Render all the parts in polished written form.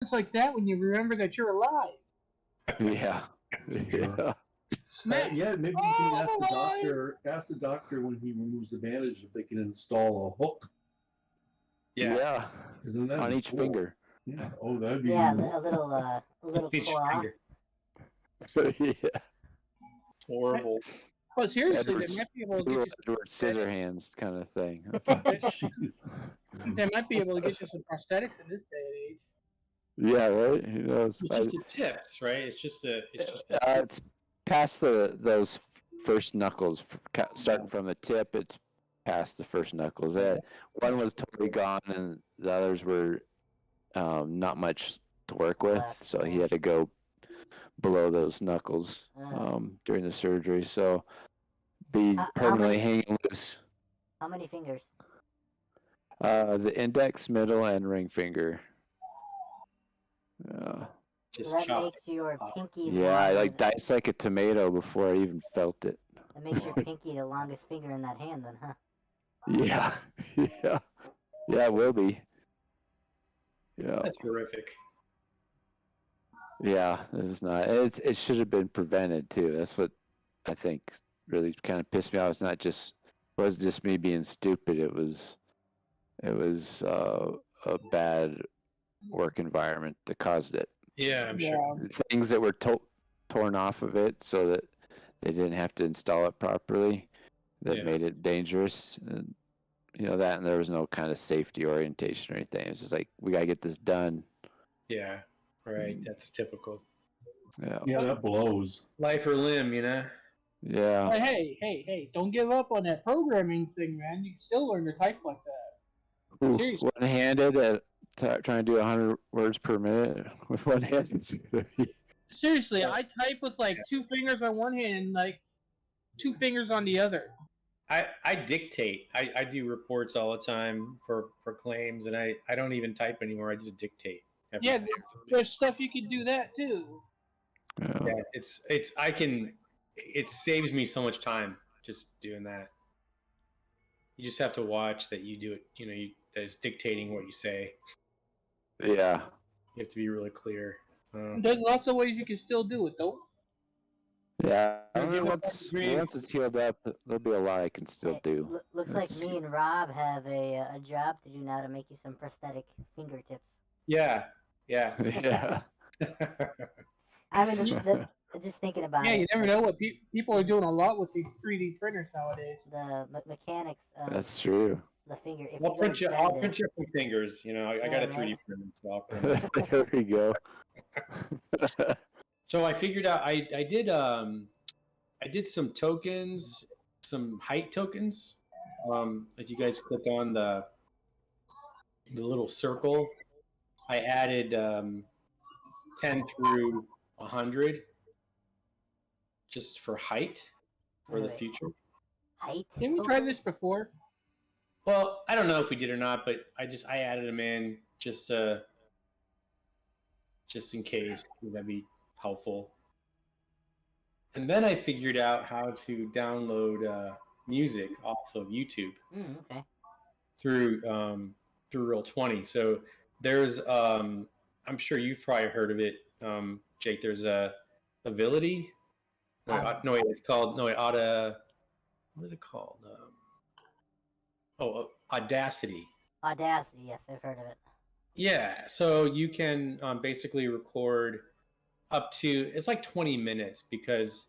happens like that when you remember that you're alive. Yeah. Yeah. Smack. Yeah, maybe you can ask the doctor when he removes the bandage if they can install a hook. Yeah. Isn't that On each cool? finger. Yeah. Oh, that'd be Yeah, a little Each claw. finger. Yeah. Horrible. But seriously, Edward, they might be able to two get you Edward Scissorhands kind of thing. Jesus. they might be able to get you some prosthetics in this day and age. Yeah, right. Who knows? It's just the tips, right? It's just the It's past those first knuckles, starting from the tip. It's past the first knuckles. One was totally gone, and the others were not much to work with. So he had to go below those knuckles during the surgery. So be permanently hanging loose. How many fingers? The index, middle, and ring finger. just So that chopped. makes your pinky. Yeah, I longest- diced like a tomato before I even felt it. That makes your pinky the longest finger in that hand, then, huh? Yeah, yeah, yeah. It will be. Yeah, That's horrific. yeah. This is not. It should have been prevented too. That's what I think really kind of pissed me off. It wasn't just me being stupid. It was a bad work environment that caused it. Yeah, I'm sure. Things that were torn off of it so that they didn't have to install it properly. That made it dangerous. And, that, and there was no kind of safety orientation or anything. It was just like, we got to get this done. Yeah, right. That's typical. Yeah. Yeah, that blows. Life or limb, Yeah. But hey, don't give up on that programming thing, man. You can still learn to type like that. Ooh, Seriously. one-handed at trying to do 100 words per minute with one hand. Seriously, I type with like 2 fingers on one hand, like 2 fingers on the other. I dictate. I do reports all the time for claims, and I don't even type anymore. I just dictate. Yeah, there's stuff you can do that too. Yeah, it saves me so much time just doing that. You just have to watch that you do it. That is dictating what you say. Yeah. You have to be really clear. There's lots of ways you can still do it, though. Yeah. Once it's healed up, there'll be a lot I can still do. Looks like me and Rob have a job to do now to make you some prosthetic fingertips. Yeah. Yeah. I mean, just thinking about it. Yeah, you never know what people are doing a lot with these 3D printers nowadays. The mechanics. That's true. The finger. I'll print you some fingers. I got a 3D printer, so I'll print it. There we go. So I figured out I did some tokens, some height tokens. If you guys click on the little circle, I added 10 through 100 just for height for the future. Height? Didn't we try this before? Well, I don't know if we did or not, but I added them in just in case. That'd be helpful. And then I figured out how to download music off of YouTube Okay. through Roll20. So there's I'm sure you've probably heard of it, Jake. There's Ability. It's called what is it called? Audacity. Audacity, yes, I've heard of it. Yeah, so you can basically record up to, it's like 20 minutes because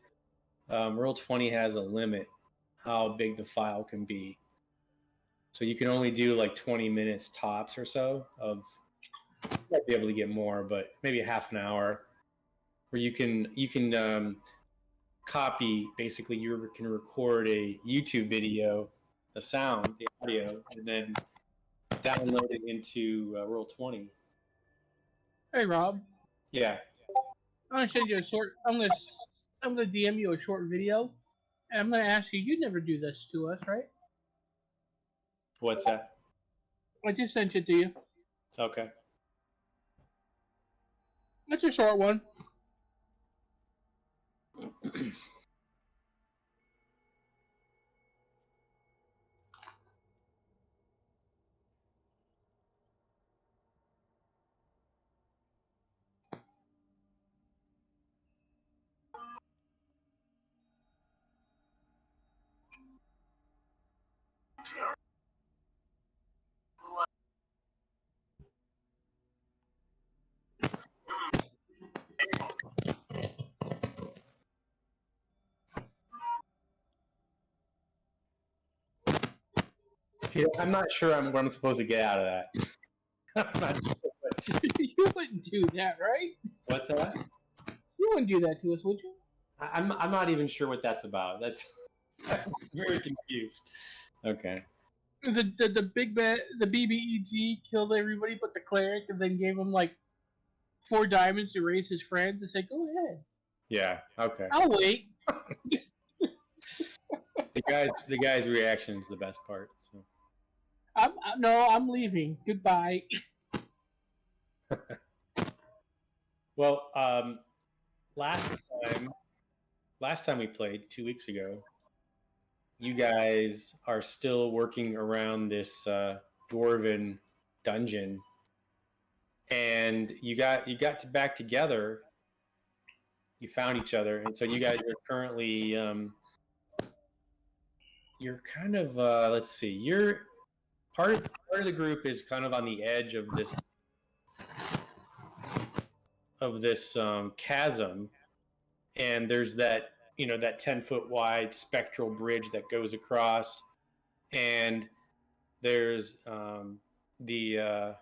Roll20 has a limit how big the file can be. So you can only do like 20 minutes tops or so of, you might be able to get more, but maybe a half an hour where you can copy, basically you can record a YouTube video, the sound, the audio, and then download it into Roll20. Hey, Rob. Yeah. I'm gonna send you a short. I'm gonna DM you a short video, and I'm gonna ask you. You never do this to us, right? What's that? I just sent it to you. Okay. It's a short one. Peter, I'm not sure what I'm supposed to get out of that. I'm not sure You wouldn't do that, right? what's that? You wouldn't do that to us, would you? I'm not even sure what that's about. That's I'm very confused. Okay. The big bad, the BBEG killed everybody but the cleric, and then gave him like 4 diamonds to raise his friend and say, "Go ahead, Yeah. Okay. I'll wait." The guy's reaction is the best part. So. I'm leaving. Goodbye. Well, last time we played 2 weeks ago, you guys are still working around this dwarven dungeon, and you got back together. You found each other, and so you guys are currently you're kind of let's see, you're part of the group is kind of on the edge of this chasm, and there's that that 10-foot wide spectral bridge that goes across, and there's the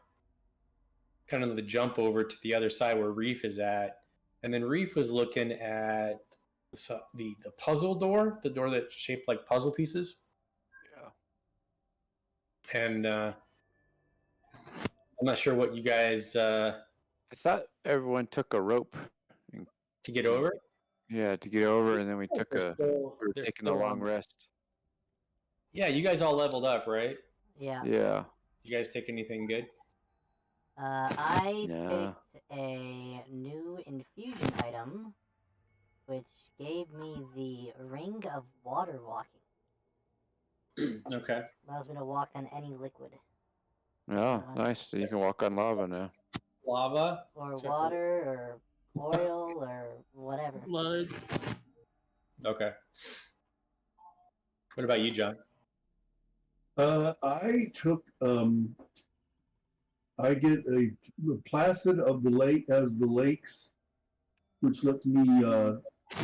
kind of the jump over to the other side where Reef is at, and then Reef was looking at the puzzle door, the door that's shaped like puzzle pieces. Yeah. And I'm not sure what you guys I thought everyone took a rope. to get over. Yeah, to get over, and then we took They're we were they're taking a still long on. rest. Yeah, you guys all leveled up, right? Yeah. Yeah. You guys take anything good? I Yeah. picked a new infusion item, which gave me the Ring of Water Walking. Okay. Allows me to walk on any liquid. Oh, nice. So you can walk on lava now. Lava Or Except water, or oil, or whatever. Blood. Okay. What about you, John? I took I get a placid of the lake as the lakes, which lets me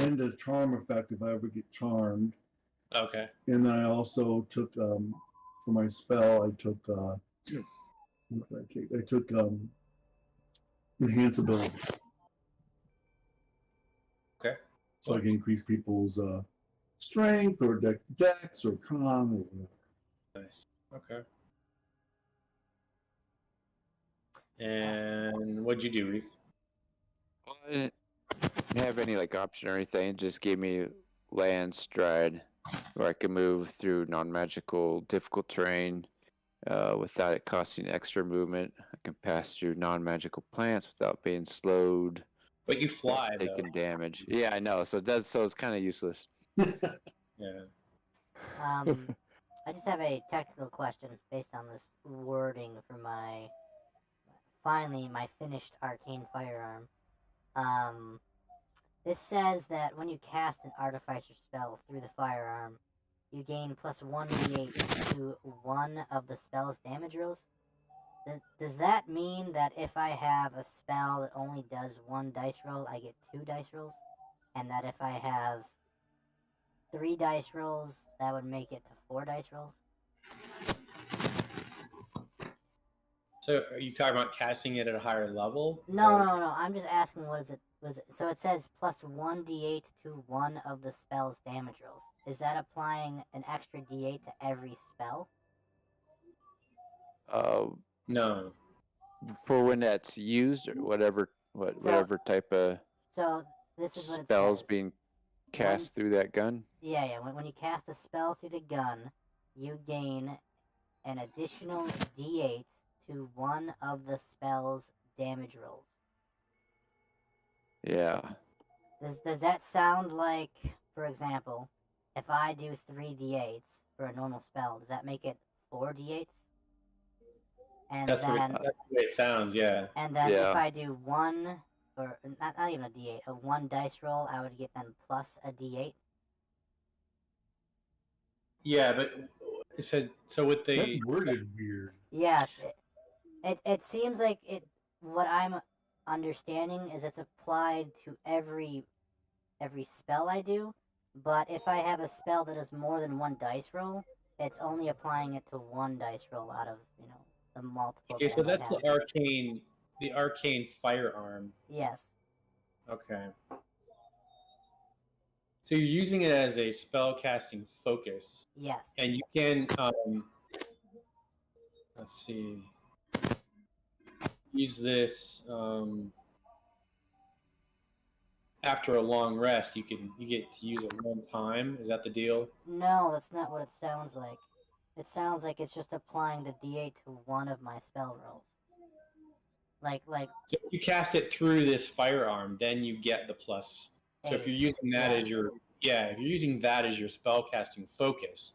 end a charm effect if I ever get charmed. Okay. And then I also took for my spell I took what did I take? I took enhance ability. Okay. So I can increase people's strength or dex or con or whatever. Nice. Okay. And what'd you do, Reef? Well, I didn't have any like option or anything. It just gave me land stride, where I could move through non-magical difficult terrain without it costing extra movement. I can pass through non-magical plants without being slowed, But you fly, though. taking damage. Yeah, I know. So it's kind of useless. Yeah. I just have a technical question based on this wording for my finished arcane firearm. This says that when you cast an artificer spell through the firearm, you gain plus 1d8 to one of the spell's damage rolls. Does that mean that if I have a spell that only does 1 dice roll, I get 2 dice rolls? And that if I have 3 dice rolls, that would make it to 4 dice rolls? So are you talking about casting it at a higher level? No. I'm just asking what is it? So it says plus 1d8 to one of the spell's damage rolls. Is that applying an extra d8 to every spell? No. For when that's used or whatever type of So this is what it spells says. being cast through that gun. Yeah. When you cast a spell through the gun, you gain an additional d8 to one of the spell's damage rolls. Yeah. Does that sound like, for example, if I do 3 d8s for a normal spell, does that make it 4 d8s? And That's the way it sounds, yeah. And then Yeah. if I do 1, or not even a d8, a 1 dice roll, I would get then plus a d8. Yeah, but it said so with the That's worded weird. Yes, it seems like it. What I'm understanding is it's applied to every spell I do. But if I have a spell that is more than 1 dice roll, it's only applying it to one dice roll out of the multiple. Okay, so that I that's have. the arcane firearm. Yes. Okay. So you're using it as a spell casting focus, Yes. and you can let's see, use this after a long rest. You get to use it one time. Is that the deal? No, that's not what it sounds like. It sounds like it's just applying the D8 to one of my spell rolls. Like So if you cast it through this firearm, then you get the plus. So if you're using that as your if you're using that as your spell casting focus,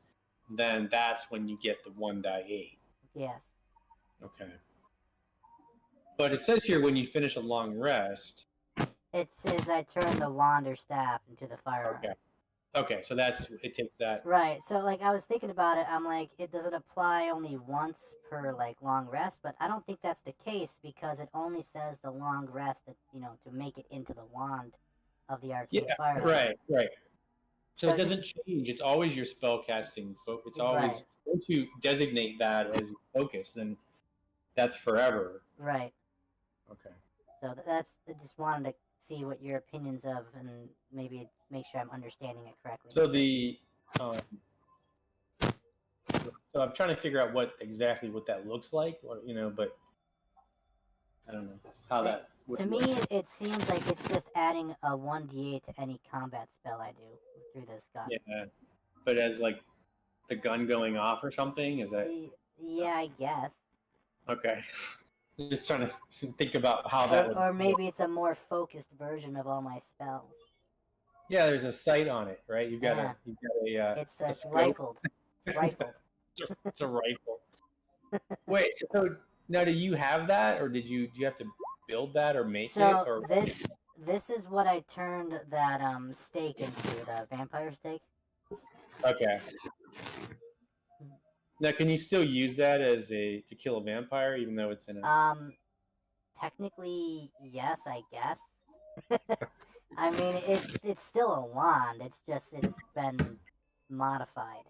then that's when you get the 1d8. Yes. Okay. But it says here when you finish a long rest. It says I turn the wand or staff into the firearm. Okay, so it takes that. Right. So I was thinking about it. I'm like, it doesn't apply only once per long rest, but I don't think that's the case because it only says the long rest to make it into the wand of the arcane firearm. Right. So it doesn't change. It's always your spell casting focus. It's always once you designate that as your focus, then that's forever. Right. Okay. So that's I just wanted to see what your opinions of and maybe make sure I'm understanding it correctly. So so I'm trying to figure out what that looks like, but I don't know how that. To me, it seems like it's just adding a 1d8 to any combat spell I do through this gun. Yeah, but as the gun going off or something, is that? Yeah, I guess. Okay. Just trying to think about how that would. Or maybe it's a more focused version of all my spells. Yeah, there's a sight on it, right? You've got a. It's rifled. Rifled. It's a rifle. Wait, so now do you have that, or do you have to build that or make it? Or this is what I turned that stake into, the vampire stake. Okay. Now, can you still use that to kill a vampire, even though it's in a? Technically, yes, I guess. I mean, it's still a wand. It's been modified.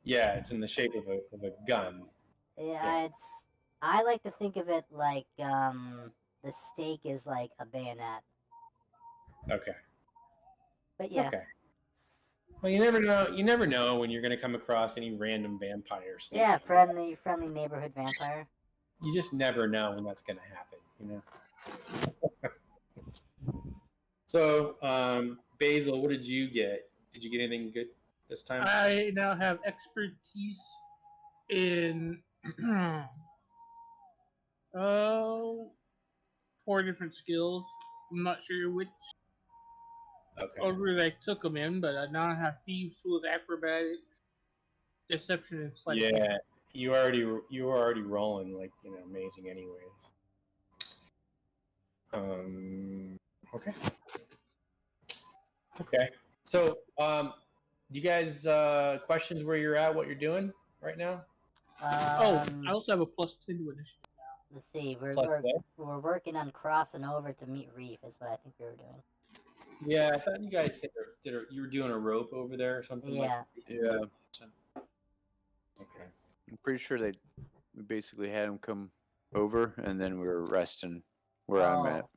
Yeah, it's in the shape of a gun. Yeah, I like to think of it like the stake is like a bayonet. Okay. But yeah. Okay. Well, you never know. You never know when you're going to come across any random vampires. Yeah, friendly neighborhood vampire. You just never know when that's going to happen, So, Basil, what did you get? Did you get anything good this time? I now have expertise in 4 different skills. I'm not sure which order I took them in, but I now have thieves, tools, acrobatics, deception, and sleight. Yeah, you were already rolling amazing, anyways. Okay. Okay. So, do you guys questions where you're at, what you're doing right now? I also have a +10 to initiative. Let's see. We're working on crossing over to meet Reef. Is what I think we were doing. Yeah, I thought you guys you were doing a rope over there or something. Yeah. Yeah. Okay. I'm pretty sure we basically had him come over, and then we were resting where I'm at.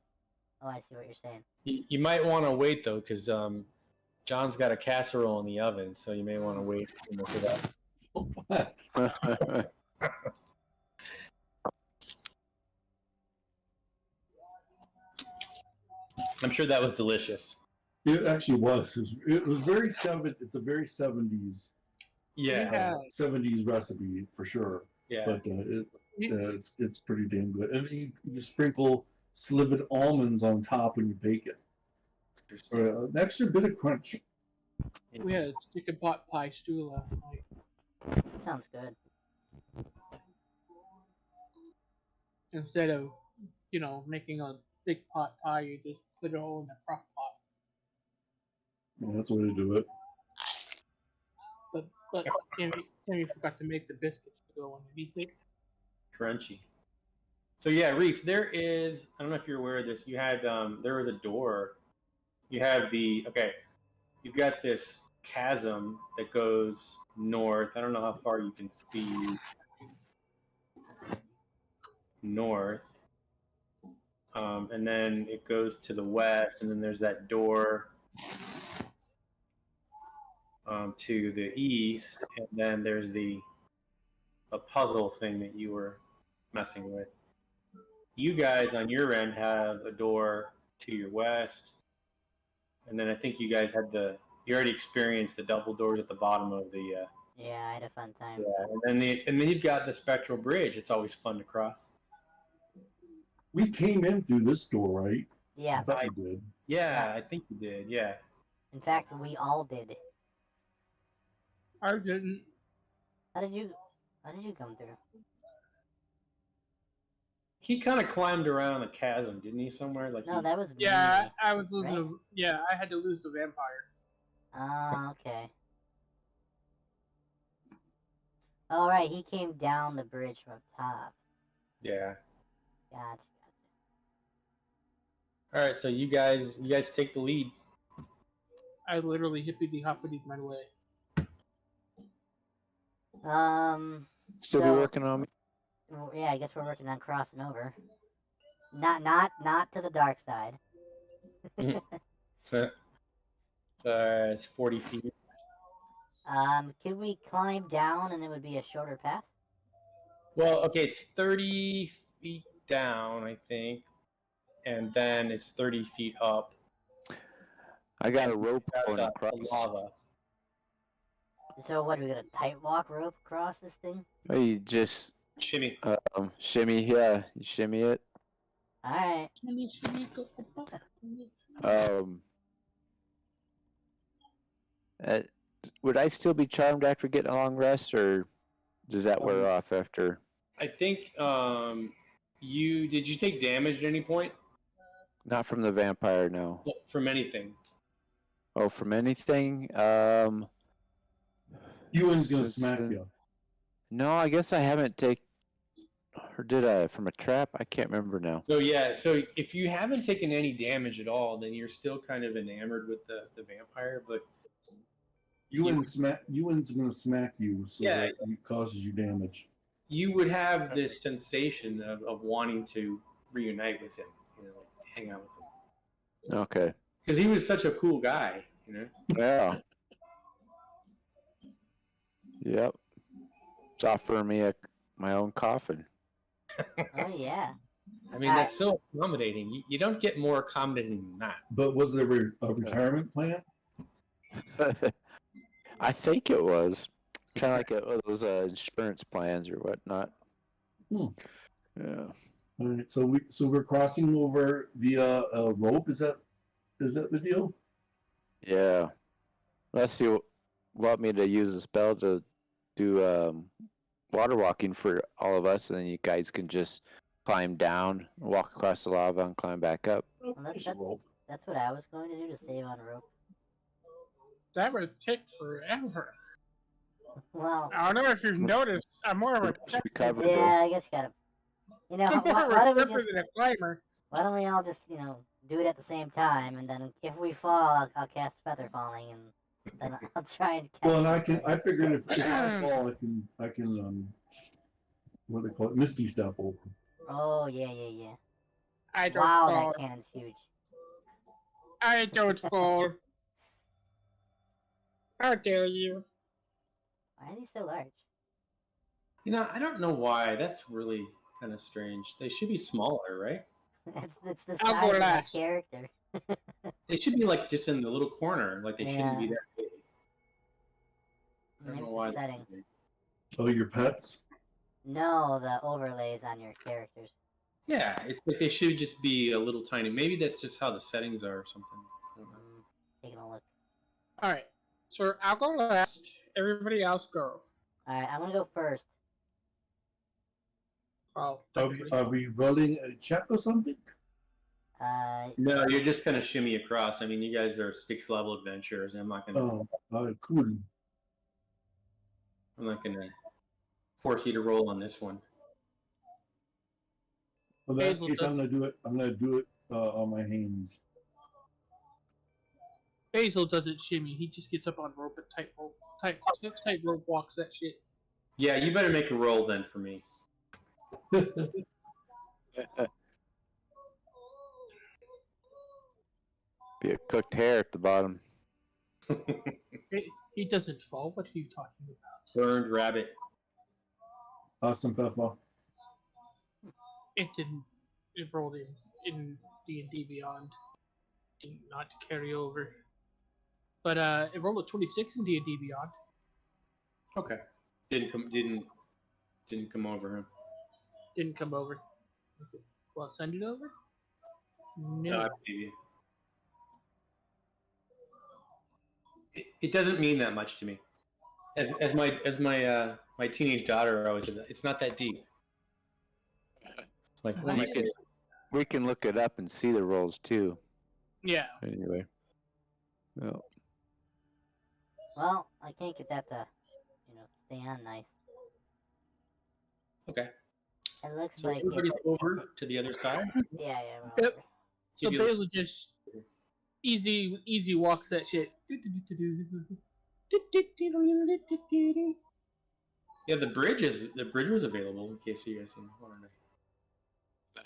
Oh, I see what you're saying. You might want to wait though, because John's got a casserole in the oven, so you may want to wait for that. I'm sure that was delicious. It actually was. It was very It's a very 70s. Yeah. 70s recipe for sure. Yeah. But it's pretty damn good. And then you sprinkle slivered almonds on top when you bake it. An extra bit of crunch. We had a chicken pot pie stew last night. Sounds good. Instead of, making a big pot pie, you just put it all in the crock pot. Yeah, that's the way to do it. But Tammy forgot to make the biscuits to go underneath it. Crunchy. So yeah, Reef, there is, I don't know if you're aware of this, you had, there was a door. You have you've got this chasm that goes north. I don't know how far you can see north. And then it goes to the west, and then there's that door to the east, and then there's a puzzle thing that you were messing with. You guys on your end have a door to your west, and then I think you guys had you already experienced the double doors at the bottom of the. Yeah, I had a fun time. Yeah, and then you've got the spectral bridge. It's always fun to cross. We came in through this door, right? Yeah. I thought we did. Yeah, I think you did. Yeah. In fact, we all did. I didn't. How did you come through? He kind of climbed around the chasm, didn't he? Somewhere like. No, that was Yeah, me. I was losing. right? Yeah, I had to lose the vampire. Oh, okay. All right, he came down the bridge from top. Yeah. Gotcha. All right, so you guys take the lead. I literally hippity hoppity my way. Still be So- working on me. Well, yeah, I guess we're working on crossing over. Not to the dark side. So it's 40 feet. Could we climb down and it would be a shorter path? Well, okay, it's 30 feet down, I think, and then it's 30 feet up. I got a rope That's going the across. lava. So what, are we gonna tight walk rope across this thing? Oh, you just Shimmy. shimmy, yeah, you shimmy it. Alright. Would I still be charmed after getting a long rest, or does that wear off after? I think did you take damage at any point? Not from the vampire, no. From anything. Oh, from anything? Ewan's gonna Since, smack you. No, I guess I haven't taken. Or did I? From a trap? I can't remember now. So yeah, so if you haven't taken any damage at all, then you're still kind of enamored with the vampire, but Ewan's gonna smack you, so Yeah. that it causes you damage. you would have this sensation of wanting to reunite with him, like hang out with him. Okay. Because he was such a cool guy, Yeah. Yep. It's offering me my own coffin. Oh yeah. I mean, that's so accommodating. You don't get more accommodating than that. But was there a retirement plan? I think it was kind of like those insurance plans or whatnot. Hmm. Yeah. All right, so we're crossing over via a rope. Is that the deal? Yeah. Unless you want me to use a spell to do water walking for all of us, and then you guys can just climb down, walk across the lava, and climb back up. Oh, Well, there's a rope. that's what I was going to do, to save on rope. That would take forever. Well, I don't know if you've noticed. I'm more of a Just recover. yeah, I guess you gotta. You know, I'm more why of a don't we tripper just? than a climber. Why don't we all just, do it at the same time, and then if we fall, I'll cast feather falling, and then I'll try and catch. Well, and you. I figured if I fall, I can what do they call it? Misty step over. Oh yeah. I don't Wow, fall. that cannon's huge. I don't fall. How dare you? Why are these so large? I don't know why. That's really kind of strange. They should be smaller, right? It's the I'll size go of my last. character. They should be like just in the little corner. Like they shouldn't be Yeah. that big. I don't It's know the why. setting. Oh, your pets? No, the overlays on your characters. Yeah, it's like they should just be a little tiny. Maybe that's just how the settings are or something. I don't know. Taking a look. All right. So I'll go last. Everybody else go. Alright, I'm gonna go first. Oh, Are we rolling a check or something? No, you're just kind of shimmy across. I mean, you guys are 6th level adventurers. I'm not gonna. Oh, all right, cool. I'm not gonna force you to roll on this one. Well, in that Hazel case, does- I'm gonna do it on my hands. Basil doesn't shimmy. He just gets up on rope and tight rope walks that shit. Yeah, you better make a roll then for me. Be a cooked hair at the bottom. He doesn't fall. What are you talking about? Burned rabbit. Awesome, Fefla. It didn't. It rolled in D&D Beyond. Did not carry over. But it rolled a 26 in D&D Beyond. Okay. Didn't come over him. Didn't come over. Well, send it over? No. I believe you. It doesn't mean that much to me. As my teenage daughter always says, it's not that deep. It's like, Well, we can look it up and see the rolls too. Yeah. Anyway. Well, Well, I can't get that to, stay on nice. okay. It looks So like everybody's it's... over to the other side. Yeah, we're Yep. over. So Give you- Basil just easy walks that shit. Yeah, the bridge was available in case you guys wanted to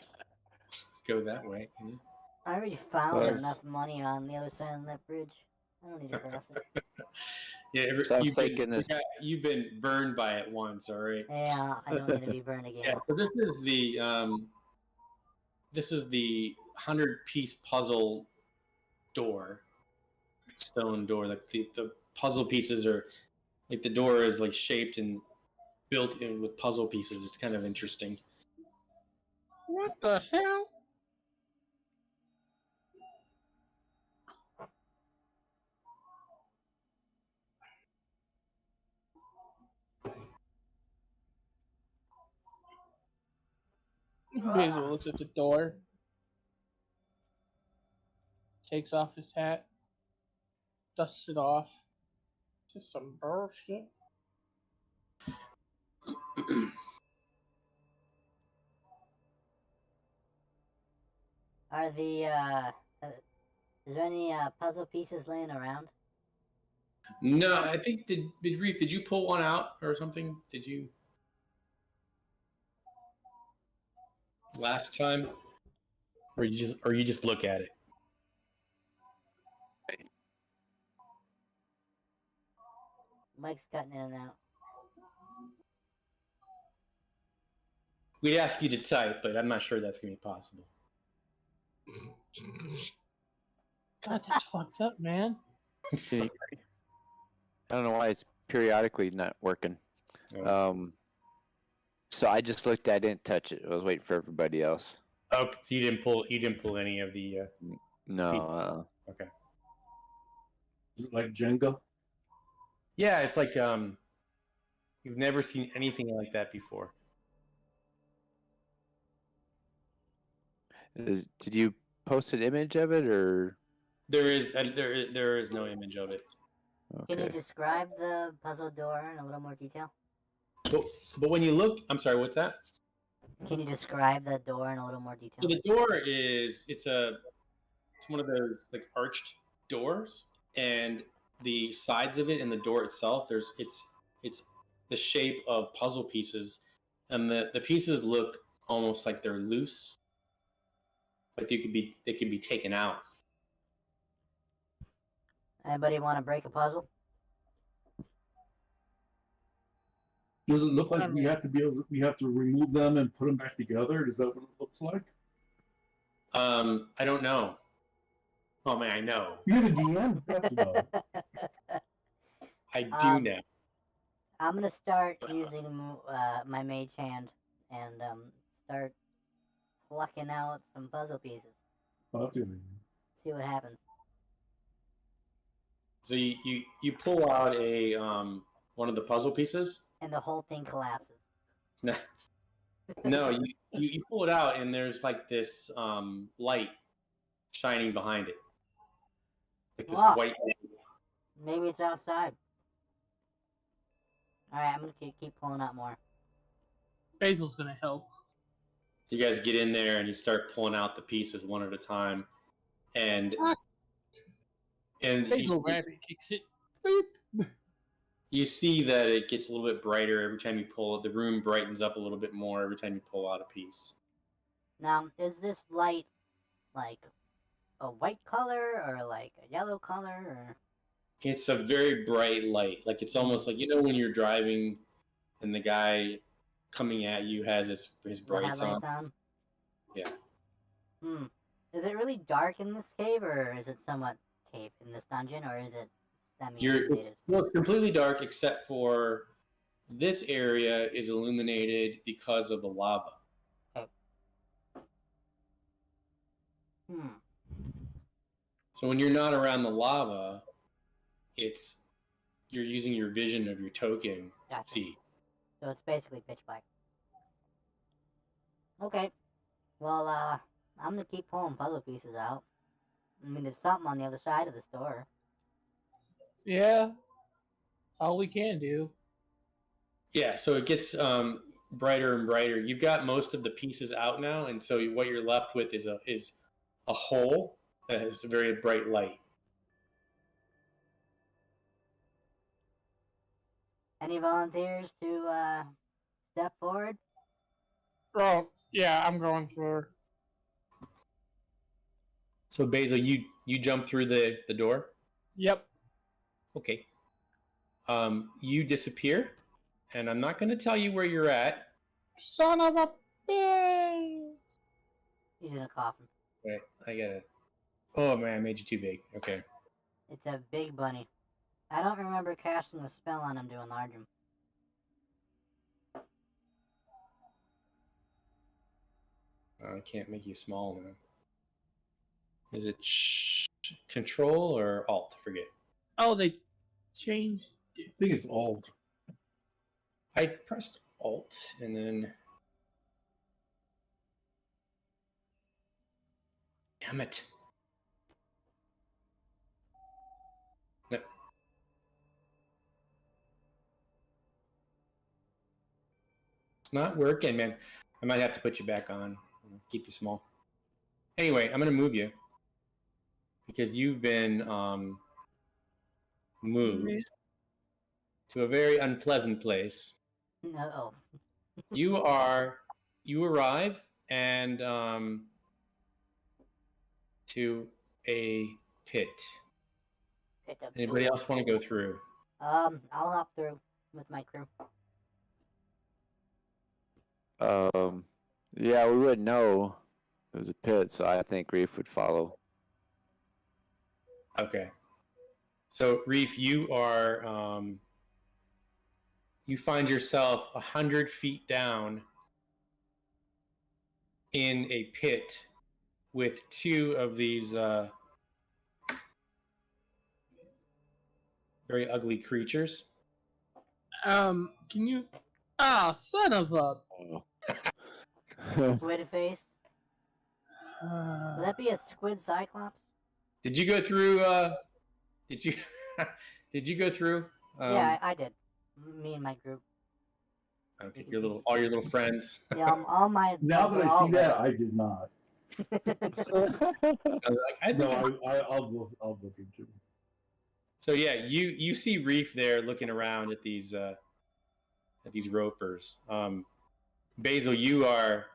go that way. Can you? I already found Close. enough money on the other side of that bridge. I don't need to cross it. Yeah, So I'm thinking you've been burned by it once, all right? Yeah, I don't need to be burned again. Yeah. So this is the 100-piece puzzle door, stone door. Like the puzzle pieces are like the door is like shaped and built in with puzzle pieces. It's kind of interesting. What the hell? Basil looks at the door. Takes off his hat. Dusts it off. This is some bullshit. Are the, is there any, puzzle pieces laying around? No, I think Reef, did you pull one out or something? Did you last time, or you just look at it? Mike's cutting in and out. We'd ask you to type, but I'm not sure that's gonna be possible. God, that's fucked up, man. I don't know why it's periodically not working. Oh. So I just looked at it, didn't touch it. I was waiting for everybody else. Oh, so you didn't pull any of the. No. Okay. Is it like Jenga? Yeah, it's like you've never seen anything like that before. Did you post an image of it or? There is no image of it. Can you Okay. describe the puzzle door in a little more detail? But when you look, I'm sorry, what's that? Can you describe the door in a little more detail? So the door it's one of those like arched doors, and the sides of it and the door itself, it's the shape of puzzle pieces, and the pieces look almost like they're loose, like they could be taken out. Anybody want to break a puzzle? Does it look like we have to remove them and put them back together? Is that what it looks like? I don't know. Oh man, I know. You're the DM. You have to know. I do know. I'm gonna start using my mage hand and start plucking out some puzzle pieces. Oh, that's good. See what happens. So you pull out a one of the puzzle pieces. And the whole thing collapses. No, you pull it out, and there's like this light shining behind it, like this Wow. white. Maybe it's outside. Alright, I'm gonna keep pulling out more. Basil's gonna help. So you guys get in there and you start pulling out the pieces one at a time, and And Basil Rabbit kicks it. Boop. you see that it gets a little bit brighter every time you pull it. The room brightens up a little bit more every time you pull out a piece. Now, is this light like a white color or like a yellow color? Or... It's a very bright light. Like it's almost like, when you're driving and the guy coming at you has his brights on. Yeah. Is it really dark in this cave, or is it somewhat cave in this dungeon, or is it semi-illuminated? It's completely dark except for this area is illuminated because of the lava. Okay. So when you're not around the lava, you're using your vision of your token to see. So it's basically pitch black. Okay. Well, I'm gonna keep pulling puzzle pieces out. I mean, there's something on the other side of this door. Yeah. All we can do. Yeah, so it gets brighter and brighter. You've got most of the pieces out now, and so what you're left with is a hole that has a very bright light. Any volunteers to step forward? Oh, yeah, I'm going for. So Basil, you jump through the door? Yep. Okay. You disappear, and I'm not going to tell you where you're at. Son of a bitch! He's in a coffin. Right, I gotta. Oh man, I made you too big. Okay. It's a big bunny. I don't remember casting a spell on him to enlarge him. I can't make you small now. Is it Control or Alt? I forget. Oh, they changed it. I think it's Alt. I pressed Alt and then. Damn it. No. It's not working, man. I might have to put you back on. Keep you small. Anyway, I'm going to move you. Because you've been moved to a very unpleasant place. No. You arrive and to a pit. Anybody else want to go through? I'll hop through with my crew. Yeah, we wouldn't know it was a pit, so I think Reef would follow. Okay. So Reef, you are you find yourself 100 feet down in a pit with two of these very ugly creatures. Can you? Ah, son of a. Squid face? Would that be a squid cyclops? Did you go through? Did you? Did you go through? Yeah, I did. Me and my group. Okay, all your little friends. Yeah, all my. Now that I see that, I did not. I'll go through too. So yeah, you see Reef there looking around at these ropers. Basil, you are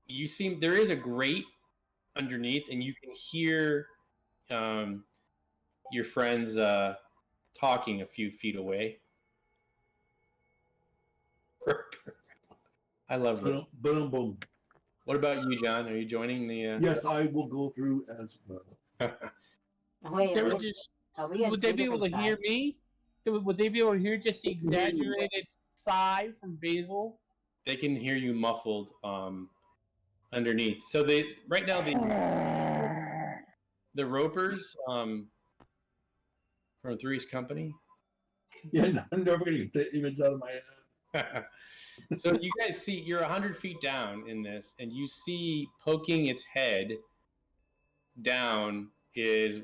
you seem there is a grate underneath, and you can hear your friends talking a few feet away. I love it. Boom, boom. What about you, John? Are you joining the? Yes, I will go through as well. Wait, They would they be able to hear me? Would they be able to hear just the exaggerated sigh from Basil? They can hear you muffled underneath. So right now the ropers from Three's Company. Yeah, no, I'm never gonna get the image out of my head. So you guys see, you're 100 feet down in this, and you see poking its head down is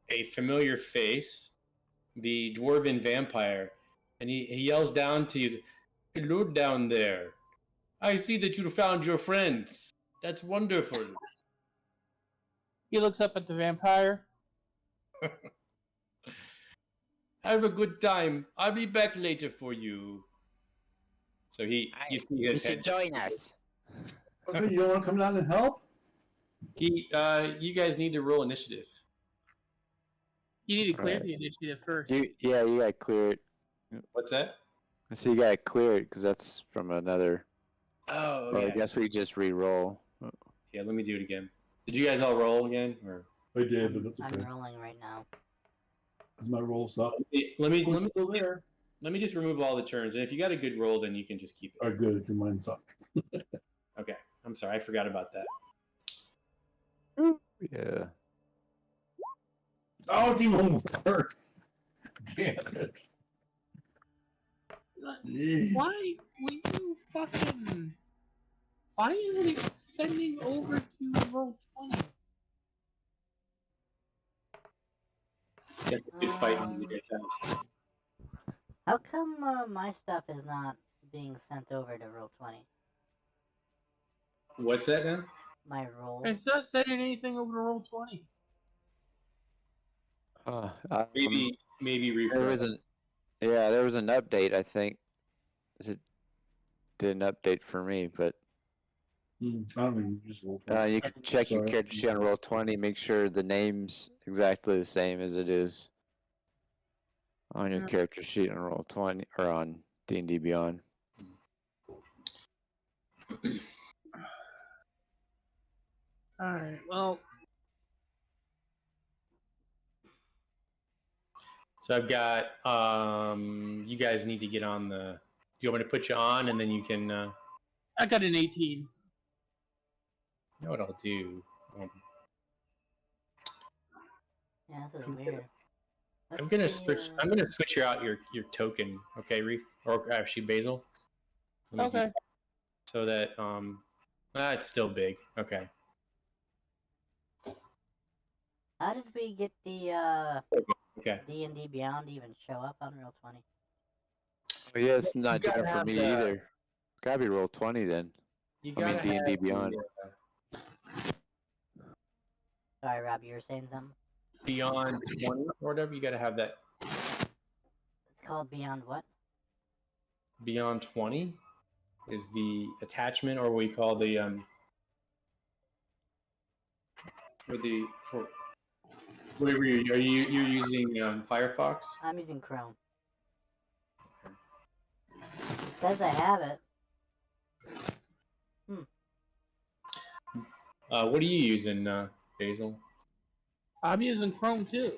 a familiar face, the dwarven vampire, and he yells down to you, "Hello down there. I see that you found your friends. That's wonderful." He looks up at the vampire. Have a good time. I'll be back later for you. So you see You his should head. join us. So you don't want to come down and help? You guys need to roll initiative. You need to clear Right. the initiative first. You gotta clear it. What's that? So you gotta clear it because that's from another. Oh, Or yeah. I guess we just re-roll. Yeah, let me do it again. Did you guys all roll again? Or I did, but that's okay. I'm rolling right now. Because my roll sucked. let me Oh, it's still there. let me just remove all the turns, and if you got a good roll, then you can just keep it. All right, good. Because mine sucked. Okay, I'm sorry, I forgot about that. Yeah. Oh, it's even worse. Damn it. Jeez. Why will you fucking... Why isn't it sending over to roll 20? Get a good fight once you get that. How come my stuff is not being sent over to Roll20? What's that now? My roll. It's not sending anything over to roll 20. Maybe refresh. There was an update. I think it did an update for me, but I don't even use roll. you can check your Sorry. character sheet on roll 20. Make sure the name's exactly the same as it is on your Yeah. character sheet on roll 20 or on D&D Beyond. Alright, well... So I've got. You guys need to get on the. Do you want me to put you on, and then you can? I got an 18. You know what I'll do? Yeah, this is weird. I'm gonna switch. I'm gonna switch out your token. Okay, Reef, or actually Basil. Let me do Okay. that so that it's still big. Okay. How did we get the Okay. D&D Beyond to even show up on Roll20? Oh, yeah, it's not gotta doing it for have me the- either. Gotta be roll 20 then. You I mean, gotta D&D have Beyond. the, Sorry, Rob, you were saying something? Beyond 20 or whatever. You gotta have that It's called Beyond what? Beyond 20 is the attachment, or we call the for whatever you're using Firefox. I'm using Chrome. It says I have it. What are you using, Basil? I'm using Chrome too.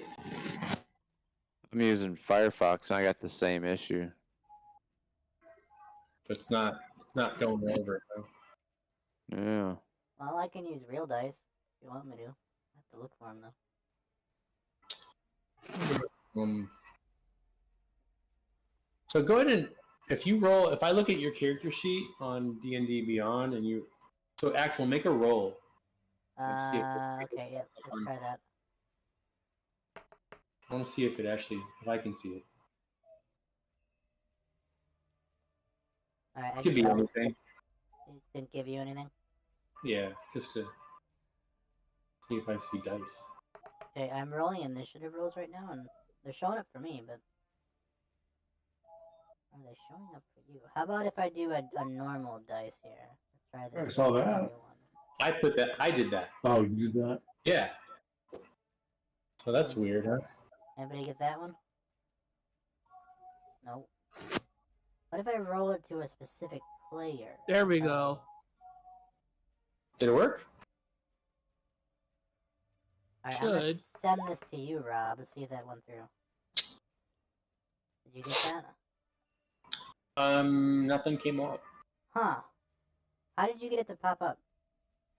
I'm using Firefox and I got the same issue. But it's not going over. Though. Yeah. Well, I can use real dice if you want me to. I have to look for them though. So go ahead and if I look at your character sheet on D&D Beyond and Axel, make a roll. Let's see Okay, yeah, let's try that. I want to see if I can see it. Alright, I It could be just anything. it didn't give you anything. Yeah, just to see if I see dice. Okay, I'm rolling initiative rolls right now, and they're showing up for me, but are they showing up for you? How about if I do a normal dice here? Let's try this. I saw that. new one. I did that. Oh, you did that? Yeah. So that's weird, huh? Anybody get that one? Nope. What if I roll it to a specific player? There we go. Did it work? Alright, I'm gonna Should. send this to you, Rob. Let's see if that went through. Did you get that? Nothing came up. Huh. How did you get it to pop up?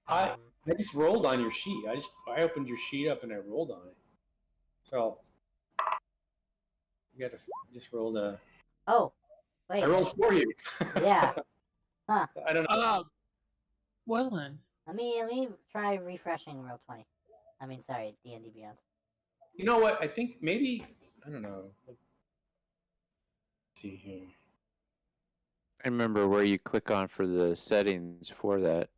I just rolled on your sheet. I opened your sheet up and I rolled on it. So you gotta just roll a. Oh, wait. I rolled for you. Yeah. Huh. I don't know. Well then. Let me try refreshing Roll20. I mean, sorry, D&D Beyond. You know what? I think maybe I don't know. Let's see here. I remember where you click on for the settings for that.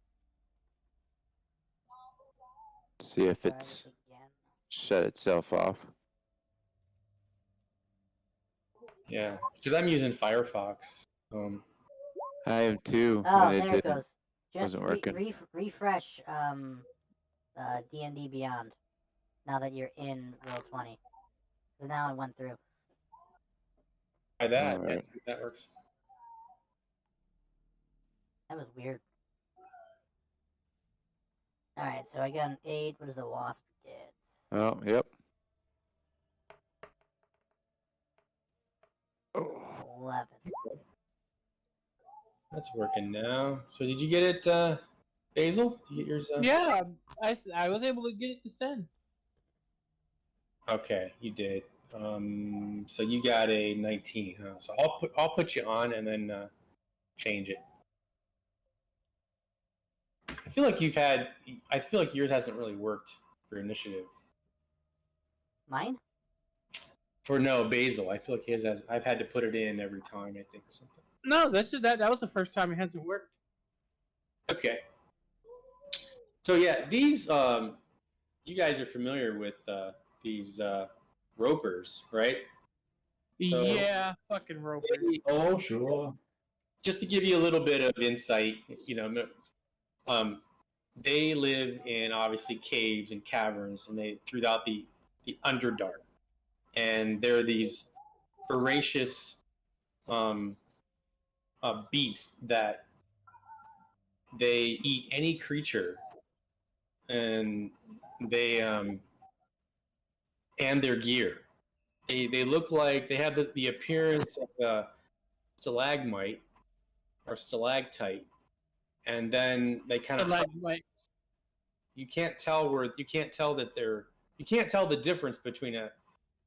See if Start it's it again. shut itself off. Yeah, because I'm using Firefox. I am too. Oh, and there it didn't- goes. Just wasn't working. refresh D&D Beyond now that you're in World 20. So now it went through. Try that. Alright. Yeah, see if that works. That was weird. Alright, so I got an 8. What does the wasp get? Oh, yep. Oh. 11. That's working now. So did you get it, Basil? Did you get yours? Yeah, I was able to get it to send. Okay, you did. So you got a 19, huh? So I'll put you on and then change it. I feel like yours hasn't really worked for initiative. Mine? For no Basil, I feel like his has. I've had to put it in every time, I think, or something. No, that was the first time it hasn't worked. Okay. So yeah, these you guys are familiar with these ropers, right? So- Yeah, fucking ropers. Oh, sure. Just to give you a little bit of insight, they live in obviously caves and caverns, and they throughout the Underdark, and they're these voracious beasts that they eat any creature, and they and their gear. They look like they have the appearance of a stalagmite or stalactite, and then they kind of you can't tell the difference between a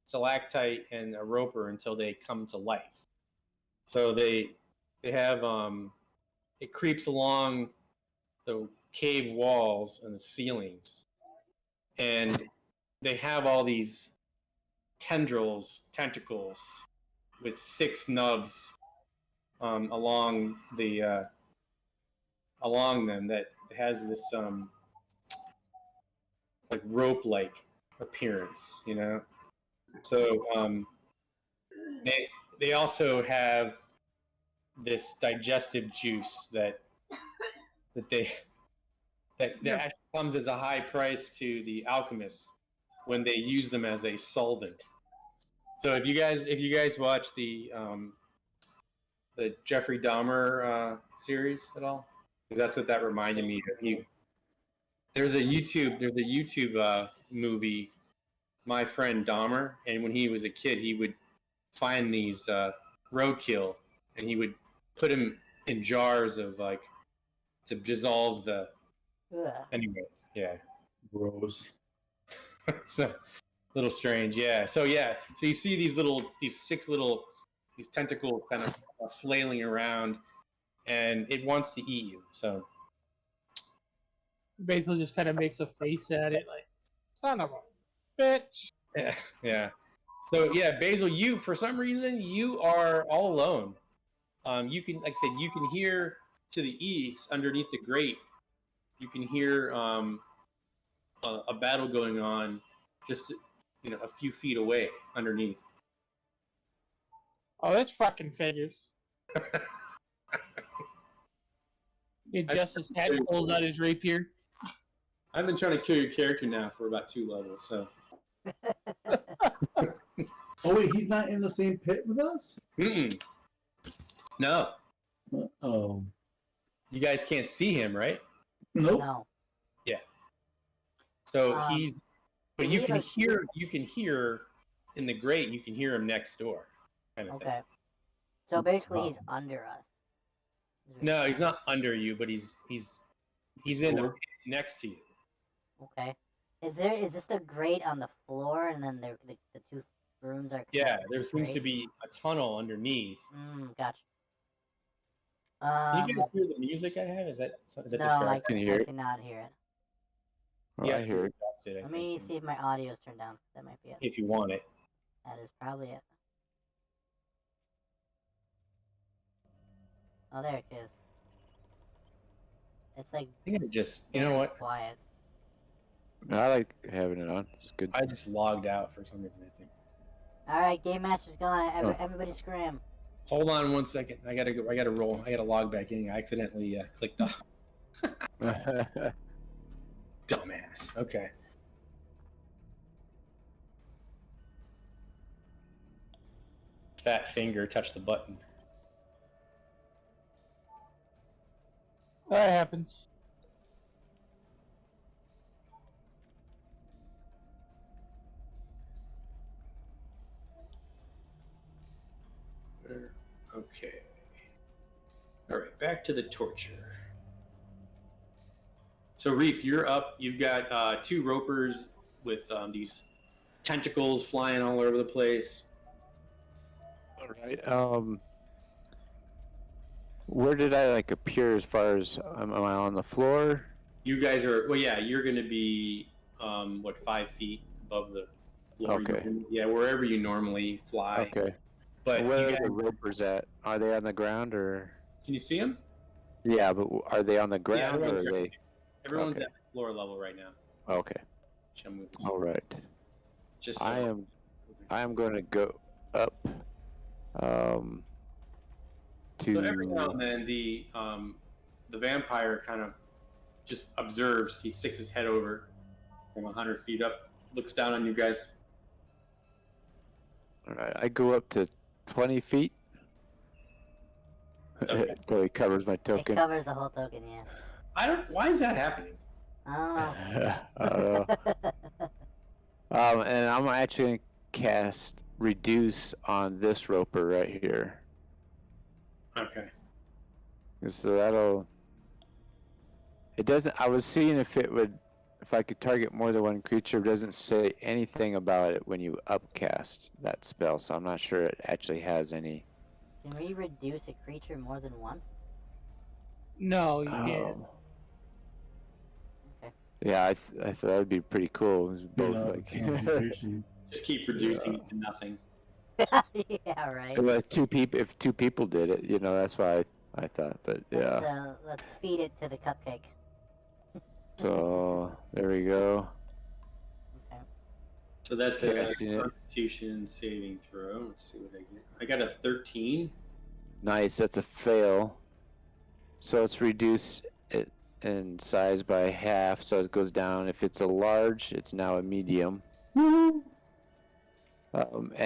stalactite and a roper until they come to life. So they have it creeps along the cave walls and the ceilings, and they have all these tentacles with 6 nubs along them that has this like rope-like appearance, So they also have this digestive juice that actually comes as a high price to the alchemists when they use them as a solvent. So if you guys watch the Jeffrey Dahmer series at all, because that's what that reminded me of. There's a YouTube movie, My Friend Dahmer, and when he was a kid, he would find these roadkill, and he would put them in jars of to dissolve the. Ugh. Anyway, yeah. Gross. So a little strange, yeah. So you see these 6 little tentacles kind of flailing around, and it wants to eat you. So Basil just kind of makes a face at it, like, son of a bitch. yeah. So yeah, Basil, you for some reason you are all alone. You can, like I said, you can hear to the east underneath the grate. You can hear a battle going on, just a few feet away underneath. Oh, that's fucking figures. He adjusts his head, pulls out his rapier. I've been trying to kill your character now for about 2 levels, so. Oh, wait, he's not in the same pit with us? Mm-mm. No, Oh. you guys can't see him, right? Nope. No. So but you leave can us- hear in the grate. You can hear him next door, kind of thing. Okay. So basically, he's under us. No, he's not under you, but he's in the Door. pit next to you. Okay. Is this the grate on the floor, and then the 2 rooms are? Yeah, connected there to seems to grates? be a tunnel underneath. Gotcha. Can you guys hear the music I have? Is that no, distracting? I Can you hear it? cannot hear it. Oh, I hear it. adjust it, I Let me think, see if my audio's turned down. That might be it. if you want it. That is probably it. Oh, there it is. It's like I think I just, very what? quiet. I like having it on. It's good. I just logged out for some reason, I think. Alright, game match is going. Oh. Everybody scram. Hold on 1 second. I gotta go. I gotta roll. I gotta log back in. I accidentally clicked off. Dumbass. Okay. Fat finger touched the button. That happens. Okay. All right, back to the torture. So Reef, you're up. You've got 2 ropers with these tentacles flying all over the place. All right. Where did I like appear as far as am I on the floor? You guys are yeah. You're going to be 5 feet above the floor. Okay. Yeah, wherever you normally fly. Okay. But Where you are the guys, ropers at? Are they on the ground or? can you see them? Yeah, but are they on the ground they're on or the are ground. they? Everyone's Okay. at floor level right now. Okay. Should I move this? All right. Just I am going to go up. So every now and then the vampire kind of just observes. He sticks his head over from 100 feet up, looks down on you guys. All right. I go up to 20 feet. Okay. Until he covers my It token. covers the whole token, yeah. Why is that happening? I I don't know. And I'm actually going to cast Reduce on this roper right here. Okay. So that'll. It doesn't. I was seeing if I could target more than one creature. It doesn't say anything about it when you upcast that spell, so I'm not sure it actually has any. Can we reduce a creature more than once? No, you can't. Okay. Yeah, I thought that'd be pretty cool. It was both You know, like. it's concentration. Just keep reducing it to nothing. Yeah, right. If 2 people did it, that's why I thought. But yeah. Let's feed it to the cupcake. So there we go. Okay. So that's Okay, a I seen it. Constitution saving throw. Let's see what I get. I got a 13. Nice. That's a fail. So let's reduce it in size by half, so it goes down. If it's a large, it's now a medium. And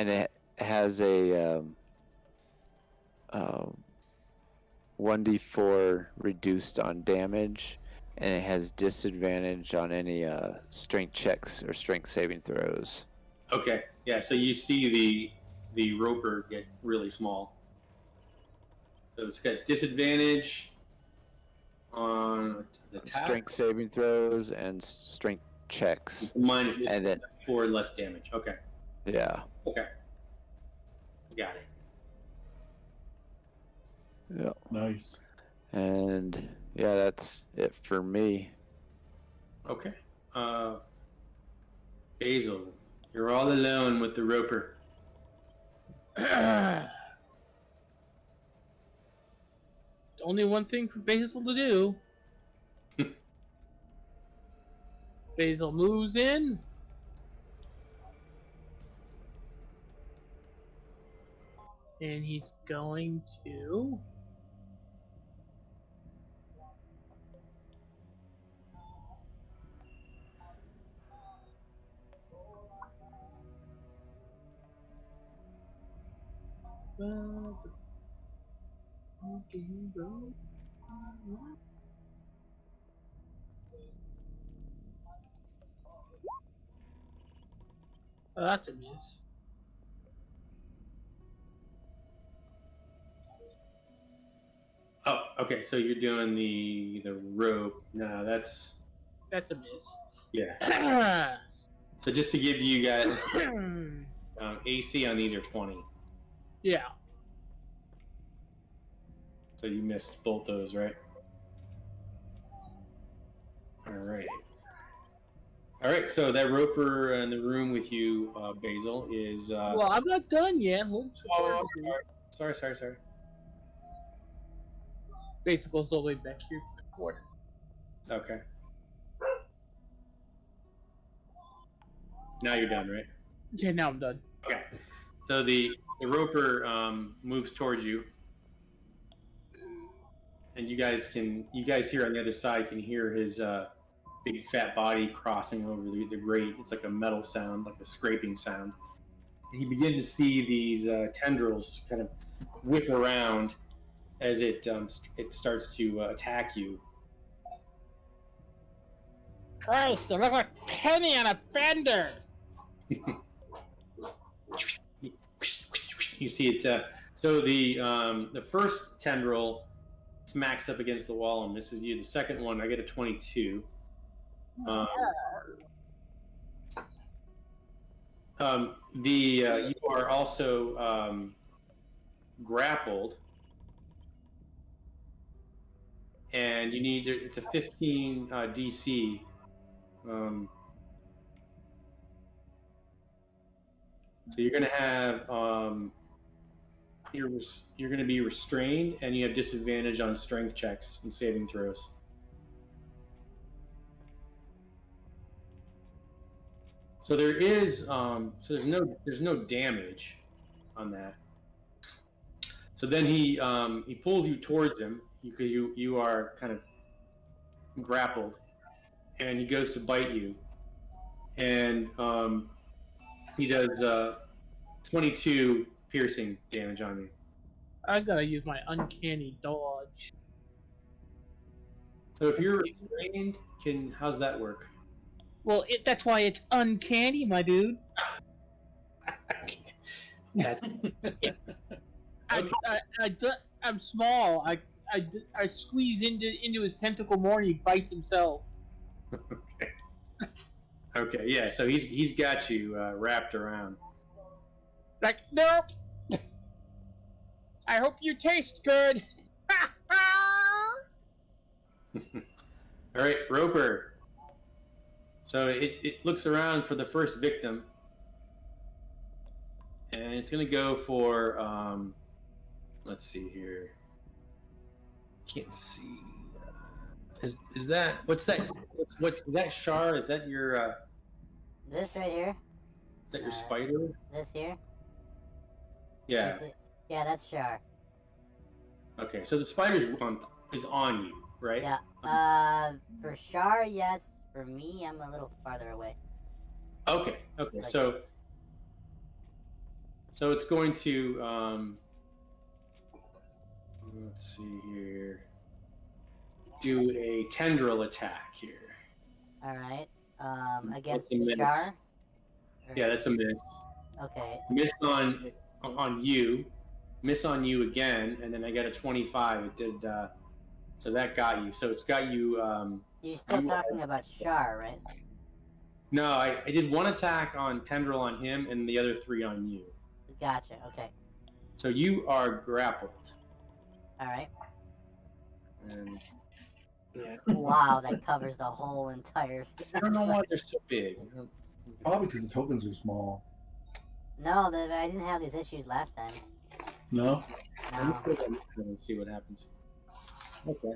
it has a 1d4 reduced on damage, and it has disadvantage on any strength checks or strength saving throws. Okay. Yeah. So you see the roper get really small. So it's got disadvantage on the attack. Strength saving throws and strength checks. Minus And then, for less damage. Okay. yeah. Okay. Got it. Yeah. Nice. And yeah, that's it for me. Okay. Basil, you're all alone with the roper. Only one thing for Basil to do. Basil moves in. And he's going to. Oh, that's a miss. Oh, okay. So you're doing the rope. No, that's a miss. yeah. So just to give you guys AC on these are 20. Yeah. So you missed both those, right? All right. All right. So that roper in the room with you, Basil, is. Well, I'm not done yet. Sorry. Basil goes all the way back here to the corner. Okay. Now you're done, right? Okay, now I'm done. Okay. So the roper moves towards you, and you guys here on the other side can hear his big fat body crossing over the grate. It's like a metal sound, like a scraping sound. And you begin to see these tendrils kind of whip around as it starts to attack you. Christ, I look like Penny on a bender. You see it. So the first tendril smacks up against the wall and misses you. The second one, I get a 22. You are also grappled, and you need it's a 15 DC. So you're gonna have you're gonna be restrained, and you have disadvantage on strength checks and saving throws. So there is there's no damage on that. So then he pulls you towards him because you are kind of grappled, and he goes to bite you, and he does 22 piercing damage on you. I gotta use my uncanny dodge. So if you're restrained, how's that work? Well, that's why it's uncanny, my dude. That's, I'm small. I squeeze into his tentacle more, and he bites himself. okay. Okay, yeah. So he's got you wrapped around. Like, no. I hope you taste good. All right, Roper. So it looks around for the first victim, and it's gonna go for let's see here. Can't see. Is that what's that? What's that? Shar? Is that your? This right here. Is that your spider? This here. Yeah. Yeah, that's Char. Okay, so the spider is on you, right? Yeah. For Char, yes. For me, I'm a little farther away. Okay. Okay. So it's going to let's see here. Do a tendril attack here. All right. Against That's a miss. Char. Yeah, that's a miss. Okay. Miss on you. Miss on you again, and then I got a 25. It did. So that got you. So it's got you. You're still talking about Char, right? No, I did one attack on tendril on him, and the other 3 on you. Gotcha. Okay. So you are grappled. All right. And, yeah. Wow, that covers the whole entire. I don't know why they're so big. Probably because the tokens are small. No, I didn't have these issues last time. No? No. Let's see what happens. Okay.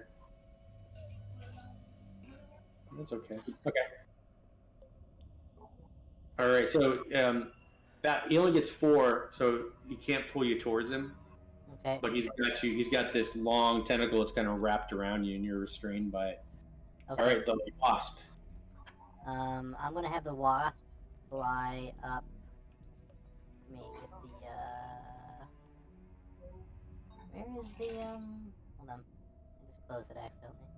That's okay. Okay. All right. So that he only gets 4, so he can't pull you towards him. Okay. But he's got you. He's got this long tentacle that's kind of wrapped around you, and you're restrained by it. Okay. All right. The wasp. I'm gonna have the wasp fly up. Let me get the where is the hold on. I just closed it accidentally.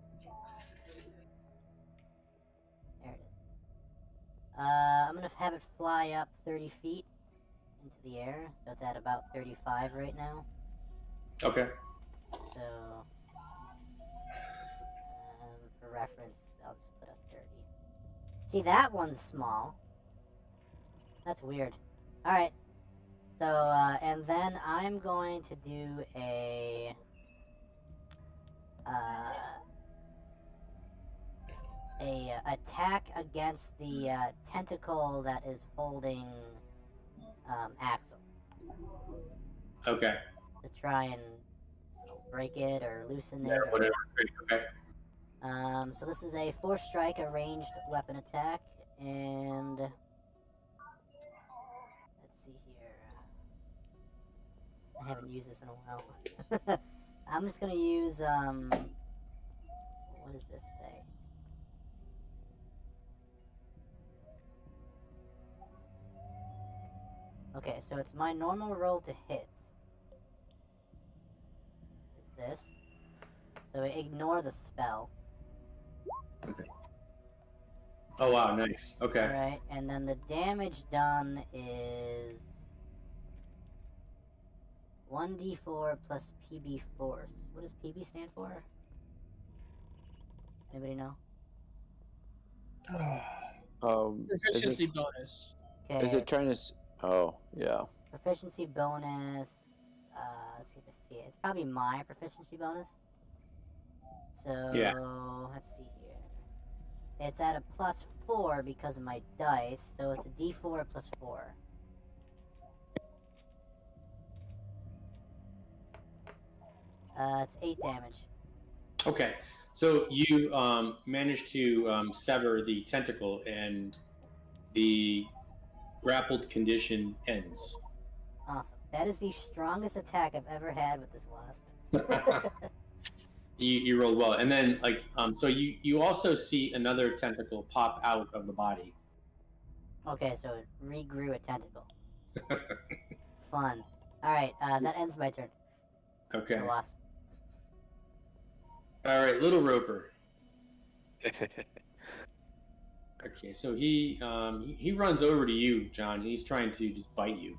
There it is. I'm gonna have it fly up 30 feet into the air, so it's at about 35 right now. Okay. So for reference, I'll just put a 30. See, that one's small. That's weird. Alright. So, and then I'm going to do a attack against the tentacle that is holding Axel. Okay. To try and break it or loosen it. Yeah, whatever. Okay. So this is a 4-strike, a ranged weapon attack, and I haven't used this in a while. I'm just gonna use what does this say? Okay, so it's my normal roll to hit. Is this? So ignore the spell. Okay. Oh wow, nice. Okay. Alright, and then the damage done is 1d4 plus PB force. What does PB stand for? Anybody know? Is Proficiency it, bonus. Okay. is it trying to? Oh, yeah. Proficiency bonus. Let's see if I see it. It's probably my proficiency bonus. So Yeah. let's see here. It's at a +4 because of my dice, so it's a d4 plus 4. It's 8 damage. Okay. So you managed to sever the tentacle, and the grappled condition ends. Awesome. That is the strongest attack I've ever had with this wasp. You rolled well, and then so you also see another tentacle pop out of the body. Okay, so it regrew a tentacle. Fun. Alright, that ends my turn. Okay. The wasp. All right, Little Roper. Okay, so he runs over to you, John. He's trying to just bite you.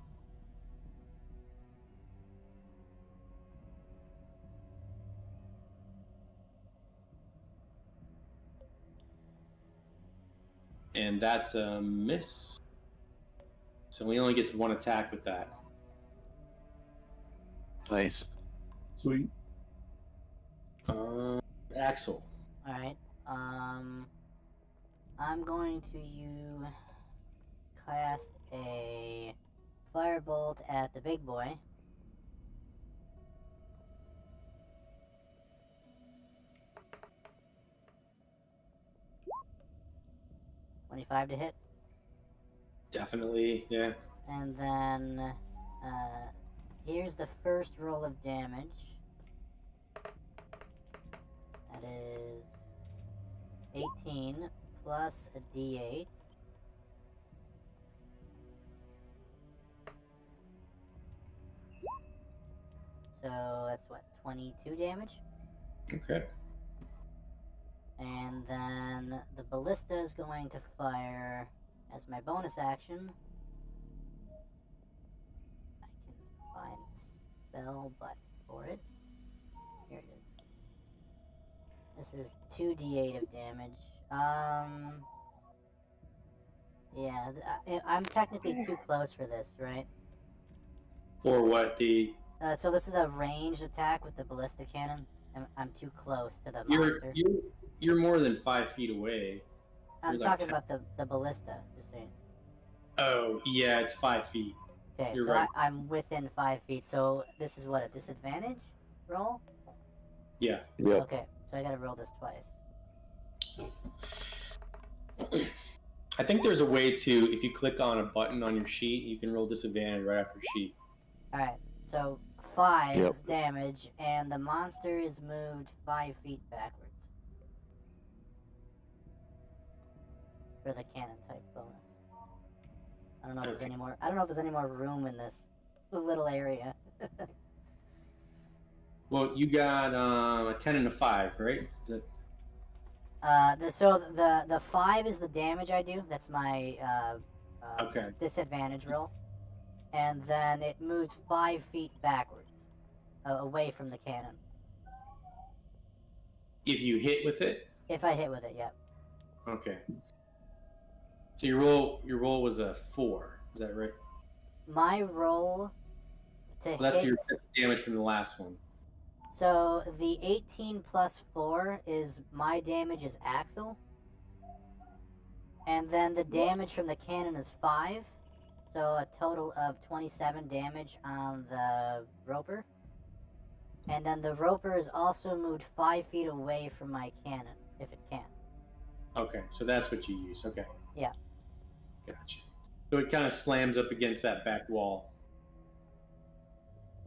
And that's a miss. So he only gets one attack with that. Nice. Sweet. Axel. Alright, I'm going to cast a firebolt at the big boy. $25 to hit. Definitely, yeah. And then, here's the first roll of damage. That is 18 plus a d8. So that's what, 22 damage? Okay. And then the ballista is going to fire as my bonus action. I can find the spell button for it. Here it is. This is 2d8 of damage. Yeah, I'm technically too close for this, right? For what? So this is a ranged attack with the ballista cannon. I'm too close to the monster. You're more than 5 feet away. I'm you're like talking about the ballista, just saying. Oh, yeah, it's 5 feet. Okay, You're so right. I'm within 5 feet, so this is what, a disadvantage roll? Yeah. Yep. Okay, so I gotta roll this twice. I think there's a way to, if you click on a button on your sheet, you can roll disadvantage right after sheet. Alright, so 5 Yep. damage, and the monster is moved 5 feet backwards. For the cannon type bonus. I don't know if there's any more. I don't know if there's any more room in this little area. Well, you got a 10 and a 5, right? Is it? The 5 is the damage I do. That's my Okay. disadvantage roll, and then it moves 5 feet backwards, away from the cannon. If you hit with it? If I hit with it, yep. Okay. So your roll was a 4. Is that right? My roll to Well, that's hit. your damage from the last one. So the 18 plus 4 is my damage is Axel. And then the damage from the cannon is 5. So a total of 27 damage on the roper. And then the roper is also moved 5 feet away from my cannon, if it can. Okay, so that's what you use. Okay. Yeah. Gotcha. So it kind of slams up against that back wall.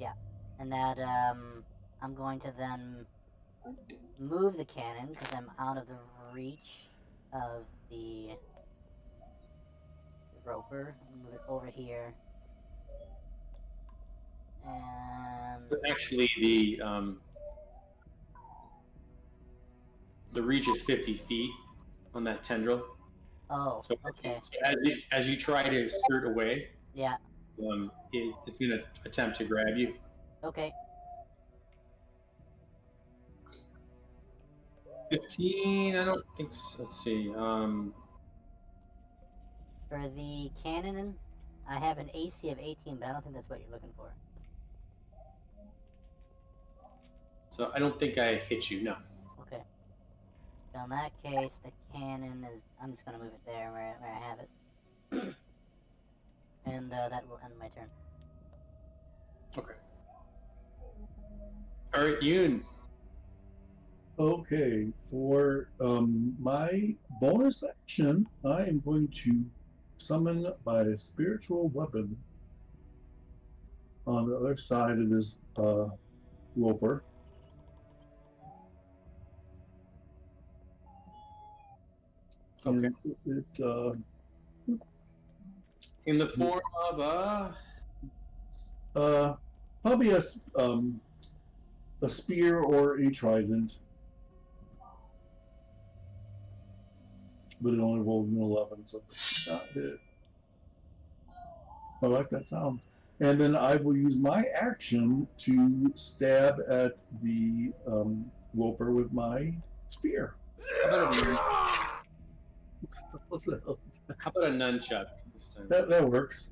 Yeah. And that I'm going to then move the cannon because I'm out of the reach of the roper. Move it over here. And Actually, the reach is 50 feet on that tendril. oh, So, okay. so as you try to skirt away, Yeah. it's going to attempt to grab you. Okay. 15? I don't think so. Let's see. For the cannon, I have an AC of 18, but I don't think that's what you're looking for. So I don't think I hit you. No. Okay. So in that case, the cannon is... I'm just going to move it there where I have it. And that will end my turn. Okay. All right, Yoon. Okay, for my bonus action, I am going to summon my spiritual weapon on the other side of this roper. Okay. And it In the form of probably a spear or a trident, but it only rolled an 11, so it's not hit. I like that sound. And then I will use my action to stab at the roper with my spear. how about a nunchuck this time? That works.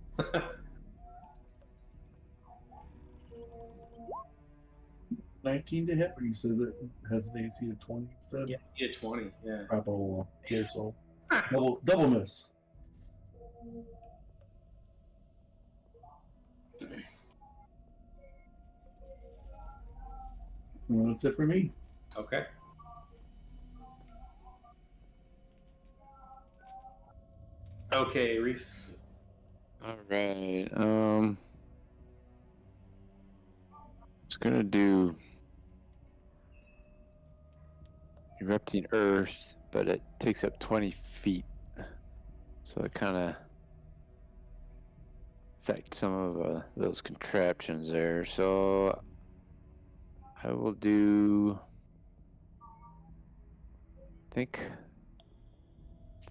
19 to hit, but you said it has an AC of 20. You said? Yeah, you get 20. Yeah. Crap, oh, okay, so double miss. And that's it for me. Okay. Okay, Reef. All right. It's gonna do erupting earth, but it takes up 20 feet, so it kind of affects some of those contraptions there. So I will do, I think,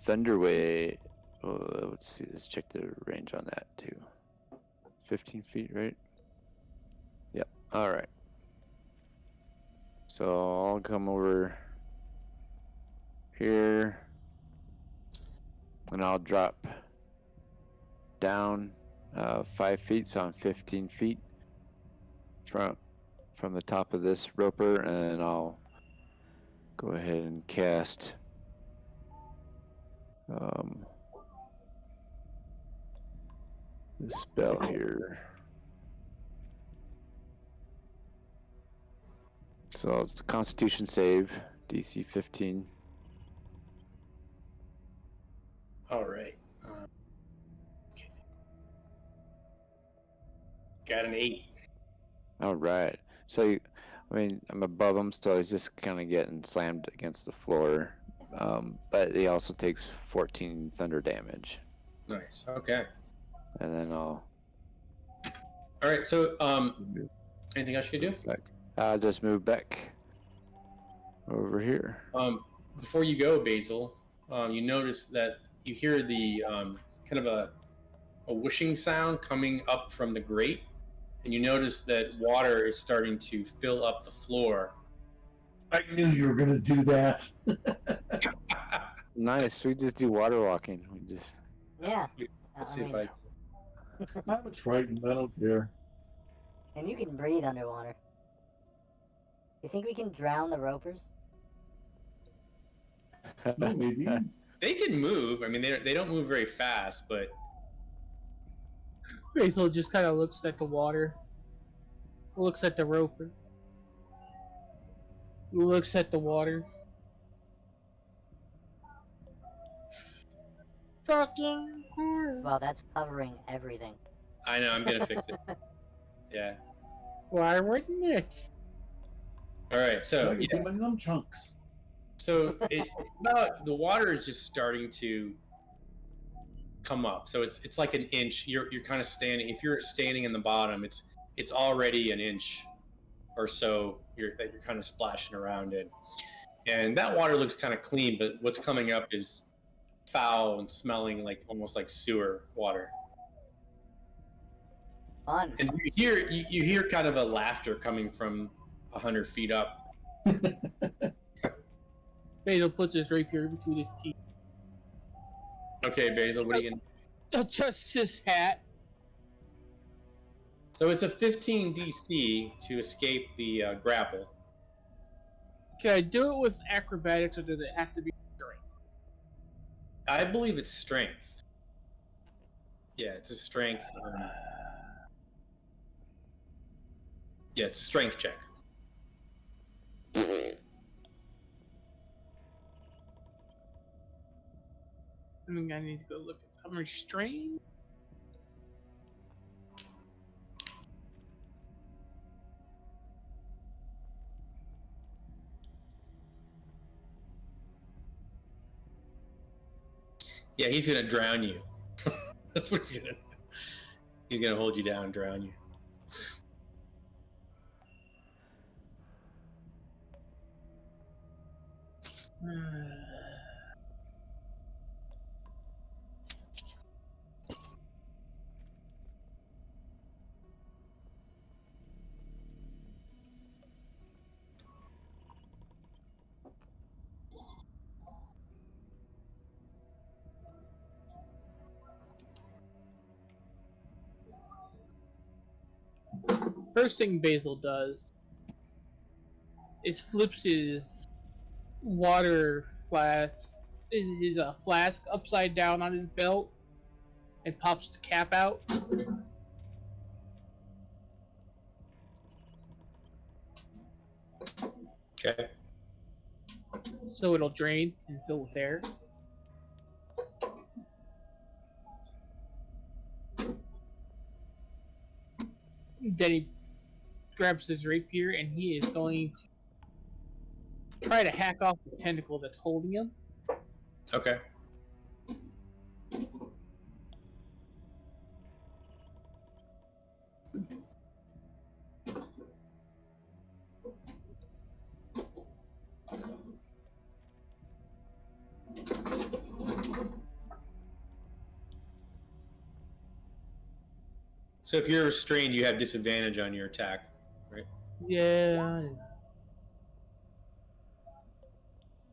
Thunderwave. Let's see. Let's check the range on that too. 15 feet, right? Yep. All right. So I'll come over here, and I'll drop down 5 feet, so I'm 15 feet from the top of this roper, and I'll go ahead and cast this spell here. So it's a Constitution save, DC 15. All right. Okay. Got an 8. All right. So, I mean, I'm above him, so he's just kind of getting slammed against the floor. But he also takes 14 thunder damage. Nice. Okay. And then All right. So, anything else you can do? I'll just move back over here. Before you go, Basil, you notice that you hear the kind of a whooshing sound coming up from the grate, and you notice that water is starting to fill up the floor. I knew you were going to do that. Nice. We just do water walking. We just. Yeah. Let's see if I. I'm a Triton. I don't care. And you can breathe underwater. You think we can drown the ropers? No, maybe. They can move. I mean, they don't move very fast, but Basil just kind of looks at the water, looks at the roper, looks at the water. Fucking hard. Well, that's covering everything. I know I'm gonna fix it. Yeah. Why wouldn't it? All right, so I can see my num chunks. So it's about the water is just starting to come up. So it's like an inch. You're kind of standing. If you're standing in the bottom, it's already an inch or so that you're kind of splashing around in. And that water looks kind of clean, but what's coming up is foul and smelling like almost like sewer water. Fun. And you hear kind of a laughter coming from 100 feet up. Basil puts his rapier between his teeth. Okay, Basil, what are you gonna? Adjusts his hat. So it's a 15 DC to escape the grapple. Can I do it with acrobatics, or does it have to be strength? I believe it's strength. Yeah, it's a strength. Yeah, it's a strength check. I mean, I need to go look at some restraint. Yeah, he's gonna drown you. That's what he's gonna do. He's gonna hold you down and drown you. First thing Basil does is flips his water flask, his flask upside down on his belt, and pops the cap out. Okay. So it'll drain and fill with air. Then he grabs his rapier and he is going to try to hack off the tentacle that's holding him. Okay. So if you're restrained, you have disadvantage on your attack, right? Yeah.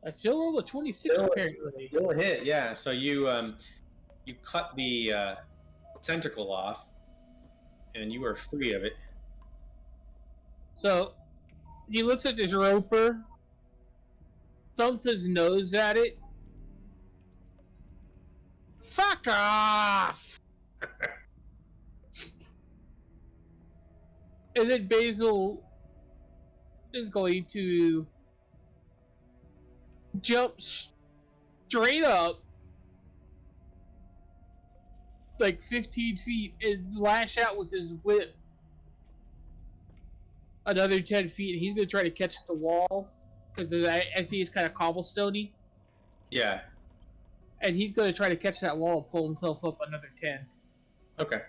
I still roll a 26 apparently. Still a hit, yeah. So you cut the tentacle off, and you are free of it. So he looks at this roper, thumps his nose at it. Fuck off! And then Basil is going to jump straight up like 15 feet and lash out with his whip another 10 feet, and he's going to try to catch the wall because I see it's kind of cobblestoney. Yeah. And he's going to try to catch that wall and pull himself up another 10. Okay.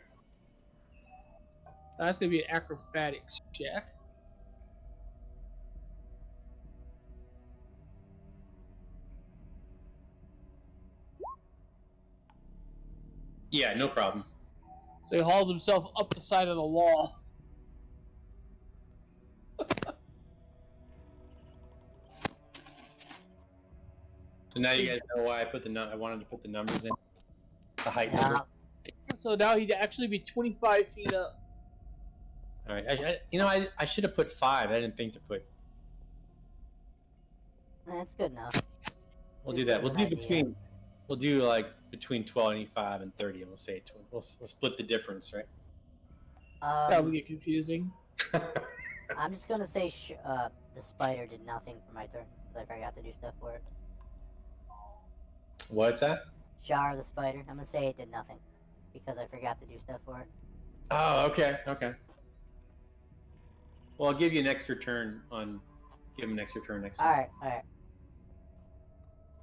So that's going to be an acrobatics check. Yeah, no problem. So he hauls himself up the side of the wall. So now you guys know why I wanted to put the numbers in. The height Yeah. number. So now he'd actually be 25 feet up. All right. I should have put 5. I didn't think to put. That's good enough. We'll do that. We'll do between. We'll do like between 25 and 30, and we'll say we'll split the difference, right? That would get confusing. I'm just gonna say the spider did nothing for my turn because I forgot to do stuff for it. What's that? Shar the spider. I'm gonna say it did nothing because I forgot to do stuff for it. Oh, okay. Okay. Well, I'll give you an extra turn on. Give him an extra turn next All time. right, all right.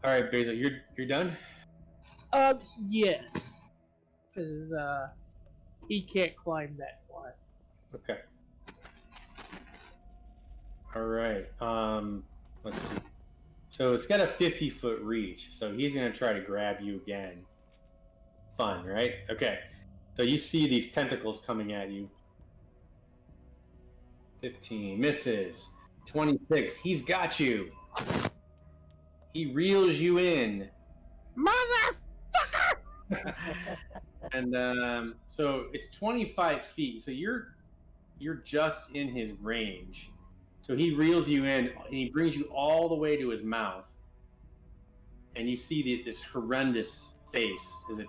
All right, Basil, you're done. Yes. Because he can't climb that far. Okay. All right. Let's see. So it's got a 50-foot reach. So he's gonna try to grab you again. Fun, right? Okay. So you see these tentacles coming at you. 15 misses. 26. He's got you. He reels you in. Motherfucker! And so it's 25 feet. So you're just in his range. So he reels you in and he brings you all the way to his mouth. And you see this horrendous face as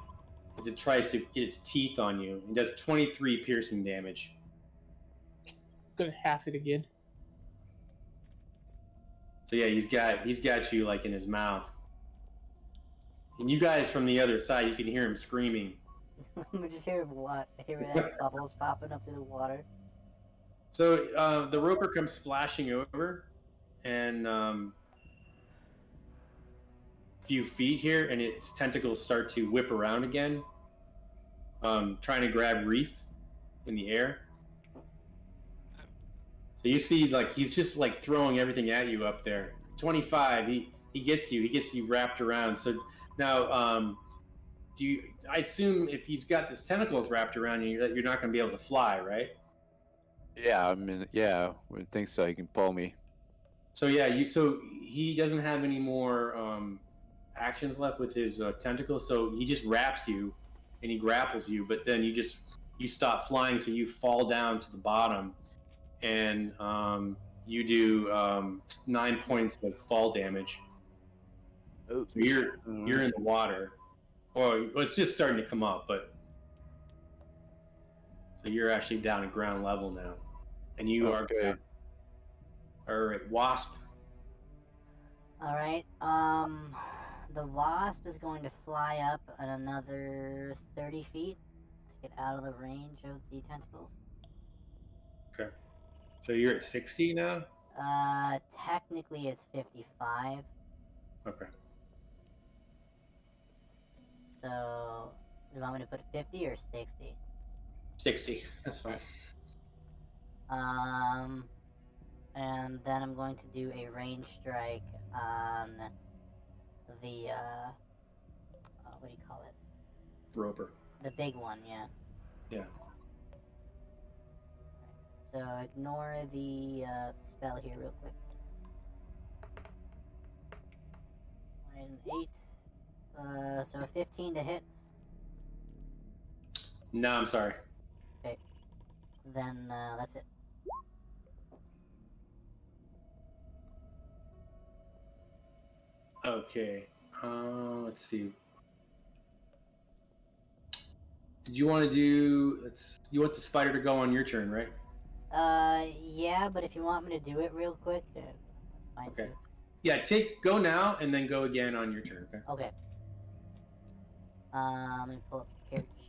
it tries to get its teeth on you. It does 23 piercing damage. Gonna half it again. So yeah, he's got you like in his mouth. And you guys from the other side, you can hear him screaming. We just hear that bubbles popping up through the water. So the roper comes splashing over, and a few feet here, and its tentacles start to whip around again, trying to grab Reef in the air. So you see, like, he's just like throwing everything at you up there. 25. He gets you wrapped around. So now, I assume if he's got his tentacles wrapped around you, you're not going to be able to fly, right? Yeah, I mean, yeah, I would think so. He can pull me. So yeah, so he doesn't have any more actions left with his tentacles. So he just wraps you, and he grapples you. But then you stop flying, so you fall down to the bottom, and you do 9 points of fall damage. So you're in the water. Well, it's just starting to come up, but so you're actually down at ground level now, and you are. All right, Wasp. All right. The wasp is going to fly up another 30 feet to get out of the range of the tentacles. Okay. So you're at 60 now? Technically it's 55. Okay. So, you want me to put 50 or 60? 60. That's fine. And then I'm going to do a range strike on the, what do you call it? Roper. The big one, yeah. Yeah. So ignore the spell here real quick. 9 and 8. So 15 to hit. No, I'm sorry. Okay. Then that's it. Okay. Let's see. Did you want to do? You want the spider to go on your turn, right? Yeah, but if you want me to do it real quick, that's fine. Okay. Too. Yeah, go now and then go again on your turn. Okay. Okay. Let me pull up the character sheet.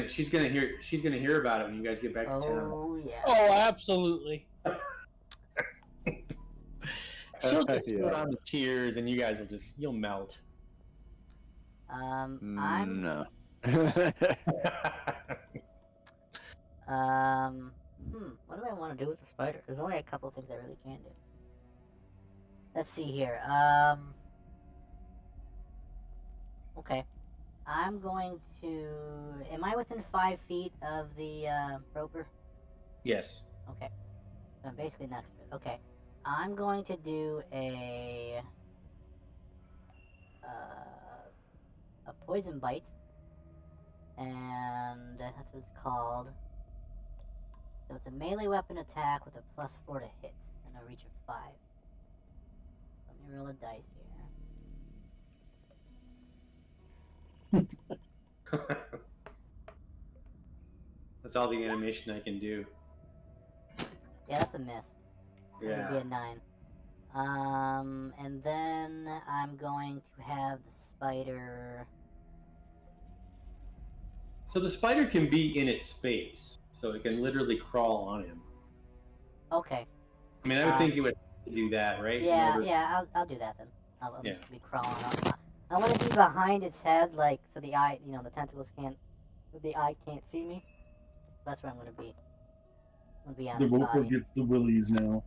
She's gonna hear about it when you guys get back to town. Oh yeah. Oh, absolutely. She'll just put on the tears, and you guys you'll melt. I'm No. What do I want to do with the spider? There's only a couple things I really can do. Let's see here. Okay. I'm going to. Am I within 5 feet of the roper? Yes. Okay. So I'm basically next to it. Okay. I'm going to do a poison bite, and that's what it's called. So it's a melee weapon attack with a +4 to hit and a reach of 5. Let me roll a dice here. That's all the animation I can do. Yeah, that's a miss. That would be Yeah. a 9. And then I'm going to have the spider. So the spider can be in its space, so it can literally crawl on him. Okay. I mean, I would think it would do that, right? I'll do that then. I'll Yeah. just be crawling up. I want to be behind its head, like, so the eye, the tentacles the eye can't see me. So that's where I'm gonna be. I'm gonna be on The its roper body. gets the willies now.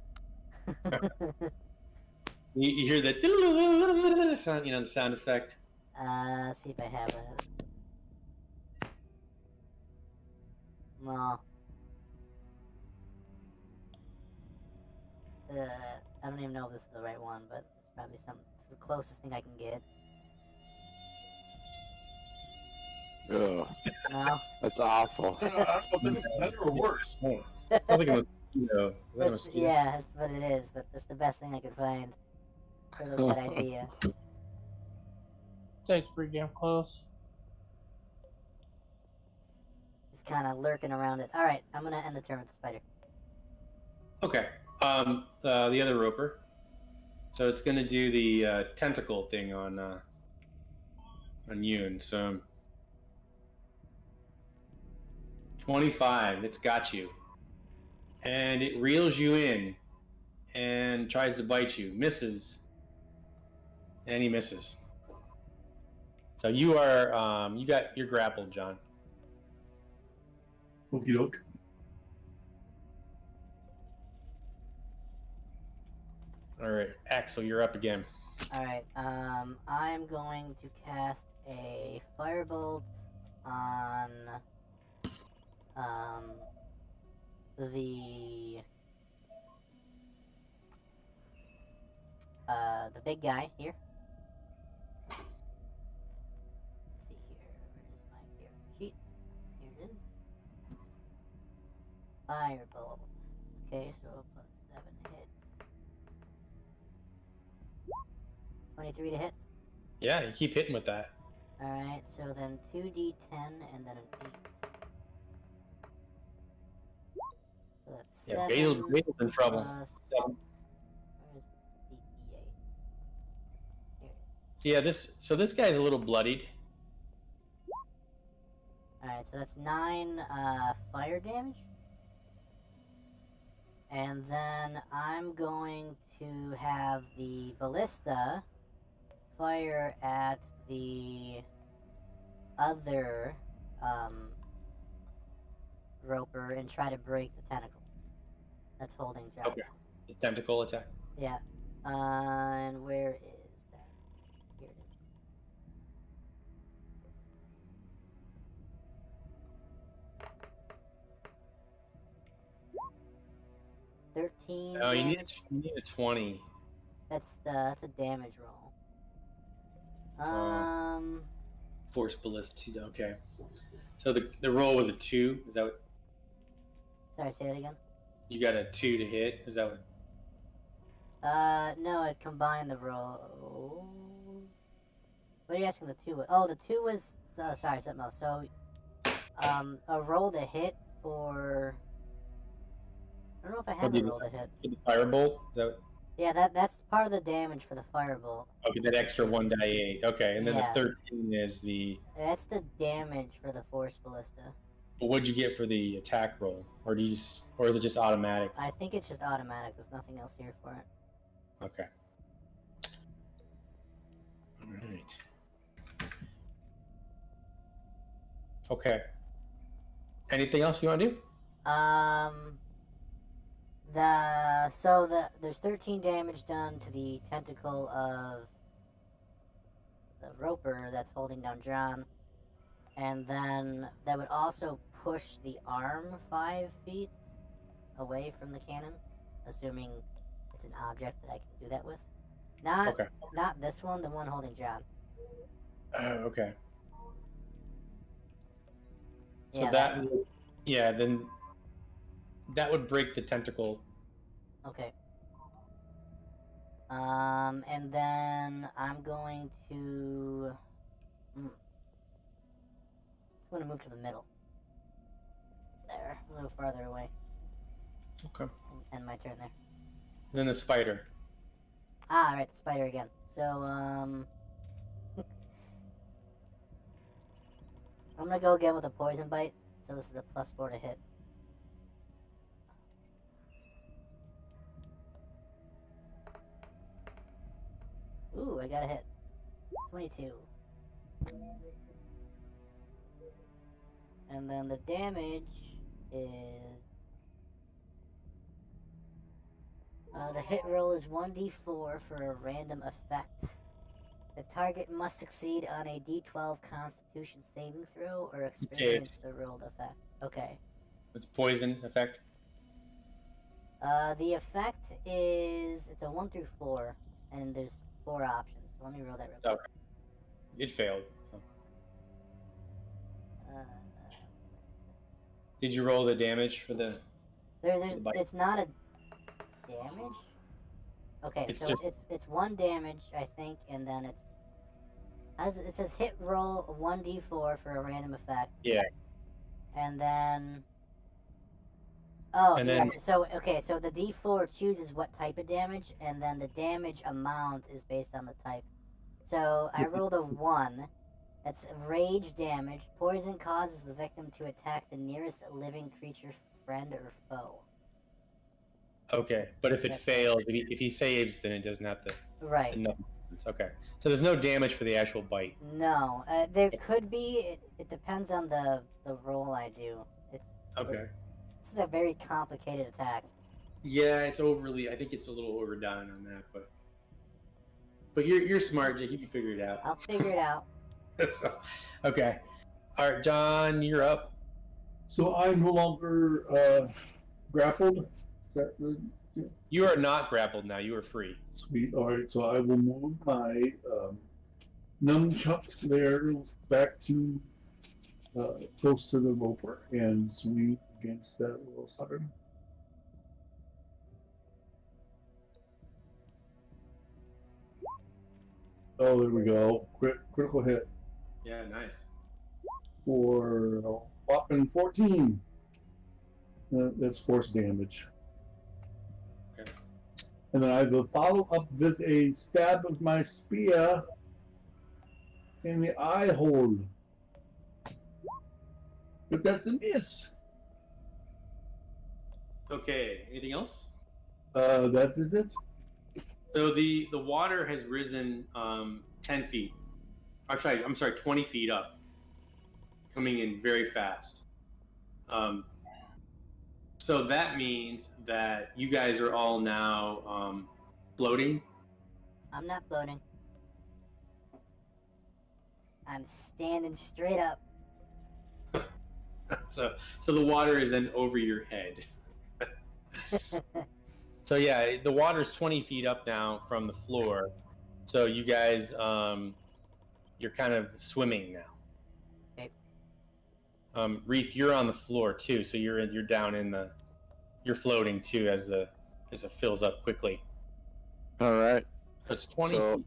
You hear that sound, the sound effect. Let's see if I have it. No. I don't even know if this is the right one, but it's probably the closest thing I can get. Ugh, No. that's awful. I don't know if that's better or worse. Sounds like a mosquito. Is that a mosquito? Yeah, that's what it is, but it's the best thing I could find for the good idea. That's pretty damn close. Just kind of lurking around it. Alright, I'm gonna end the turn with the spider. Okay. The other roper. So it's gonna do the tentacle thing on Yoon. So 25. It's got you, and it reels you in, and tries to bite you. Misses, and he misses. So you're grappled, John. Okie doke. All right, Axel, you're up again. Alright, I'm going to cast a firebolt on the big guy here. Let's see here. Where's my character sheet? Here it is. Firebolt. Okay, so plus 7 hits. 23 to hit. Yeah, you keep hitting with that. Alright, so then 2d10 and then an 8. So that's 7. Yeah, Basil's in trouble. plus- 7. Where's the d8? Here it is. So yeah, this guy's a little bloodied. Alright, so that's 9 fire damage. And then I'm going to have the ballista fire at the other roper and try to break the tentacle that's holding John. Okay. The tentacle attack. Yeah. And where is that? Here it is. 13. Oh, you damage. need a 20. That's a damage roll. Force ballista. Okay. So the roll was a 2. Is that what Sorry, say that again. you got? A 2 to hit. Is that what? No, it combined the roll. What are you asking the 2 was? Oh, the 2 was sorry, something else. So, a roll to hit for. I don't know if I have a roll to hit. For the firebolt. Is that what? Yeah, that's part of the damage for the firebolt. Okay, that extra 1 die 8. Okay, and then Yeah. the 13 is the. That's the damage for the force ballista. But what'd you get for the attack roll, or is it just automatic? I think it's just automatic. There's nothing else here for it. Okay. All right. Okay. Anything else you want to do? There's 13 damage done to the tentacle of the roper that's holding down John, and then that would also push the arm 5 feet away from the cannon, assuming it's an object that I can do that with. Okay. Not this one, the one holding John. Okay. So Yeah, then that would break the tentacle. Okay. And then I'm going to. I'm going to move to the middle. There, a little farther away. Okay. And end my turn there. Then the spider. Ah, right, the spider again. So, I'm gonna go again with a poison bite. So this is a +4 to hit. Ooh, I got a hit. 22. And then the damage is... the hit roll is 1d4 for a random effect. The target must succeed on a d12 Constitution saving throw or experience the rolled effect. Okay. It's poison effect. The effect is... It's a 1 through 4, and there's 4 options. So let me roll that real quick. Okay. It failed. So. Did you roll the damage for the... It's not a damage? Okay, It's so just... it's 1 damage, I think, and then it says hit roll 1d4 for a random effect. Yeah. And then... Oh, and yeah, then... so the d4 chooses what type of damage, and then the damage amount is based on the type. So I rolled a 1. That's rage damage. Poison causes the victim to attack the nearest living creature, friend, or foe. Okay, but if it fails, if he saves, then it doesn't have to... Right. No. Okay. So there's no damage for the actual bite. No. There could be. It depends on the roll I do. Okay. This is a very complicated attack. Yeah, it's overly... I think it's a little overdone on that, but you're smart, Jake. You can figure it out. I'll figure it out. So, okay. All right, John, you're up. So I'm no longer grappled. You are not grappled now. You are free. Sweet. All right. So I will move my nunchucks there back to close to the roper and swing against that little sucker. Oh, there we go. Critical hit. Yeah, nice. For a whopping 14. That's force damage. Okay. And then I will follow up with a stab of my spear in the eye hole. But that's a miss. Okay. Anything else? That is it. So the water has risen 10 feet. I'm sorry, 20 feet up, coming in very fast. So that means that you guys are all now floating. I'm not floating. I'm standing straight up. So the water is then over your head. So yeah, the water is 20 feet up now from the floor. So you guys, you're kind of swimming now. Okay. Reef, you're on the floor too, so you're down in you're floating too as it fills up quickly. All right. So it's 20 So feet.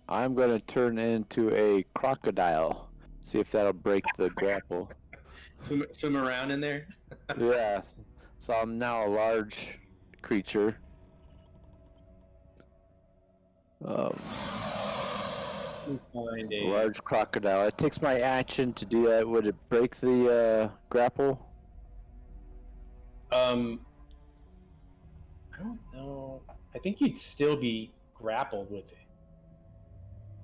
I'm going to turn into a crocodile. See if that'll break the grapple. Swim around in there. Yeah. So I'm now a large creature. Find A large crocodile. It takes my action to do that. Would it break the grapple? I don't know. I think you'd still be grappled with it.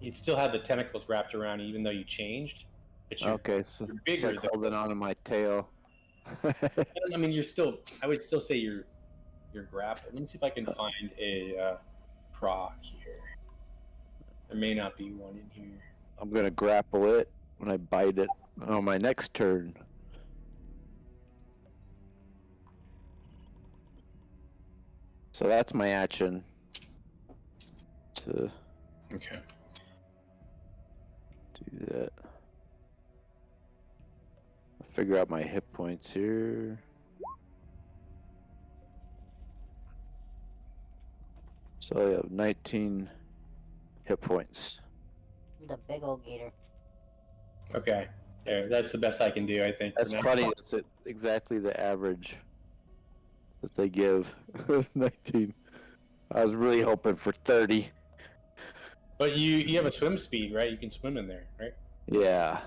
You'd still have the tentacles wrapped around you, even though you changed. But Okay, so you're it's bigger. like holding on to my tail. I mean, I would still say you're grappled. Let me see if I can find a croc here. There may not be one in here. I'm gonna grapple it when I bite it on my next turn. So that's my action. To Okay. do that. I'll figure out my hit points here. So I have 19 hit points. The big old gator. Okay. There. That's the best I can do, I think. That's for now. funny. That's exactly the average that they give. 19. I was really hoping for 30. But you have a swim speed, right? You can swim in there, right? Yeah.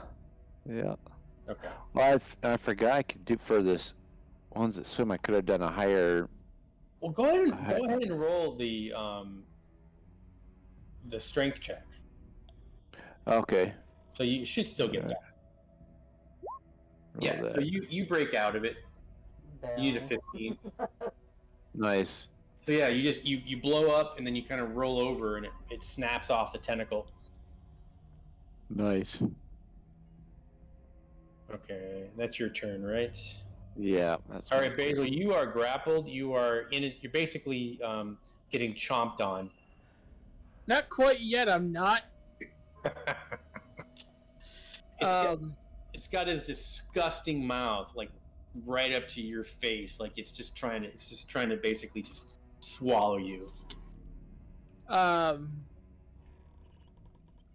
Yeah. Okay. Well, I forgot I could do for this ones that swim. I could have done a higher. Well, go ahead and roll the strength check. Okay. So you should still get Alright. that. Roll Yeah. that. So you break out of it. You need a Barely. 15. Nice. So yeah, you blow up and then you kind of roll over and it snaps off the tentacle. Nice. Okay, that's your turn, right? Yeah. That's All right, Basil, you are grappled. You are in it. You're basically getting chomped on. Not quite yet. I'm not. It's got his disgusting mouth, like right up to your face, like it's just trying to basically just swallow you.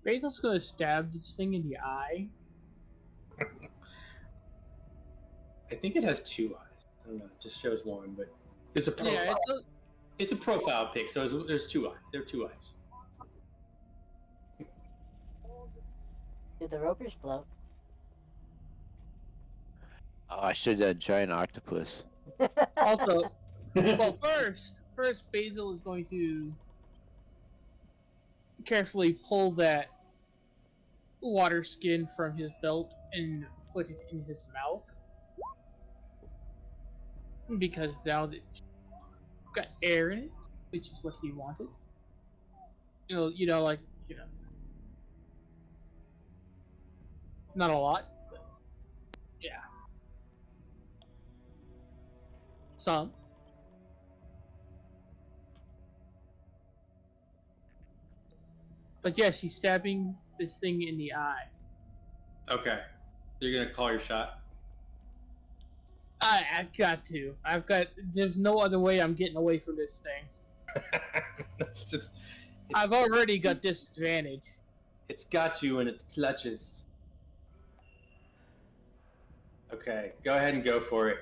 Basil's gonna stab this thing in the eye. I think it has 2 eyes. I don't know. It just shows one, but it's a profile. Yeah, it's a profile pic, so there's 2 eyes. There are 2 eyes. Do the ropers float? Oh, I should have done giant octopus. Also, well, first Basil is going to carefully pull that water skin from his belt and put it in his mouth, because now that it's got air in it, which is what he wanted. Like not a lot, but yeah, some. But yeah, she's stabbing this thing in the eye. Okay, you're gonna call your shot. I've got to. There's no other way I'm getting away from this thing. I've already got disadvantage. It's got you in its clutches. Okay, go ahead and go for it.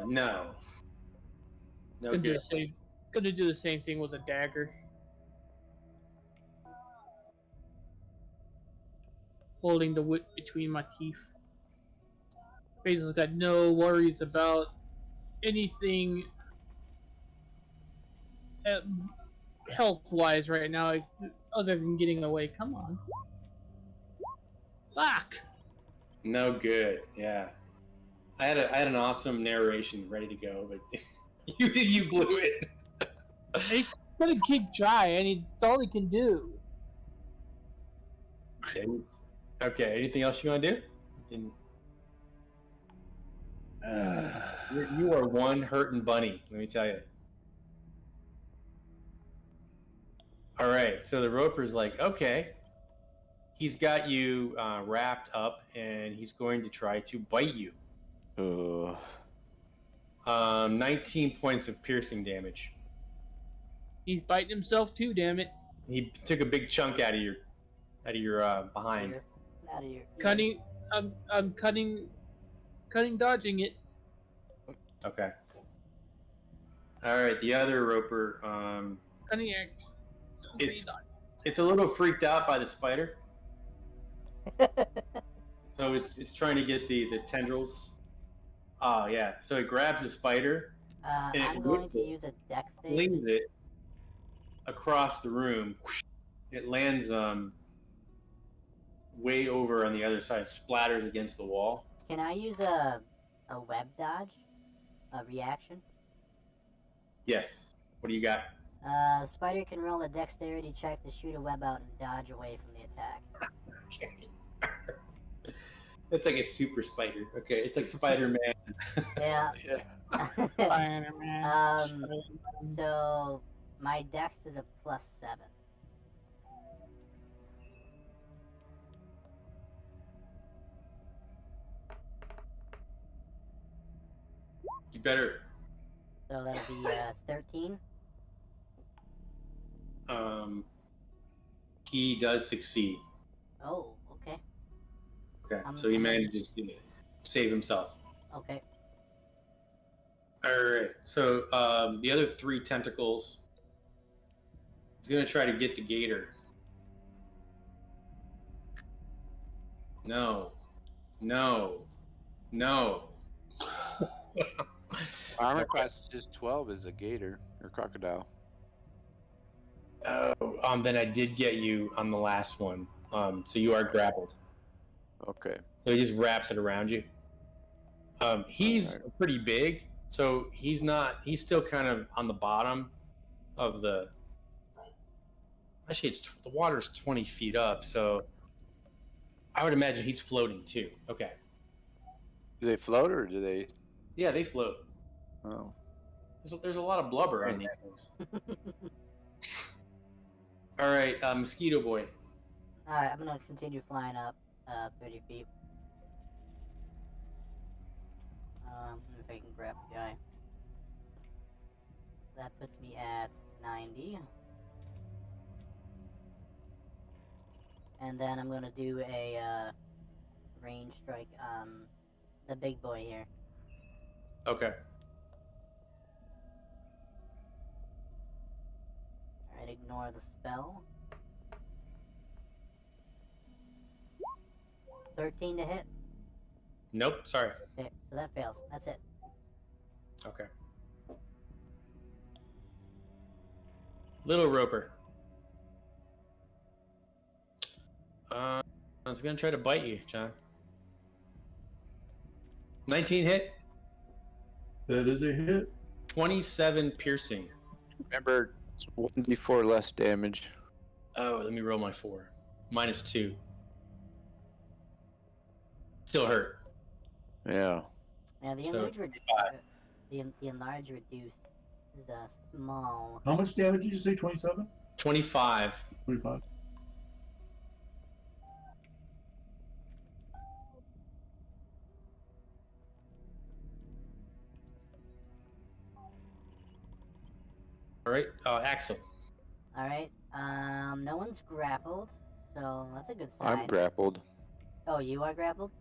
No. No good. Gonna do the same thing with a dagger. Holding the whip between my teeth. Basil's got no worries about anything health-wise right now, other than getting away. Come on. Fuck! No good. Yeah. I had an awesome narration ready to go, but you blew it. He's gonna keep trying. It's all he can do. Okay. Anything else you want to do? You are one hurting bunny. Let me tell you. All right. So the roper's like, okay. He's got you wrapped up, and he's going to try to bite you. 19 points of piercing damage. He's biting himself too. Damn it! He took a big chunk out of your behind. Out of your Cutting. I'm cutting, dodging it. Okay. All right. The other roper. Cutting act. It's a little freaked out by the spider. So it's trying to get the tendrils. Oh yeah. So it grabs the spider. I'm going to use a dex save. Flings it across the room. It lands way over on the other side. Splatters against the wall. Can I use a web dodge? A reaction? Yes. What do you got? The spider can roll a dexterity check to shoot a web out and dodge away from the attack. Okay. It's like a super spider. Okay, it's like Spider-Man. Yeah. Spider-Man. So my dex is a +7. You better. So that'll be 13. He does succeed. Oh, okay. Okay, I'm- so he I'm- manages to save himself. Okay. All right. So the other 3 tentacles. He's gonna try to get the gator. No. No. No. Armor class is just 12 is a gator or crocodile. Oh, then I did get you on the last one. So you are grappled. Okay. So he just wraps it around you. He's Alright. pretty big, so he's not. He's still kind of on the bottom of the. Actually, the water's 20 feet up, so I would imagine he's floating too. Okay. Do they float or do they? Yeah, they float. Oh. There's a lot of blubber on these things. All right, Mosquito Boy. Alright, I'm gonna continue flying up 30 feet. If I can grab the guy. That puts me at 90. And then I'm gonna do a range strike on the big boy here. Okay. Alright, ignore the spell. 13 to hit. Nope. Sorry. Okay, so that fails. That's it. Okay. Little Roper. I was gonna try to bite you, John. 19 hit, That is a hit. 27 piercing. Remember, it's 1d4 less damage. Oh, let me roll my 4. -2. Still hurt. Yeah. Now the So, enlarge, 25. the enlarge reduce is a small. How much damage did you say? 27? 25. 25? All right, Axel. All right. No one's grappled, so that's a good sign. I'm grappled. Oh, you are grappled.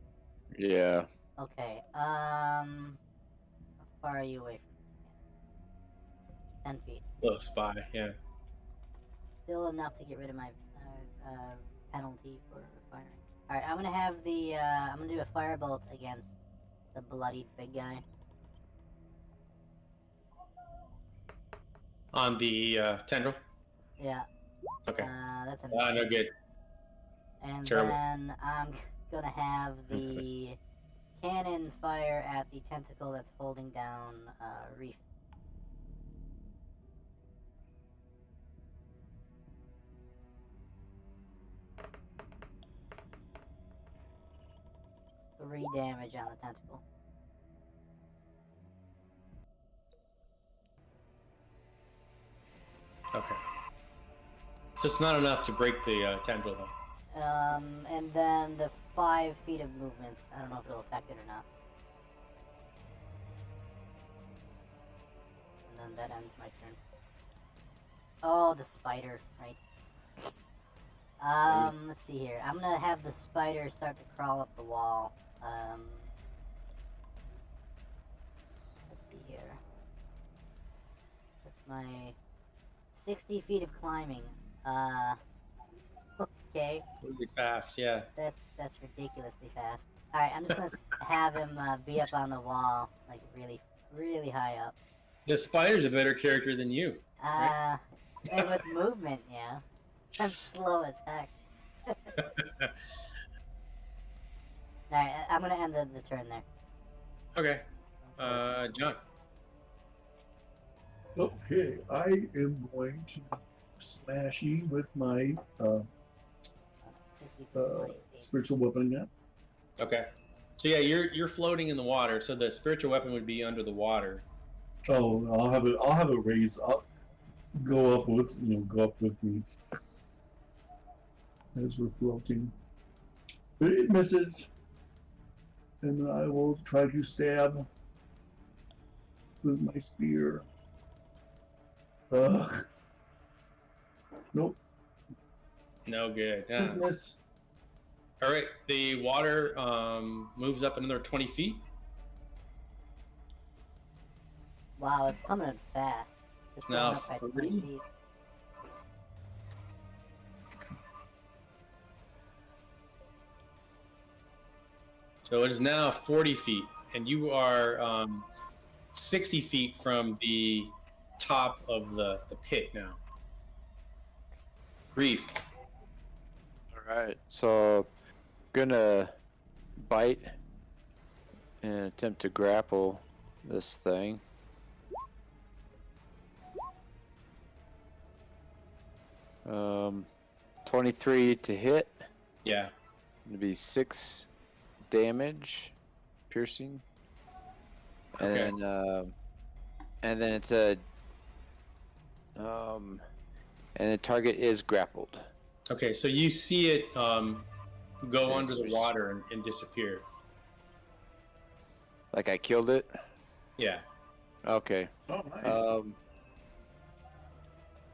Yeah. Okay. How far are you away from? 10 feet. Close by, yeah. Still enough to get rid of my penalty for firing. All right. I'm gonna have the. I'm gonna do a firebolt against the bloodied big guy. On the tendril. Yeah. Okay. That's a. No good. And Terrible. then I'm gonna have the cannon fire at the tentacle that's holding down Reef. It's 3 damage on the tentacle. Okay. So it's not enough to break the tendril, though. And then the 5 feet of movement. I don't know if it'll affect it or not. And then that ends my turn. Oh, the spider, right? Let's see here. I'm gonna have the spider start to crawl up the wall. Let's see here. That's my 60 feet of climbing. Okay. Really fast, yeah. That's ridiculously fast. Alright, I'm just gonna have him be up on the wall, like really, really high up. The spider's a better character than you. And with movement, yeah. I'm slow as heck. Alright, I'm gonna end the turn there. Okay. John. Okay, I am going to smashy with my 60 plus 20, spiritual weapon again. Okay. So yeah, you're floating in the water, so the spiritual weapon would be under the water. Oh, I'll have it raise up, go up with me as we're floating. But it misses, and then I will try to stab with my spear. Nope. No good. Just miss. All right, the water moves up another 20 feet. Wow, it's coming in fast. It's going Now up by 20 30. feet. So it is now 40 feet, and you are 60 feet from the top of the pit now. Reef. All right, so gonna bite and attempt to grapple this thing. Um, 23 to hit. Yeah. It'll be 6 damage, piercing, and then it's a and the target is grappled. Okay, so you see it go under the water and disappear. Like I killed it. Yeah. Okay. Oh, nice.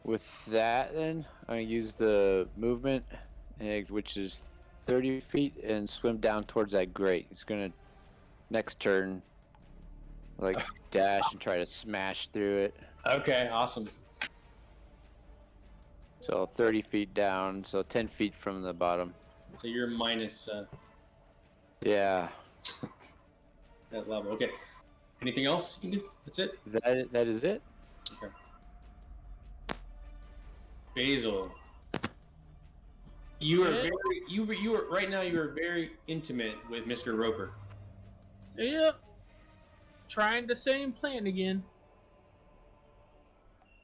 With that, then I'm gonna use the movement, which is 30 feet, and swim down towards that grate. It's gonna next turn, like dash and try to smash through it. Okay, awesome. So 30 feet down, so 10 feet from the bottom. So you're minus Yeah, that level. Okay. Anything else you can do? That's it? that is it. Okay. Basil. You are very you are right now you are very intimate with Mr. Roper. Yep. Trying the same plan again.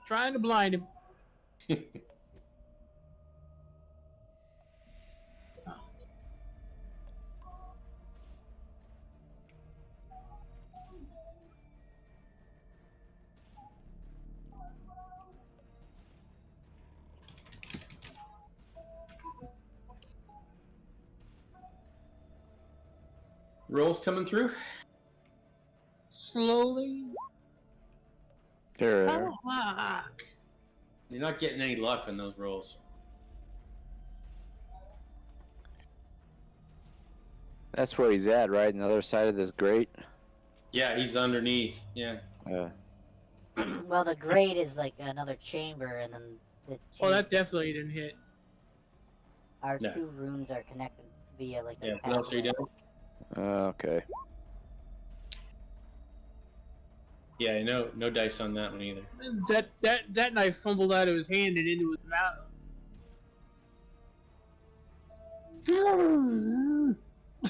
Trying to blind him. Rolls coming through? Slowly. There. Oh, fuck. You're not getting any luck on those rolls. That's where he's at, right? On the other side of this grate. Yeah, he's underneath. Yeah. Well, the grate is like another chamber, and then the Oh, that definitely didn't hit. our No. 2 rooms are connected via like a Yeah. What else are you pathway. doing? Okay. Yeah, no dice on that one either. That knife fumbled out of his hand and into his mouth.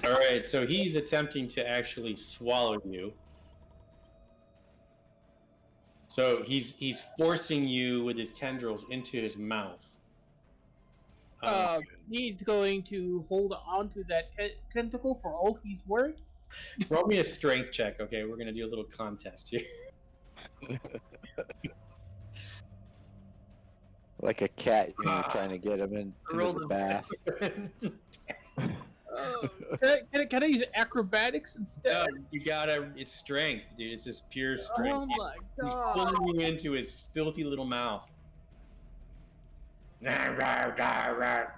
All right, so he's attempting to actually swallow you. So he's forcing you with his tendrils into his mouth. He's going to hold on to that tentacle for all he's worth. Roll me a strength check. Okay, we're gonna do a little contest here. Like a cat, trying to get him into the bath. Can I use acrobatics instead? No, you gotta. It's strength, dude. It's just pure strength. Oh my He's god! pulling you into his filthy little mouth.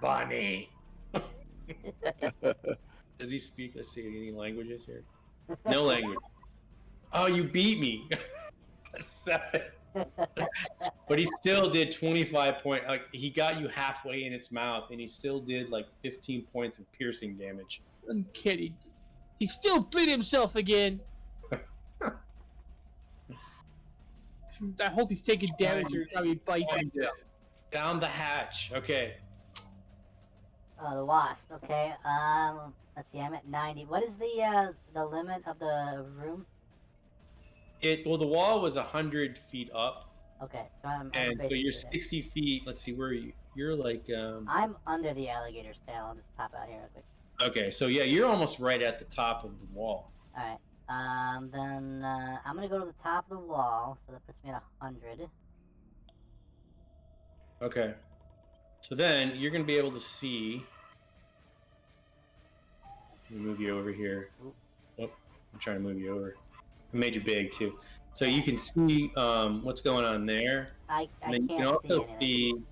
Bunny. Does he speak? Let's see, any languages here? No language. Oh, you beat me. 7. But he still did 25 points. Like he got you halfway in its mouth, and he still did like 15 points of piercing damage. I'm kidding. He still bit himself again. I hope he's taking damage every time he bites himself. Down the hatch. Okay. The wasp. Okay. Let's see. I'm at 90. What is the limit of the room? The wall was 100 feet up. Okay, so I'm And so basically you're there. 60 feet. Let's see, where are you? You're like, I'm under the alligator's tail. I'll just pop out here real quick. okay, so yeah, you're almost right at the top of the wall. Alright. Then I'm gonna go to the top of the wall, so that puts me at 100. Okay. So then you're going to be able to see. Let me move you over here. Oh, I'm trying to move you over. I made you big too. So you can see what's going on there. I And then can't you can also see anything.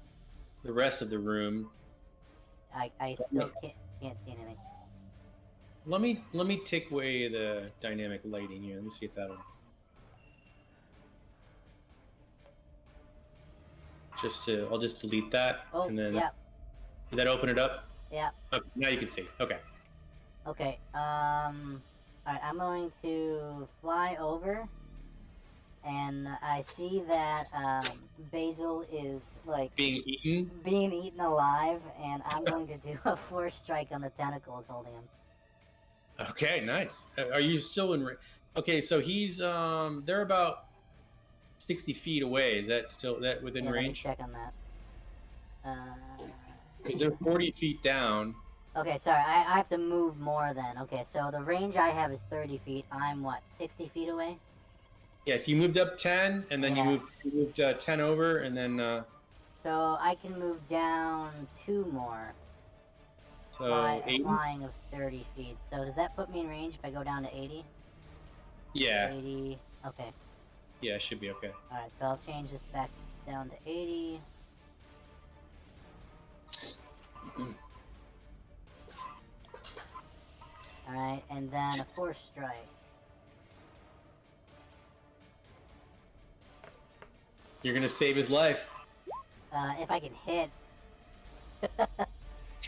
see the rest of the room. I still can't see anything. Let me take away the dynamic lighting here. Let me see if that'll. I'll just delete that, Oh, and then yeah, did that open it up? yeah. Okay, now you can see. Okay. Okay, alright, I'm going to fly over, and I see that, Basil is, like, Being eaten. being eaten alive, and I'm going to do a force strike on the tentacles holding him. Okay, nice. Are you still in? Okay, so he's they're about 60 feet away. Is that still within Yeah, range? let me check on that. Because they're 40 feet down. Okay, sorry, I have to move more then. Okay, so the range I have is 30 feet. I'm, what, 60 feet away? Yes, you moved up 10, and then Yeah. you moved 10 over, and then So I can move down 2 more. so 80. Flying of 30 feet. So does that put me in range if I go down to 80? Yeah, 80. Okay. yeah, it should be okay. Alright, so I'll change this back down to 80. Alright, and then a force strike. You're gonna save his life. If I can hit.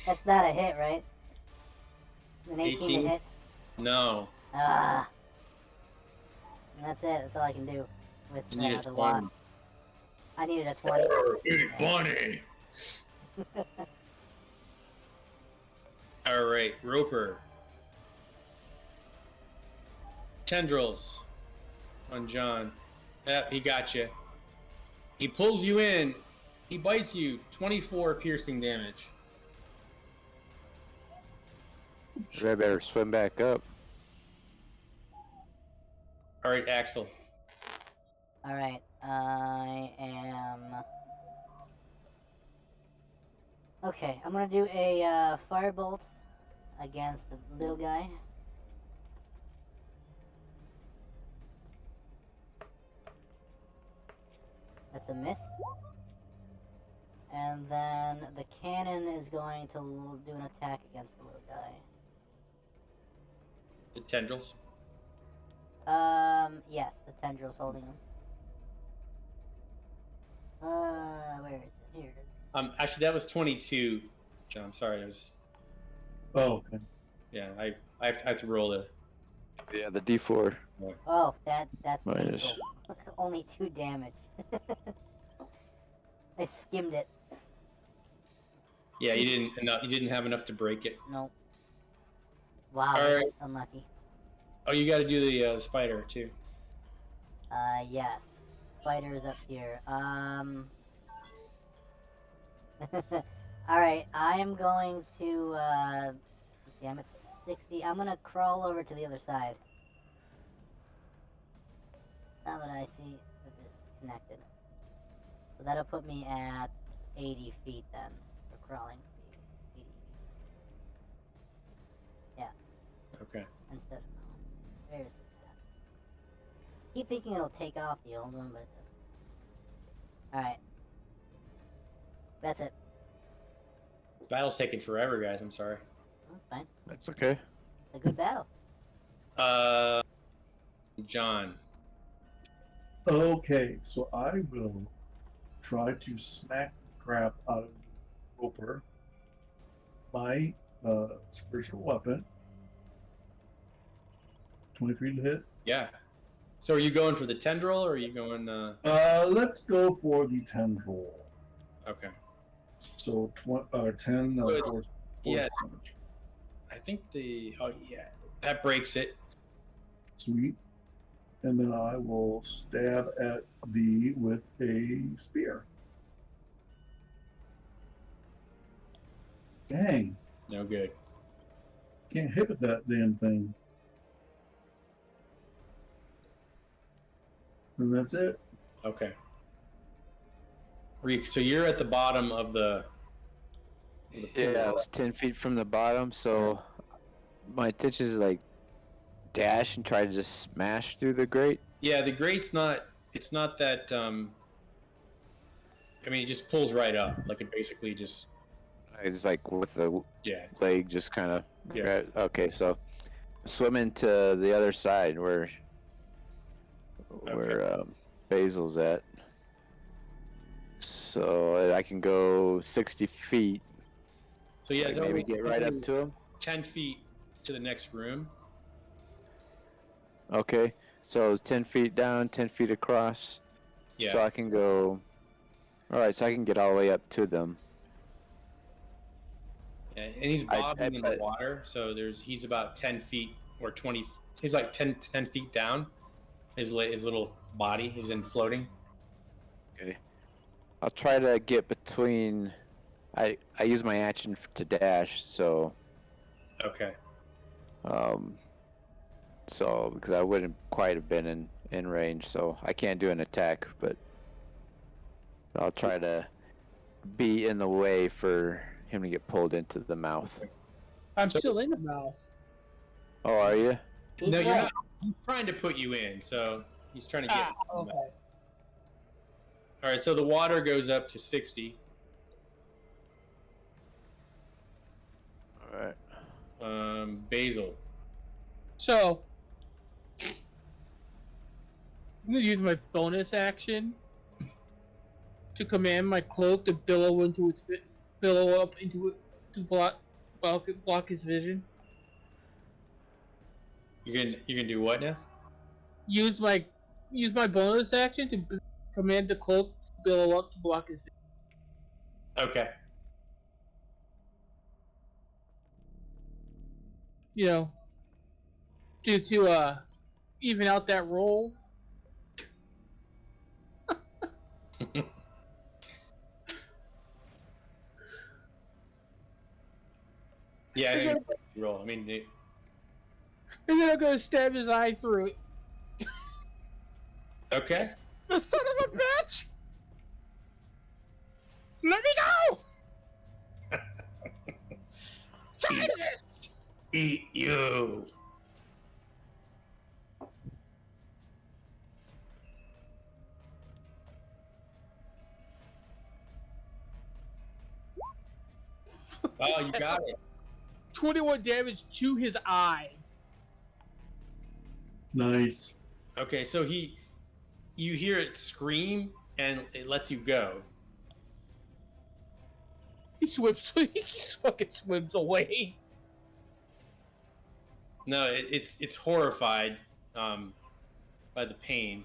That's not a hit, right? An 18 to 18? hit? No. And that's it. That's all I can do with You need a the 20. wasp. I needed a 20. Big bunny. All right, Roper. Tendrils on John. Yep, he got you. He pulls you in. He bites you. 24 piercing damage. I better swim back up. All right, Axel. Alright, I am... Okay, I'm gonna do a firebolt against the little guy. That's a miss. And then the cannon is going to do an attack against the little guy. The tendrils. Yes, the tendril's holding him. Where is it? Here it is. Actually, that was 22. John, I'm sorry. It was. Oh, okay. Yeah, I have to roll it. Yeah, the D4. Oh, that's Minus. painful. Only 2 damage. I skimmed it. Yeah, you didn't have enough to break it. Nope. Wow, All that's right. unlucky. Oh, you got to do the spider too. Yes. Spider's up here. Alright, I am going to, let's see, I'm at 60. I'm gonna crawl over to the other side. Now that I see that it's connected. So that'll put me at 80 feet then, for crawling speed. 80 feet. Yeah, Okay. instead of, no. Where's this at? Keep thinking it'll take off the old one, but it doesn't. Alright. That's it. Battle's taking forever, guys. I'm sorry. That's fine. That's okay. It's a good battle. John. Okay, so I will try to smack the crap out of Roper with my spiritual weapon. 23 to hit. Yeah. So are you going for the tendril, or are you going? Let's go for the tendril. Okay. So 10 Good. force Yes. damage. I think that breaks it. Sweet. And then I will stab at thee with a spear. Dang. No good. Can't hit with that damn thing. And that's it. Okay. So you're at the bottom of the. Yeah, it's 10 feet from the bottom, so my intention is like dash and try to just smash through the grate. Yeah, the grate's not. It's not that. I mean, it just pulls right up. Like it basically just. It's like with the Yeah. leg just kind of. Yeah. Okay, so swimming to the other side where Basil's at. So I can go 60 feet. So yeah, Like maybe get right up to him. 10 feet to the next room. Okay, so it's 10 feet down, 10 feet across. Yeah. So I can go. All right, so I can get all the way up to them. Yeah, and he's bobbing in the water, so he's about 10 feet or 20. He's like 10 feet down. His little body is in floating. Okay. I'll try to get between. I use my action to dash, so. Okay. So because I wouldn't quite have been in range, so I can't do an attack, but I'll try to be in the way for him to get pulled into the mouth. I'm still in the mouth. Oh, are you? He's No, you're right. not. He's trying to put you in, so he's trying to get. Okay. All right, so the water goes up to 60. All right. Basil. So, I'm gonna use my bonus action to command my cloak to billow up into it to block his vision. You can do what now? Use my bonus action to command the cloak to billow up to block his vision. Okay. You know, to even out that roll. Yeah, I know you roll. I mean, And then I'm gonna stab his eye through it. okay. The son of a bitch! Let me go! Try this! Eat you. Oh, you got it. 21 damage to his eye. Nice. Okay, so you hear it scream and it lets you go. He swims. He fucking swims away. No, it's horrified by the pain.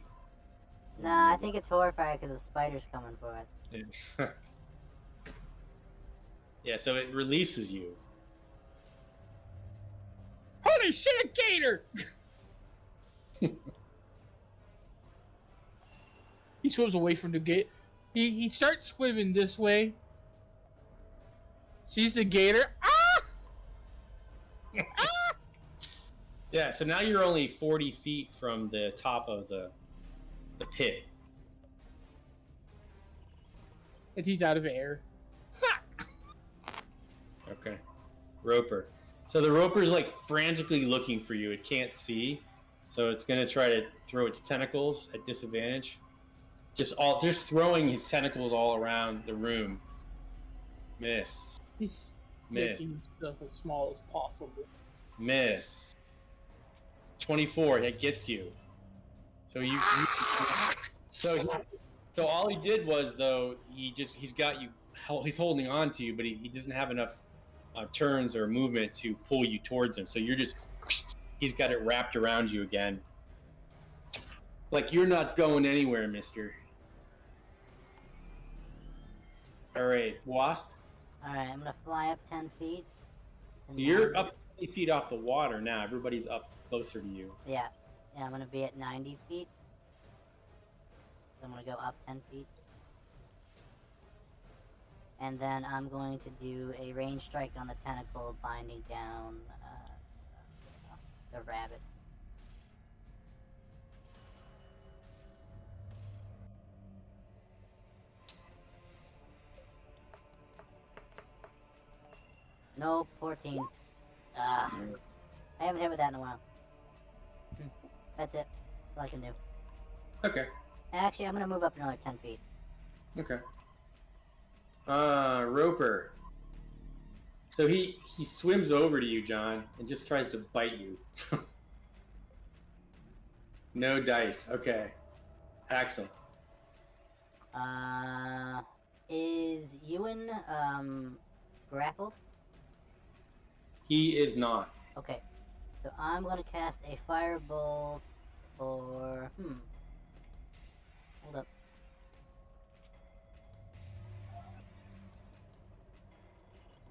Nah, I think it's horrified because the spider's coming for it. Yeah, so it releases you. Holy shit, a gator! He swims away from the gate. He starts swimming this way. Sees the gator. Ah! Ah! Yeah, so now you're only 40 feet from the top of the pit. And he's out of air. Fuck! Okay. Roper. So the roper's like frantically looking for you. It can't see. So it's gonna try to throw its tentacles at disadvantage. Just throwing his tentacles all around the room. Miss. He's Miss. making himself as small as possible. Miss. 24, that gets you. So so all he did was though he's got you. He's holding on to you, but he doesn't have enough turns or movement to pull you towards him. So you're just he's got it wrapped around you again. Like you're not going anywhere, mister. All right, Wasp. Alright, I'm gonna fly up 10 feet. So you're up 20 feet off the water now. Everybody's up closer to you. Yeah. Yeah, I'm gonna be at 90 feet. So I'm gonna go up 10 feet. And then I'm going to do a range strike on the tentacle, binding down the rabbit. Nope, 14. I haven't hit with that in a while. That's it. That's all I can do. Okay. Actually, I'm gonna move up another 10 feet. Okay. Roper. So he swims over to you, John, and just tries to bite you. No dice. Okay. Axel. Is Ewan grappled? He is not. Okay, so I'm gonna cast a firebolt, or hold up.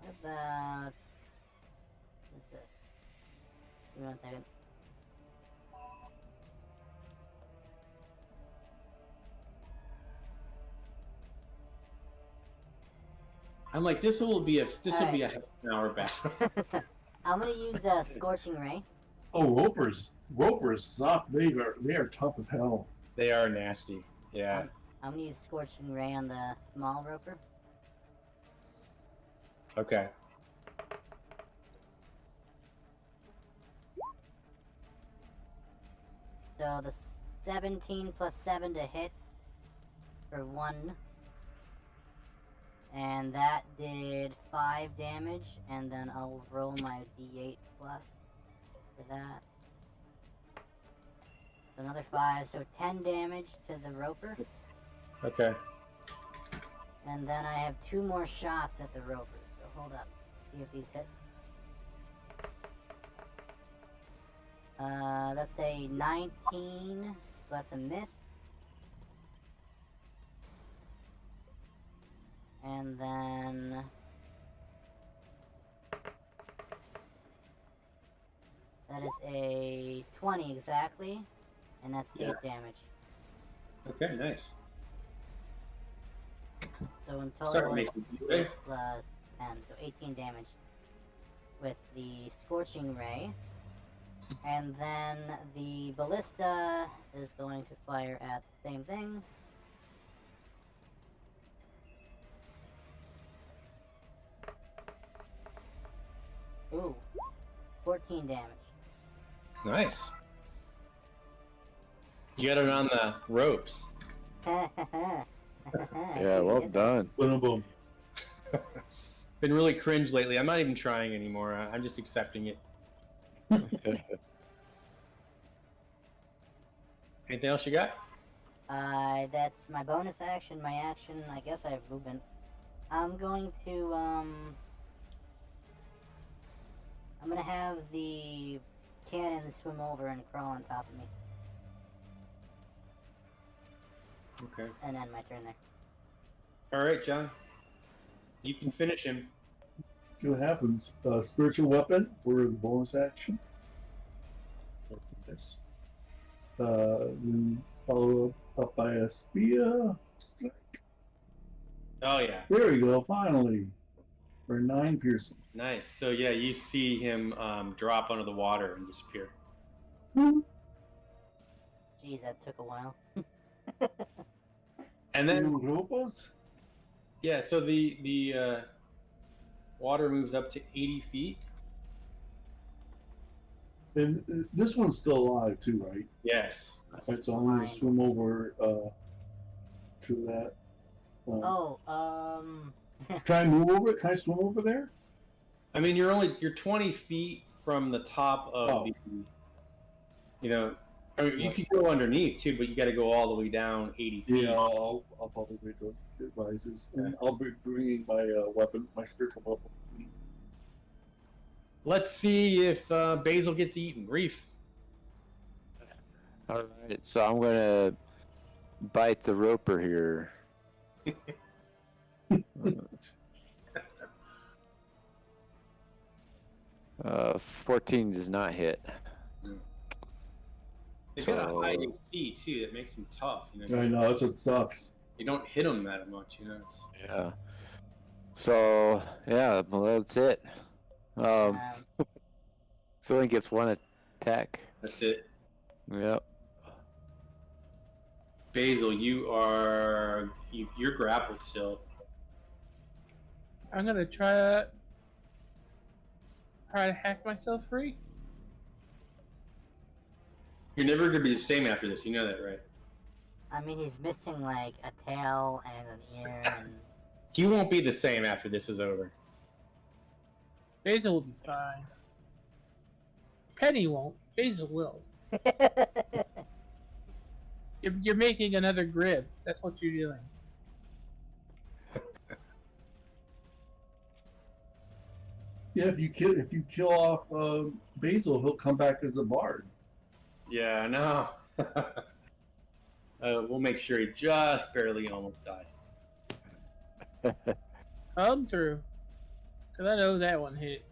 What about what's this? Give me 1 second. I'm like, this will be a Alright. half an hour battle. I'm gonna use Scorching Ray. Oh, ropers suck. They are tough as hell. They are nasty. Yeah. I'm gonna use Scorching Ray on the small roper. Okay. So the 17 plus 7 to hit for 1. And that did 5 damage, and then I'll roll my d8 plus for that. So another 5, so 10 damage to the roper. Okay. And then I have 2 more shots at the roper, so hold up. See if these hit. That's a 19, so that's a miss. And then that is a 20 exactly, and that's 8 damage. Okay, nice. So in Start total it's making 8 plus 10, so 18 damage with the Scorching Ray. And then the Ballista is going to fire at the same thing. Ooh, 14 damage. Nice. You got it on the ropes. Yeah, well done. Boom, boom. Been really cringe lately. I'm not even trying anymore. I'm just accepting it. Anything else you got? That's my bonus action, my action. I guess I have movement. I'm going to, I'm gonna have the cannon swim over and crawl on top of me. Okay. And end my turn there. All right, John. You can finish him. See what happens. Spiritual weapon for the bonus action. What's this? Then follow up by a spear strike. Oh yeah. There we go. Finally, for 9 piercing. Nice. So yeah, you see him drop under the water and disappear. Jeez, that took a while. And then Europas? yeah, so the water moves up to 80 feet. And this one's still alive too, right? Yes. Right, so I'm gonna swim over to that. Try and move over it. Can I swim over there? I mean, you're 20 feet from the top of the, you know, I mean, you could go underneath too, but you got to go all the way down 80 feet. Yeah, I'll probably wait till it rises, and I'll be bringing my weapon, my spiritual weapon with me. Let's see if Basil gets eaten. Reef. All right, so I'm gonna bite the roper here. 14 does not hit. They've got a high AC too that makes them tough. You know, I know, that's what sucks. you don't hit them that much. You know. It's... Yeah. So yeah, well that's it. So he gets 1 attack. That's it. Yep. Basil, you're grappled still. I'm gonna try to hack myself free. You're never gonna be the same after this. You know that, right? I mean, he's missing like a tail and an ear and You won't be the same after this is over. Basil will be fine. Penny won't. Basil will. You're making another grib. That's what you're doing. Yeah, if you kill off Basil, he'll come back as a bard. Yeah, I know. We'll make sure he just barely almost dies. Come through. Because I know that one hit.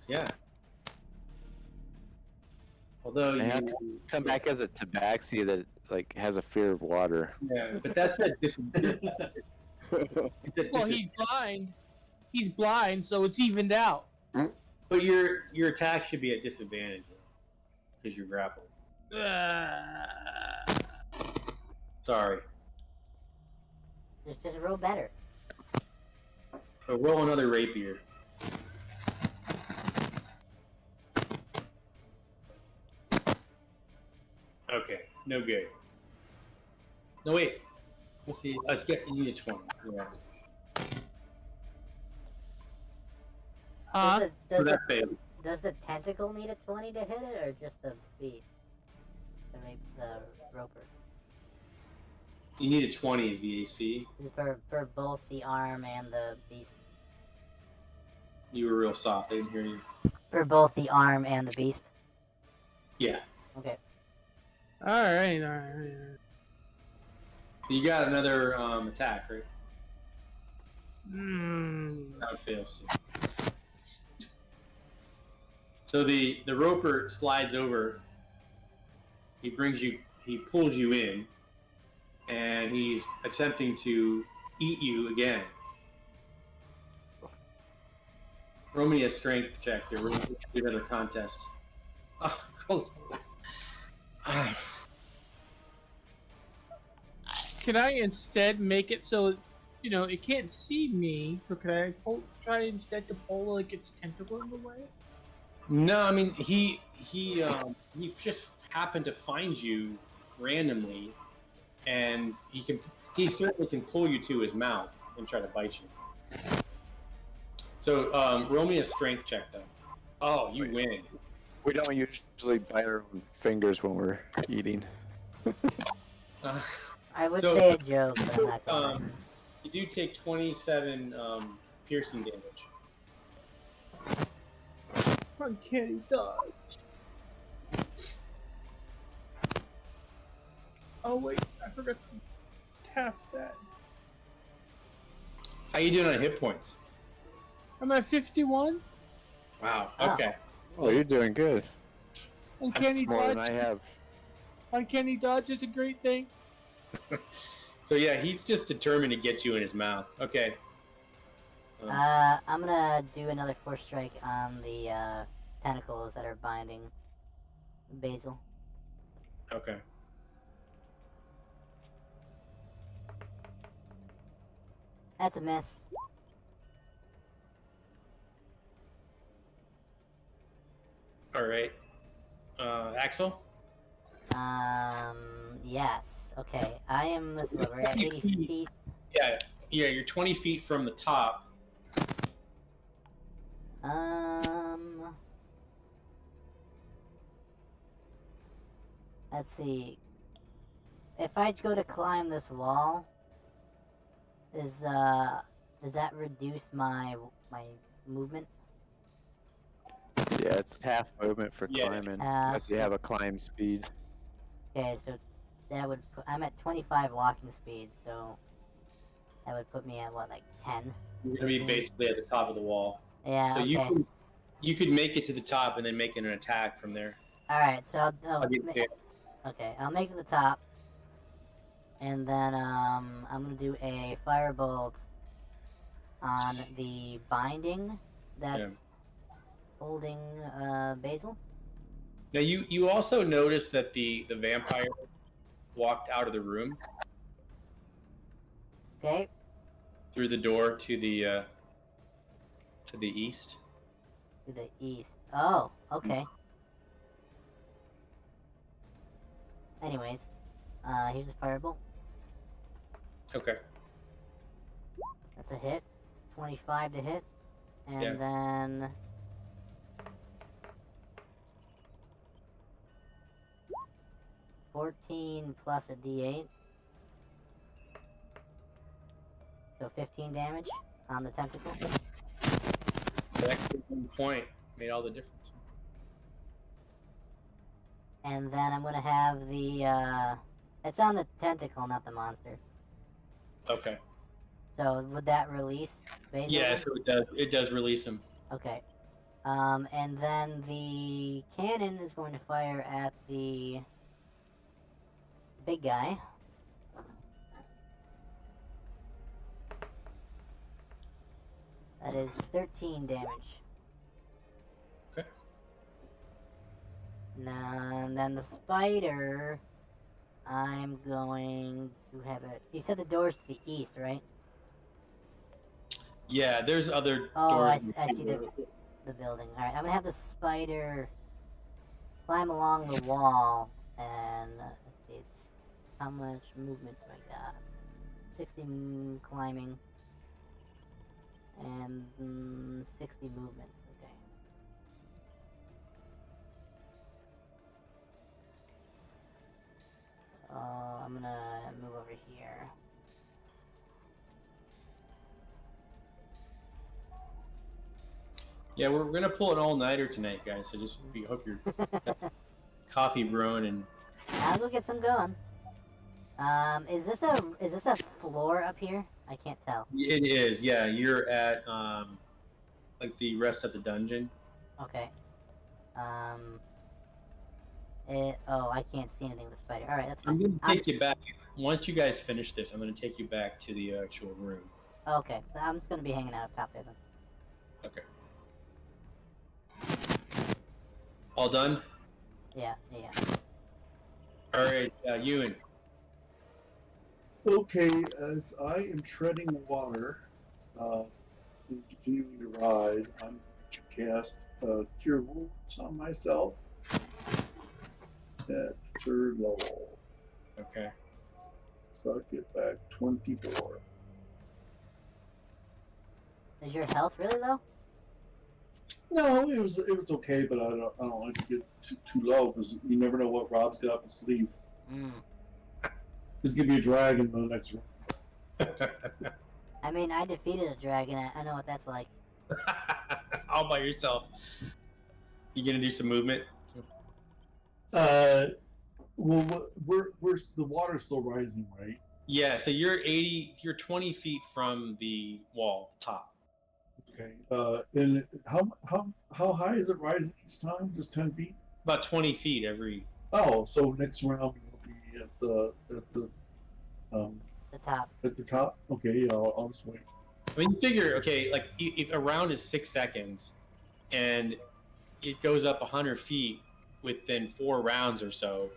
Yeah. Although I have you to come back as a tabaxi that like has a fear of water. yeah, but that's a disadvantage. Well, he's blind. He's blind, so it's evened out. But your attack should be at disadvantage because you're grappled. Sorry. Just roll better. So roll another rapier. Okay, no good. No wait. Let's see. Let's get you need a 20. Yeah. Huh? So that failed. Does the tentacle need a 20 to hit it, or just the beast? The roper. You need a 20 as the AC. For both the arm and the beast. You were real soft. I didn't hear you. For both the arm and the beast. Yeah. Okay. Alright. So you got another attack, right? That it fails too. So the roper slides over. He pulls you in, and he's attempting to eat you again. Roll me a strength check here. We're going to do another contest. Can I instead make it so, it can't see me? So can I try instead to pull like its tentacles away? No, I mean he just happened to find you randomly, and he certainly can pull you to his mouth and try to bite you. So roll me a strength check though. Oh, you win. We don't usually bite our own fingers when we're eating. I would So, say a joke, but I'm not gonna. You do take 27 piercing damage. Uncanny dodge. Oh wait, I forgot to cast that. How you doing on hit points? I'm at 51. Wow. Wow. Okay. Oh, you're doing good. Uncanny That's more dodge. than I have. Uncanny dodge is a great thing. So yeah, he's just determined to get you in his mouth. Okay. I'm gonna do another force strike on the tentacles that are binding Basil. Okay. That's a miss. All right. Axel? Yes. Okay. I am, let's see, we're at 80 feet. Yeah, you're 20 feet from the top. Let's see. If I go to climb this wall, does that reduce my movement? Yeah, it's half movement for Yeah. climbing, unless you have a climb speed. Okay, so that would I'm at 25 walking speed, so that would put me at what, like 10? You're gonna be basically at the top of the wall. Yeah. So Okay. you could make it to the top and then make an attack from there. All right. So I'll get there. okay, I'll make it to the top, and then I'm gonna do a firebolt on the binding that's holding Basil. Now you also notice that the vampire walked out of the room Okay. through the door to the east. To the east. Oh, okay. Anyways, here's the firebolt. Okay. That's a hit. 25 to hit. And Yeah. then... $14 plus a D8. So 15 damage on the tentacle. That 1 point made all the difference. And then I'm gonna have the, it's on the tentacle, not the monster. Okay. So would that release, basically? Yeah, so it does. It does release him. Okay. And then the cannon is going to fire at the big guy. That is 13 damage. Okay. Now, and then the spider, I'm going to have it. You said the door's to the east, right? Yeah, there's other Oh, doors. I see the building. Alright, I'm gonna have the spider climb along the wall, and let's see, how much movement do I got? 60 climbing, and 60 movement. Okay. I'm gonna move over here. Yeah, we're gonna pull an all-nighter tonight, guys. So just we hope you're coffee brewing and. I'll go get some going. Is this a floor up here? I can't tell. It is. Yeah, you're at like the rest of the dungeon. Okay. Oh, I can't see anything with the spider. All right, that's I'm fine. gonna take you back. Once you guys finish this, I'm gonna take you back to the actual room. Okay, I'm just gonna be hanging out up top there then. Okay. All done? Yeah. All right, Ewan. Okay, as I am treading water, and continuing to rise, I'm going to cast Cure Wounds on myself at 3rd level. Okay. So I get back 24. Is your health really low? No, it was okay, but I don't like to get too low because you never know what Rob's got up his sleeve. Just give me a dragon the next round. I mean, I defeated a dragon. I know what that's like. All by yourself. You gonna do some movement? Well, we're the water's still rising, right? Yeah. So you're 20 feet from the wall, the top. Okay. And how high is it rising each time? Just 10 feet? About 20 feet every. Oh, so next round will be at the top. At the top. Okay, I'll just wait. I mean, you figure, okay, like if a round is 6 seconds, and it goes up 100 feet within 4 rounds or so,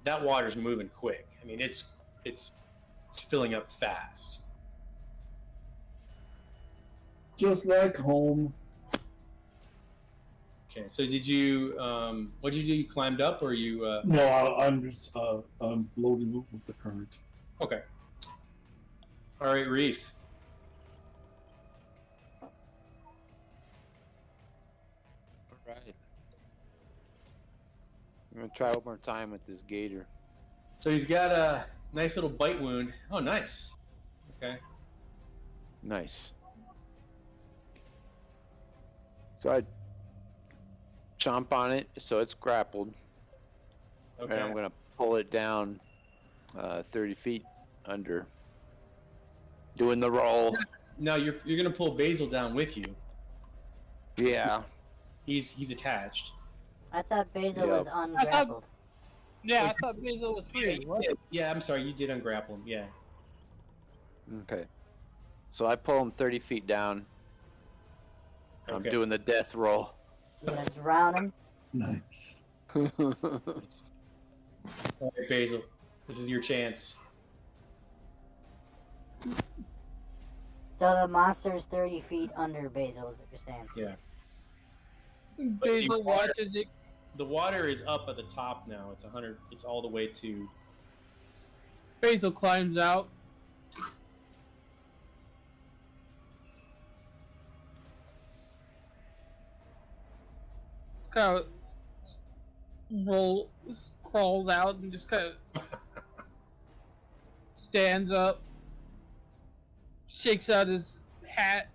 that water's moving quick. I mean, it's filling up fast. Just like home. Okay, so did you? What did you do? You climbed up, or you? No, I'm just I'm floating with the current. Okay. All right, Reef. All right. I'm gonna try one more time with this gator. So he's got a nice little bite wound. Oh, nice. Okay. Nice. So I chomp on it, so it's grappled, Okay. and I'm gonna pull it down 30 feet under, doing the roll. Now you're gonna pull Basil down with you. Yeah. He's attached. I thought Basil Yep. was ungrappled. Yeah, I thought Basil was free. What? Yeah, I'm sorry, you did ungrapple him. Yeah. Okay. So I pull him 30 feet down. I'm Okay. doing the death roll. You gonna drown him? Nice. All right, Basil, this is your chance. So the monster's 30 feet under Basil, is what you're saying? Yeah. Basil watches it. The water is up at the top now. It's 100. It's all the way to. Basil climbs out, kind of crawls out and just kind of stands up, shakes out his hat,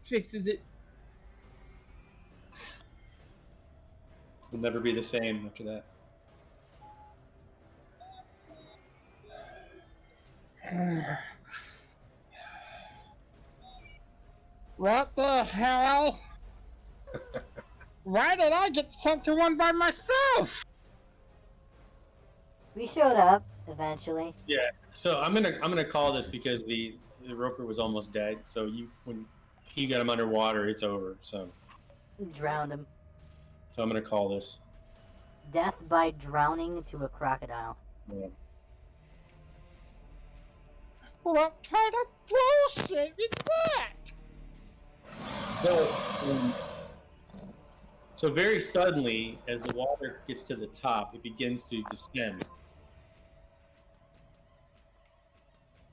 fixes it. Will never be the same after that. What the hell? Why did I get sent to one by myself? We showed up eventually. Yeah. So I'm gonna call this because the roper was almost dead. So when he got him underwater, it's over. So Drowned him. I'm gonna call this. Death by drowning to a crocodile. Yeah. What kind of bullshit is that? So very suddenly, as the water gets to the top, it begins to descend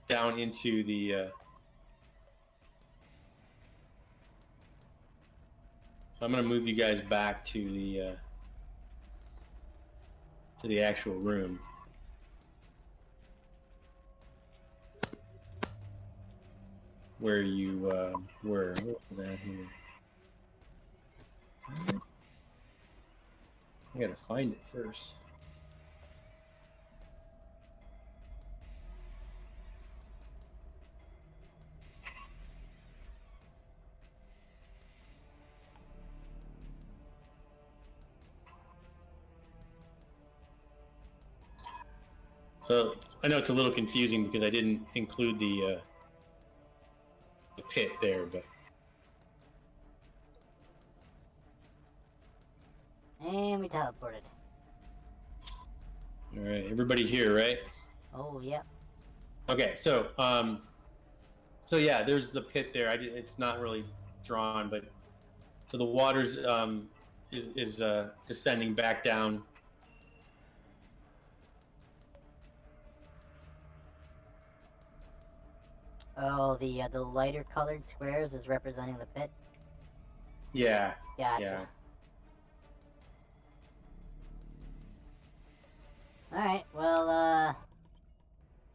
down into the. So I'm going to move you guys back to the actual room. Where you were. What was that here? I gotta find it first. So I know it's a little confusing because I didn't include the pit there, but And we teleported. all right, everybody here, right? Oh, yep. Okay, so yeah, there's the pit there. It's not really drawn, but so the water's is descending back down. Oh, the lighter colored squares is representing the pit. Yeah. Gotcha. Yeah. Alright, well,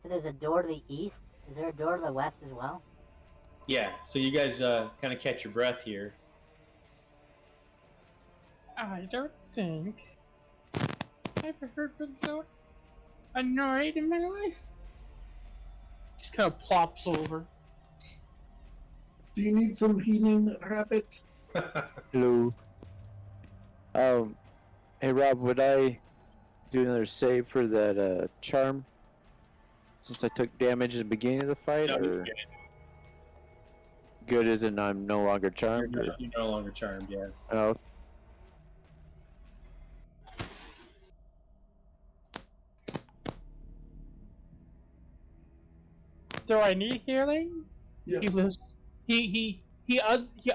so there's a door to the east. Is there a door to the west as well? Yeah. So you guys kind of catch your breath here. I don't think I've ever been so annoyed in my life. Just kind of plops over. Do you need some heating, Rabbit? Hello. Hey Rob, would I do another save for that charm? Since I took damage at the beginning of the fight, No, or good as in I'm no longer charmed? You're no longer charmed, yeah. Oh, Do I need healing? Yes. He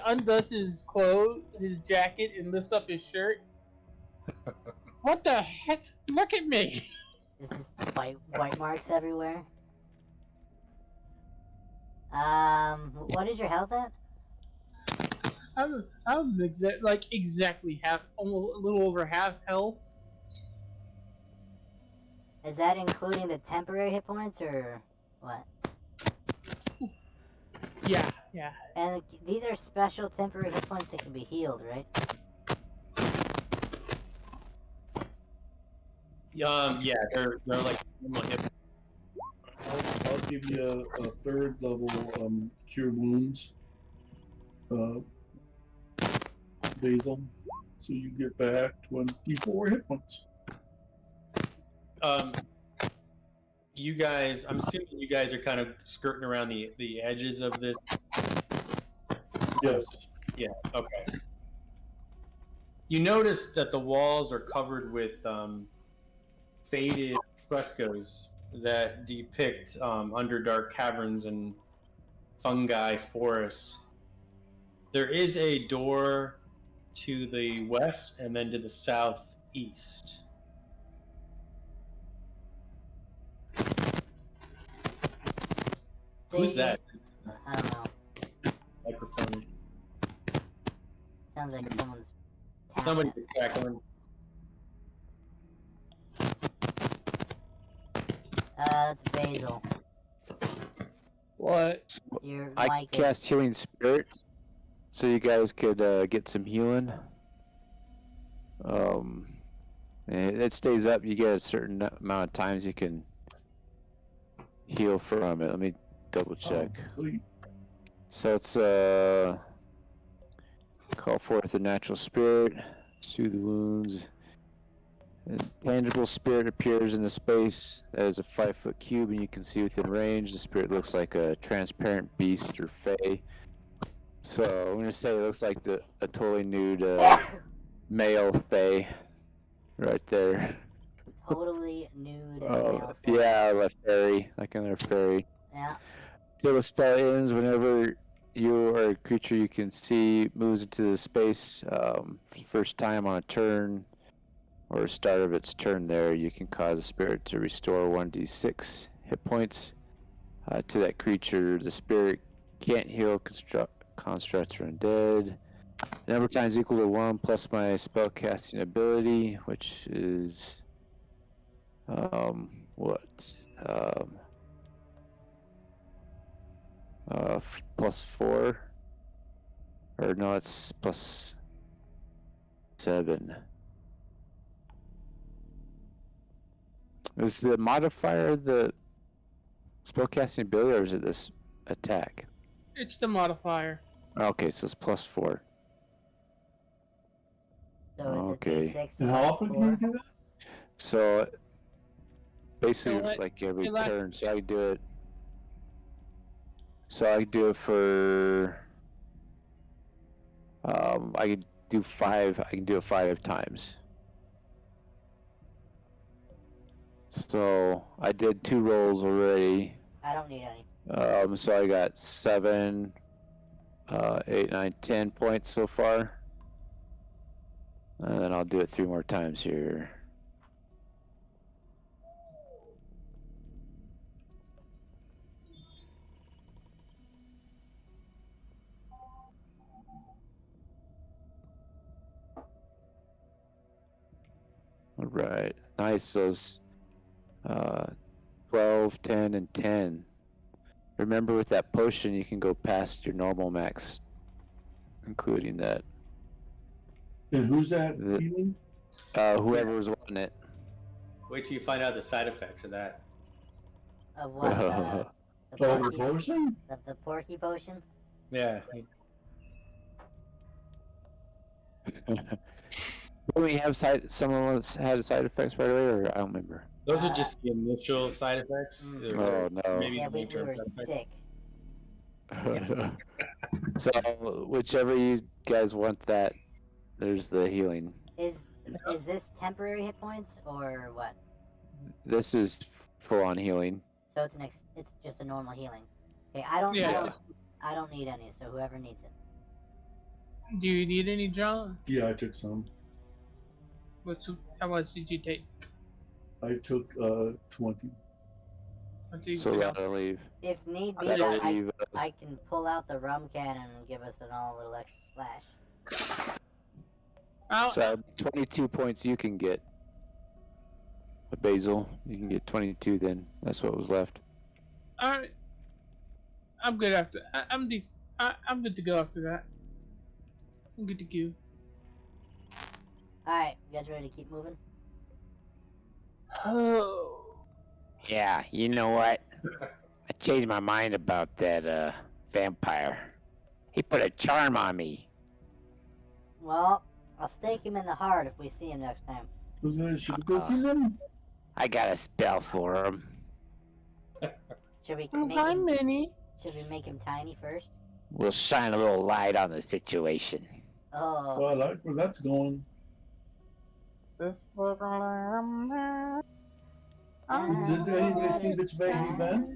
undoes his clothes, his jacket, and lifts up his shirt. What the heck? Look at me! This is white marks everywhere. What is your health at? I'm exactly half, almost a little over half health. Is that including the temporary hit points or what? Yeah. And these are special temporary hit points that can be healed, right? Yeah, they're like I'll give you a third level cure wounds. Basil. So you get back 24 hit points. you guys. I'm assuming you guys are kind of skirting around the edges of this. Yes. Yeah. Okay. You notice that the walls are covered with faded frescoes that depict underdark caverns and fungi forest. There is a door to the west and then to the southeast. Who's that? I don't know. Microphone. Sounds like someone's Somebody could crack one. That's Basil. What? So Your I mic is... cast Healing Spirit, so you guys could get some healing. And it stays up. You get a certain amount of times you can heal from it. Let me double check. Oh, sweet. So it's call forth the natural spirit, soothe the wounds. A tangible spirit appears in the space that is a 5-foot cube, and you can see within range. The spirit looks like a transparent beast or fae. So I'm gonna say it looks like a totally nude male fae, right there. Totally nude Oh male thing. yeah, a fairy, like another fairy. Yeah. Till the spell ends, whenever you or a creature you can see moves into the space for the first time on a turn or start of its turn there, you can cause the spirit to restore 1d6 hit points to that creature. The spirit can't heal constructs or undead. The number of times equal to 1 plus my spell casting ability, which is plus 4, or no, it's plus 7. Is the modifier the spellcasting ability, or is it this attack? It's the modifier. Okay, so it's plus 4. So it's Okay. a D6 And how plus often can 4. you do that? So basically, So like every it lasts- turn. So I do it. So I do it for. I can do 5. I can do it 5 times. So I did 2 rolls already. I don't need any. So I got 7, 8, 9, 10 points so far. And then I'll do it 3 more times here. All right. Nice. Those 12, 10, and 10. Remember, with that potion, you can go past your normal max, including that. And who's that The- healing? Whoever was wanting it. Wait till you find out the side effects of that. Of what? The Oh, the porky, potion? the porky potion? Yeah. Don't we have someone else had side effects right away, or I don't remember. Those are just the initial side effects. Oh no. Maybe Yeah, the we long-term were side effects. sick. So whichever you guys want, that there's the healing. Is this temporary hit points or what? This is full on healing. So it's just a normal healing. Okay, I don't Yeah. I don't need any, so whoever needs it. Do you need any, John? Yeah, I took some. How much did you take? I took 20. So that'll leave. If need be, That'll I leave. I can pull out the rum can and give us a little extra splash. So 22 points you can get. Basil, you can get 22 then. That's what was left. Alright. I'm good after. I'm good to go after that. I'm good to go. Alright, you guys ready to keep moving? Oh. Yeah, you know what? I changed my mind about that vampire. He put a charm on me. Well, I'll stake him in the heart if we see him next time. Should we go kill him? I got a spell for him. Should we Hi, Minnie. Should we make him tiny first? We'll shine a little light on the situation. Oh, Well, I like where that's going. Did anybody see this vague event?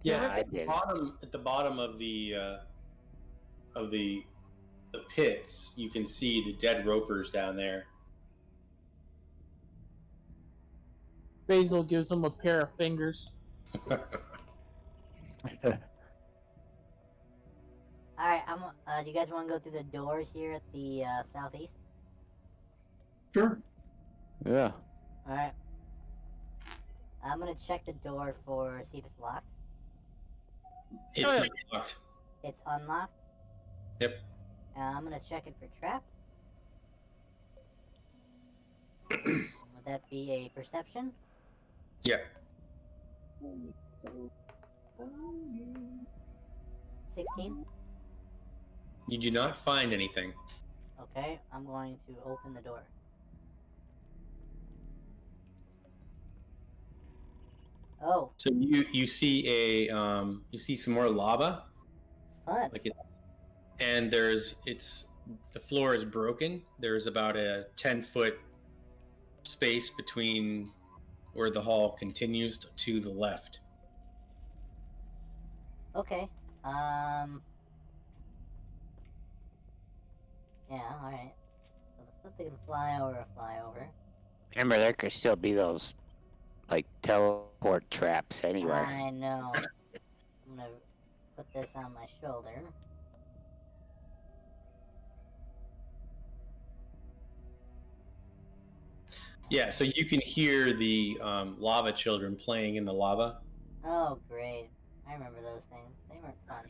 Yes, I did. at the bottom of the pits, you can see the dead ropers down there. Basil gives him a pair of fingers. All right, do you guys want to go through the door here at the southeast? Sure. Yeah. All right. I'm gonna check the door for see if it's locked. It's Oh, yeah. not locked. It's unlocked. Yep. I'm gonna check it for traps. Would that be a perception? Yeah. 16. You do not find anything. Okay, I'm going to open the door. Oh, So you see you see some more lava, fun. like and the floor is broken. There's about a 10-foot space between where the hall continues to the left. Okay. Yeah, alright. So the stuff that can fly over. Remember, there could still be those, like, teleport traps anywhere. I know. I'm gonna put this on my shoulder. Yeah, so you can hear the lava children playing in the lava. Oh, great. I remember those things. They weren't fun.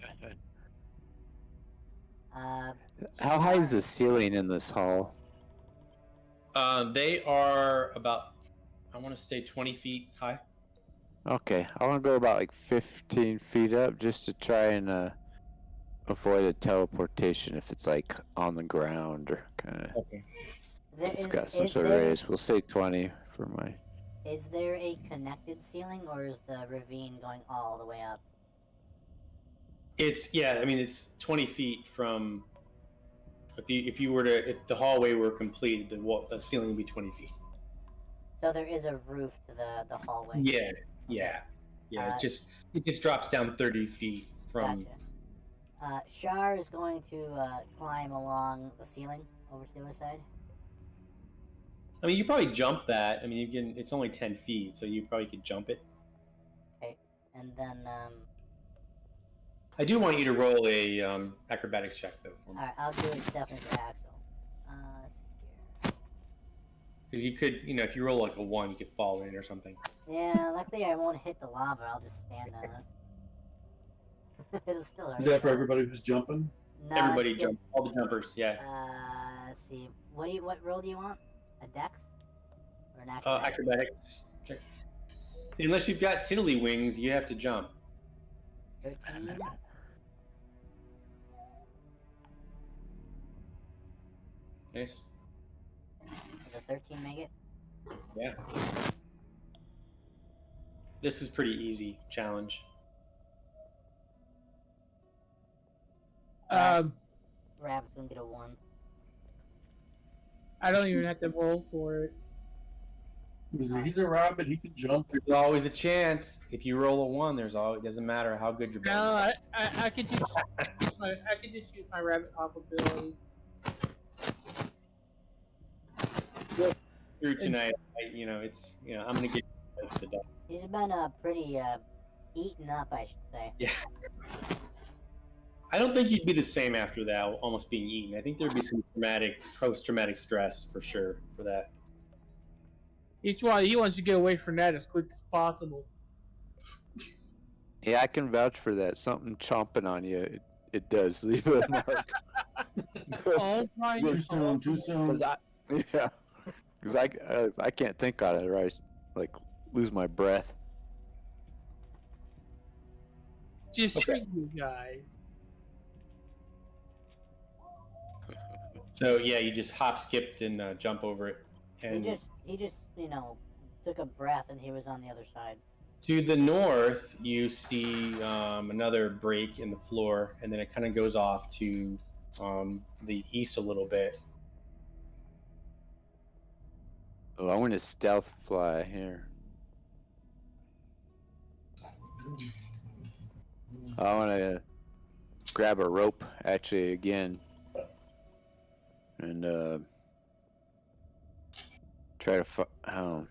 How high is Char- the ceiling in this hall? They are about, I want to say 20 feet high. Okay, I want to go about like 15 feet up just to try and avoid a teleportation if it's like on the ground or kind of. Okay. It's got some sort of raise. We'll say 20 for my. Is there a connected ceiling, or is the ravine going all the way up? It's it's 20 feet from. If the hallway were complete, the ceiling would be 20 feet. So there is a roof to the hallway. Yeah. It just drops down 30 feet from. Gotcha. Shar is going to climb along the ceiling over to the other side. I mean, you probably jump that. I mean, you can. It's only 10 feet, so you probably could jump it. Okay, and then I do want you to roll a acrobatics check though, alright, I'll do it definitely for Axel. Let's see here. because you could, if you roll like a 1, you could fall in or something. Yeah, luckily I won't hit the lava. I'll just stand on it. It'll still hurt. Is that for everybody who's jumping? No, Everybody it's jump, all the jumpers, yeah. Let's see. What roll do you want? A dex or an acrobatics? Acrobatics check. Unless you've got tiddly wings, you have to jump. 13. Nice. Does a 13 make it? Yeah. This is pretty easy challenge. Rabbit's gonna get a 1. I don't even have to roll for it. He's a rabbit. He can jump. There's always a chance. If you roll a 1, it doesn't matter how good your No, bone is. I could just I could just use my rabbit hop ability. Through tonight, I'm gonna get you to the death. He's been pretty eaten up, I should say. Yeah. I don't think you'd be the same after that, almost being eaten. I think there'd be some post-traumatic stress for sure for that. He wants to get away from that as quick as possible. Yeah, I can vouch for that. Something chomping on you, it does leave a mark. Oh my Too soon. Too soon. Because I can't think on it, or I like lose my breath. Just treat you guys. So yeah, you just hop, skipped, and jump over it. And He just took a breath and he was on the other side. to the north, you see another break in the floor, and then it kind of goes off to the east a little bit. Oh, I want to stealth fly here. I want to grab a rope actually again, and try to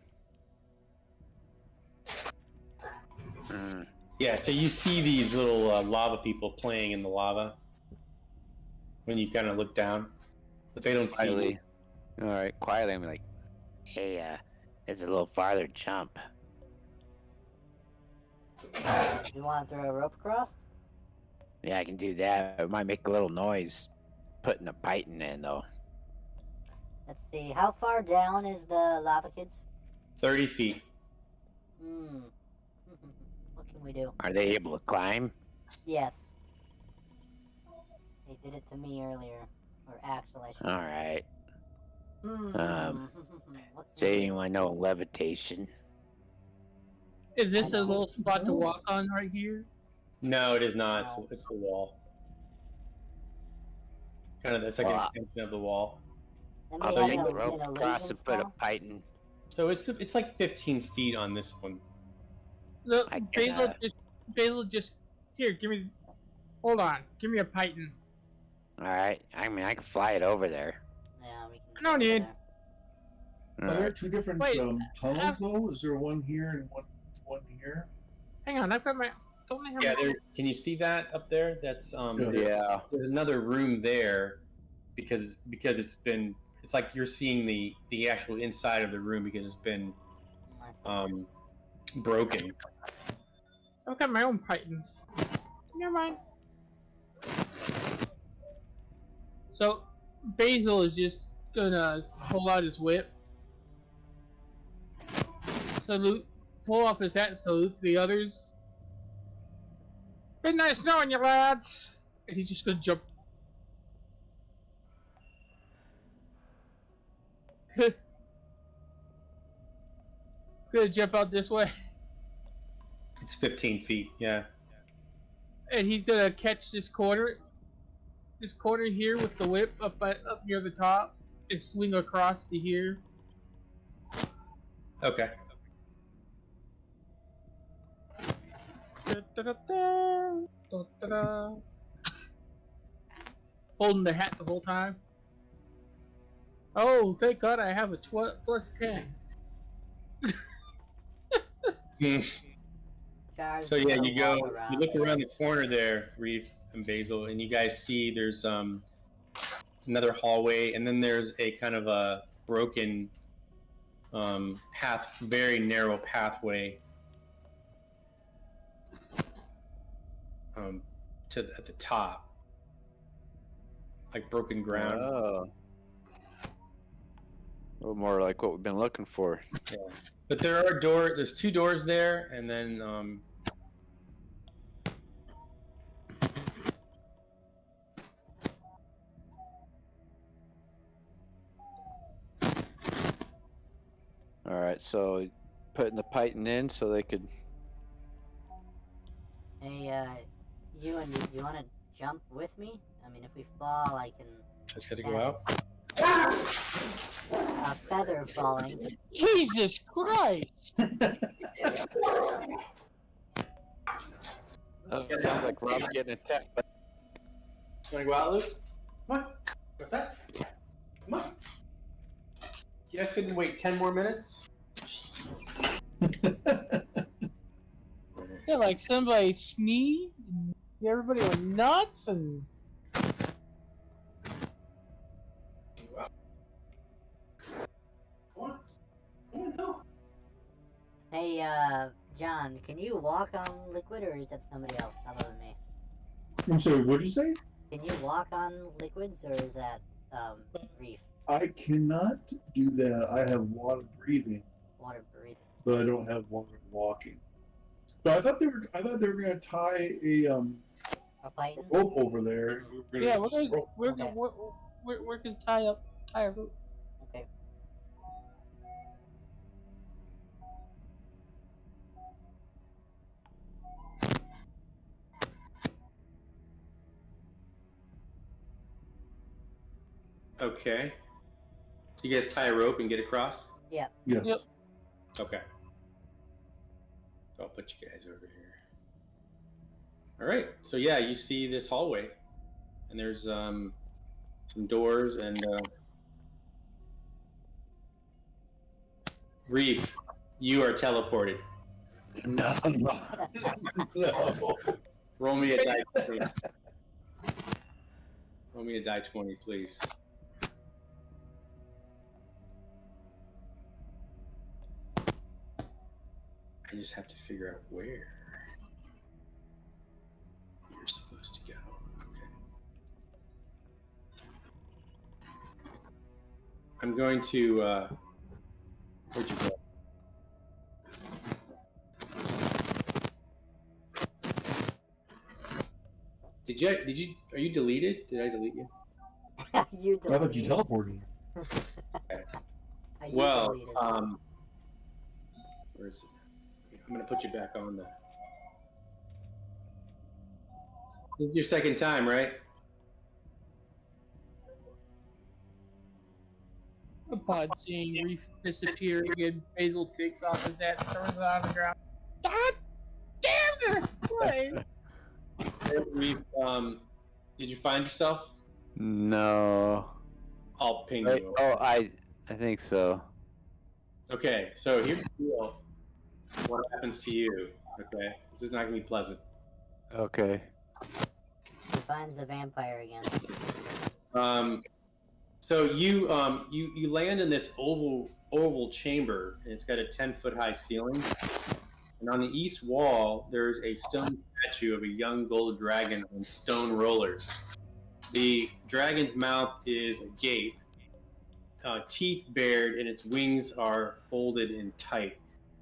Yeah, so you see these little lava people playing in the lava. when you kind of look down, but they don't see you. Quietly. All right, quietly. I'm like, hey, it's a little farther jump. You want to throw a rope across? Yeah, I can do that. It might make a little noise putting a python in, though. Let's see. How far down is the lava kids? 30 feet. Hmm. What can we do? Are they able to climb? Yes. They did it to me earlier. Or Axel, I should All right. What can Say we do? anyone know levitation? Is this a little spot to walk on right here? No, it is not. No. It's the wall. Kind of, it's like an Well, extension of the wall. Let I'll me take have the an rope across illusion and put a spell. python. So it's like 15 feet on this one. Look, I can, Basil just here. Give me. Hold on. Give me a python. All right. I mean, I can fly it over there. Yeah, we can. No go need. there. All Are there right. two different Wait, tunnels though? Is there one here and one here? Hang on. I've got my. Don't I have Yeah, my- there. Can you see that up there? That's Yeah. There's another room there because it's like you're seeing the actual inside of the room because it's been broken. I've got my own pythons. Never mind. So Basil is just gonna pull out his whip, salute, pull off his hat, and salute the others. Been nice knowing you, lads. And he's just gonna jump. Gonna jump out this way, It's 15 feet. Yeah. and he's gonna catch this corner here with the whip up near the top, and swing across to here. Okay. Da-da-da-da, holding the hat the whole time. Oh, thank God I have a plus 10. Char's So yeah, gonna you go. walk around. You look around the corner there, Reef and Basil, and you guys see there's another hallway, and then there's a kind of a broken path, very narrow pathway at the top, like broken ground. Oh. A little more like what we've been looking for. Yeah. But there's two doors there, and then All right, so putting the python in so they could. Hey, you want to jump with me? I mean, if we fall, I can. just got to go out. A feather falling. Jesus Christ! Oh, sounds like Rob's getting attacked. You want to go out, Luke? Come on. What's that? Come on. You guys couldn't wait 10 more minutes? Is that like somebody sneezed and everybody went nuts and. Hey, John, can you walk on liquid, or is that somebody else other than me? I'm sorry, what did you say? Can you walk on liquids, or is that Reef? I cannot do that. I have water breathing, Water breathing. but I don't have water walking. But I thought they were gonna tie a A python? rope over there. And we were gonna Yeah, just rope. we're Okay. gonna tie a rope. Okay. Okay. So you guys tie a rope and get across? Yes. Yep. Okay. So I'll put you guys over here. All right. So yeah, you see this hallway, and there's some doors and Reef, you are teleported. No. No. Roll me a dice. Please. Roll me a die 20, please. I just have to figure out where you're supposed to go. Okay. I'm going to. Where'd you go? Did you? Are you deleted? Did I delete you? You I thought you deleted. teleported. You Well, deleted. where is it? I'm gonna put you back on the. This is your second time, right? Upon seeing Reef disappear again, Basil takes off his hat and throws it on the ground. God damn this place! We've, did you find yourself? No. I'll ping Right. you. Oh, I think so. Okay, so here's the deal. What happens to you? Okay, this is not gonna be pleasant. Okay. He finds the vampire again. So you land in this oval chamber, and it's got a 10-foot high ceiling. And on the east wall, there's a stone statue of a young gold dragon on stone rollers. The dragon's mouth is agape, teeth bared, and its wings are folded in tight.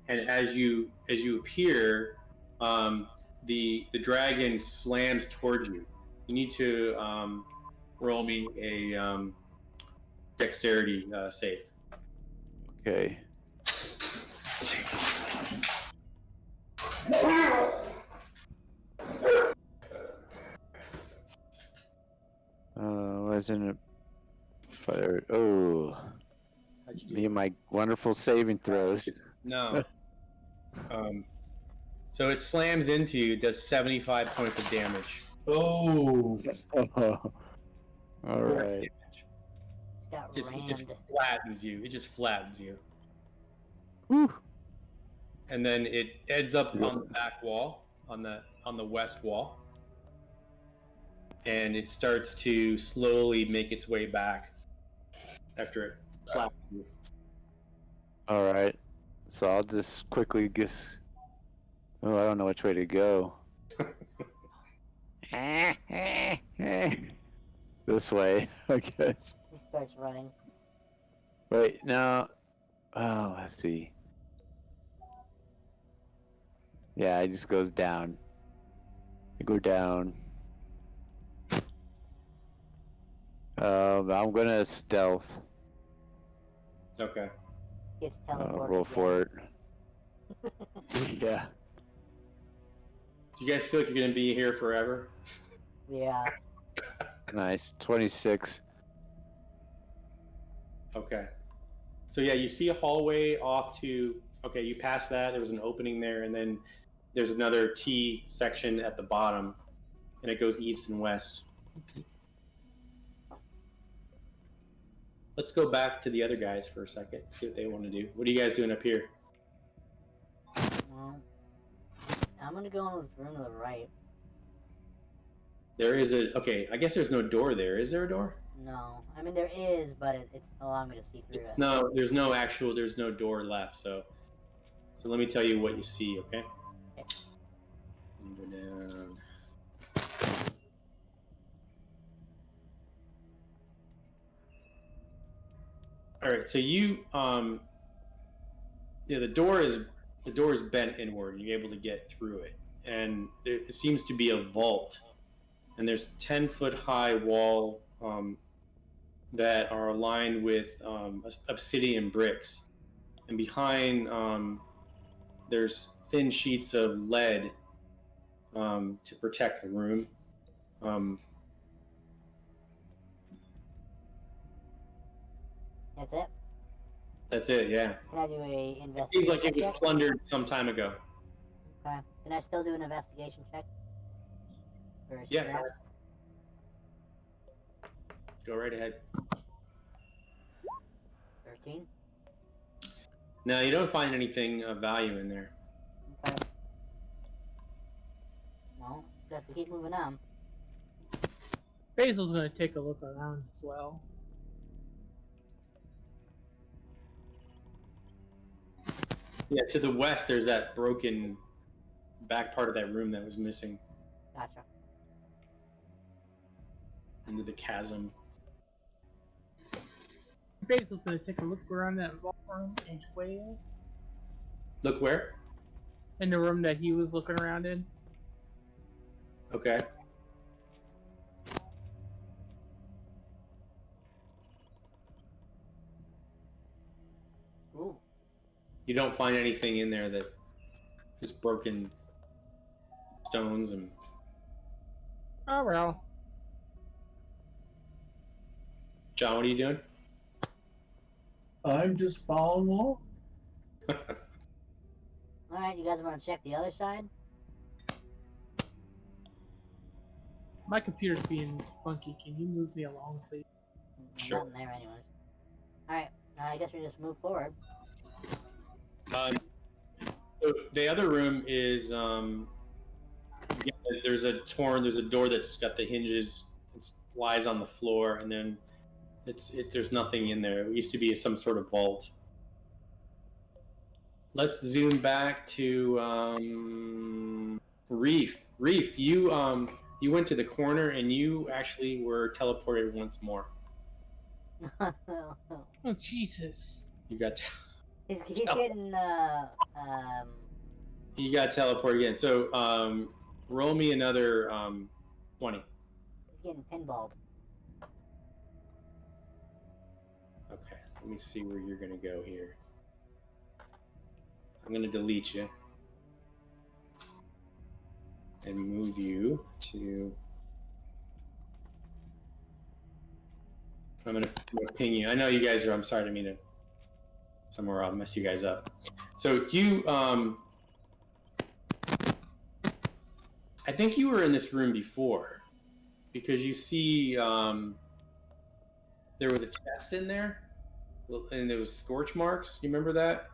And as you appear, the dragon slams towards you. You need to roll me a dexterity save. Okay. Wasn't it fire? Oh, me and my wonderful saving throws. No. So it slams into you, does 75 points of damage. Oh, All right. Got It just rammed. flattens you. It just flattens you. Whew. And then it ends up on the back wall, on the west wall. And it starts to slowly make its way back after it flattens you. All right. So I'll just quickly guess. Oh, I don't know which way to go. This way, I guess. He starts running. Wait, no. Oh, let's see. Yeah, it just goes down. I go down. I'm gonna stealth. Okay. Gets teleported. Roll again. for it. Yeah. Do you guys feel like you're going to be here forever? Yeah. Nice. 26. Okay. So yeah, you see a hallway off to. Okay, you pass that. There was an opening there, and then there's another T section at the bottom, and it goes east and west. Let's go back to the other guys for a second. See what they want to do. What are you guys doing up here? Well, I'm gonna go in with the room to the right. There is a. Okay, I guess there's no door there. Is there a door? No, I mean there is, but it's allowing me to see through It's it. no. There's no actual. There's no door left. So let me tell you what you see. Okay. Okay. Go down. All right, so you the door is bent inward. You're able to get through it, and there seems to be a vault, and there's 10-foot high wall that are aligned with obsidian bricks, and behind there's thin sheets of lead to protect the room. That's it. That's it. Yeah. Can I do a It investigation seems like it was check? plundered some time ago. Okay. Can I still do an investigation check? For Yeah. scraps? Go right ahead. 13. No, you don't find anything of value in there. Okay. Well, just have to keep moving on. Basil's gonna take a look around as well. Yeah, to the west, there's that broken back part of that room that was missing Gotcha. into the chasm. Basil's gonna take a look around that vault room and Quail. Look where? In the room that he was looking around in. Okay. Ooh. You don't find anything in there that is broken stones and. Oh well. John, what are you doing? I'm just following along. Alright, you guys want to check the other side? My computer's being funky. Can you move me along, please? Sure. Nothing there anyways. Alright, I guess we just move forward. So the other room is yeah, there's a door that's got the hinges. It lies on the floor, and then there's nothing in there. It used to be some sort of vault. Let's zoom back to Reef. Reef, you went to the corner and you actually were teleported once more. Oh Jesus! He's getting You got teleported again. So roll me another 20. he's getting pinballed. Okay, let me see where you're gonna go here. I'm gonna delete you and move you to. I'm gonna ping you. I know you guys are. I'm sorry to mean to. Somewhere I'll mess you guys up. So you, I think you were in this room before, because you see, there was a chest in there, and there was scorch marks. You remember that?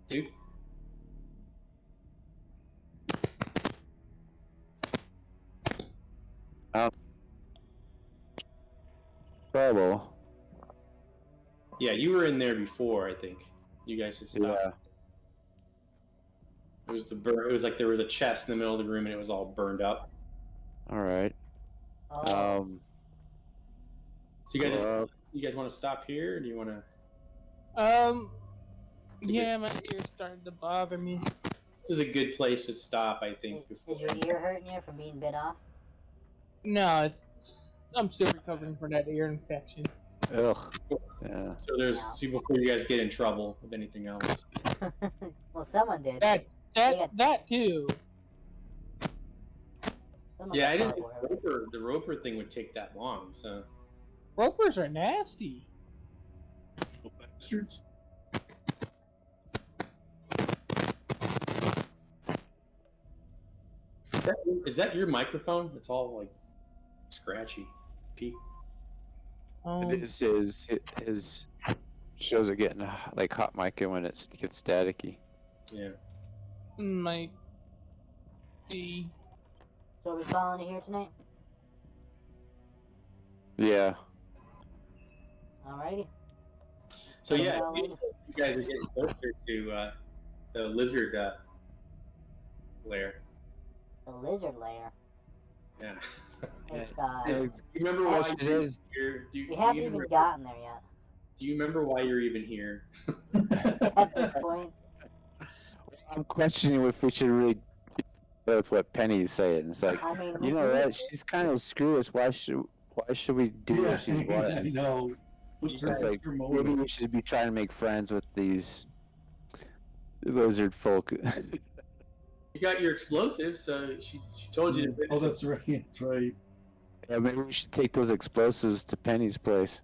Dude? Trouble. Yeah, you were in there before. I think you guys had stopped. Yeah. It was It was like there was a chest in the middle of the room, and it was all burned up. All right. Oh, So you guys want to stop here, or do you want to? Yeah, my ear's starting to bother me. This is a good place to stop, I think. is your ear hurting you from being bit off? No, I'm still recovering from that ear infection. Ugh. Yeah. So see before you guys get in trouble with anything else. Well, someone did. That too. Someone Yeah, got I didn't think cardboard. the roper thing would take that long. So Ropers are nasty. Bastards. is that your microphone? It's all like scratchy. Pete. His shows are getting like hot micing when it gets staticky. Yeah. Might be. So are we following you here tonight? So Alrighty. yeah, Well, you guys are getting closer to the lizard lair. The lizard lair. Yeah. It's, Do you remember why it you're is. here? we haven't even gotten there yet. Do you remember why you're even here? At this point, I'm questioning if we should really go with what Penny's saying. It's like, I mean, you know what? She's kind of screw us. Why should we do what she's I wanting? know. What's It's her like extra maybe motive? we should be trying to make friends with these lizard folk. You got your explosives, so she told you to finish Oh, that's right. That's right. Yeah, maybe we should take those explosives to Penny's place.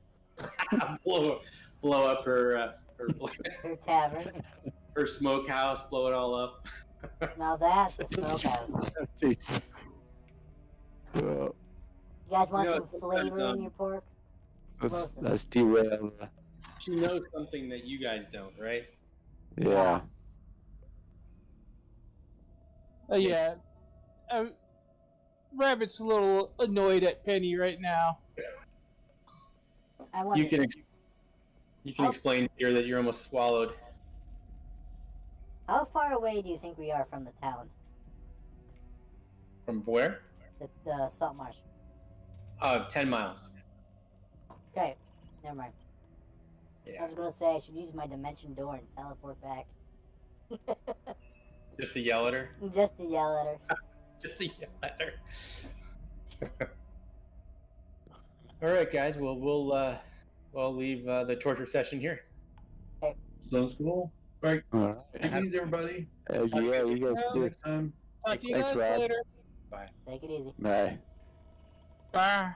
blow up her her tavern. her smokehouse, blow it all up. Now that's the smokehouse. Dude. You guys want You know, some sometimes, flavor in your pork? Let's derail. She knows something that you guys don't, right? Yeah. Yeah. Rabbit's a little annoyed at Penny right now. I want You can explain here that you're almost swallowed. How far away do you think we are from the town? From where? The Saltmarsh. 10 miles. Okay, never mind. I Yeah. was gonna say I should use my dimension door and teleport back. Just to yell at her. Just to yell at her. Just to yell at her. All right, guys. Well, we'll leave the torture session here. Sounds cool. All right. All right. Take it easy, everybody. Yeah, you guys Till too. next time. Talk to you Thanks, guys Rob. later. Bye. Take it easy. Bye. Bye.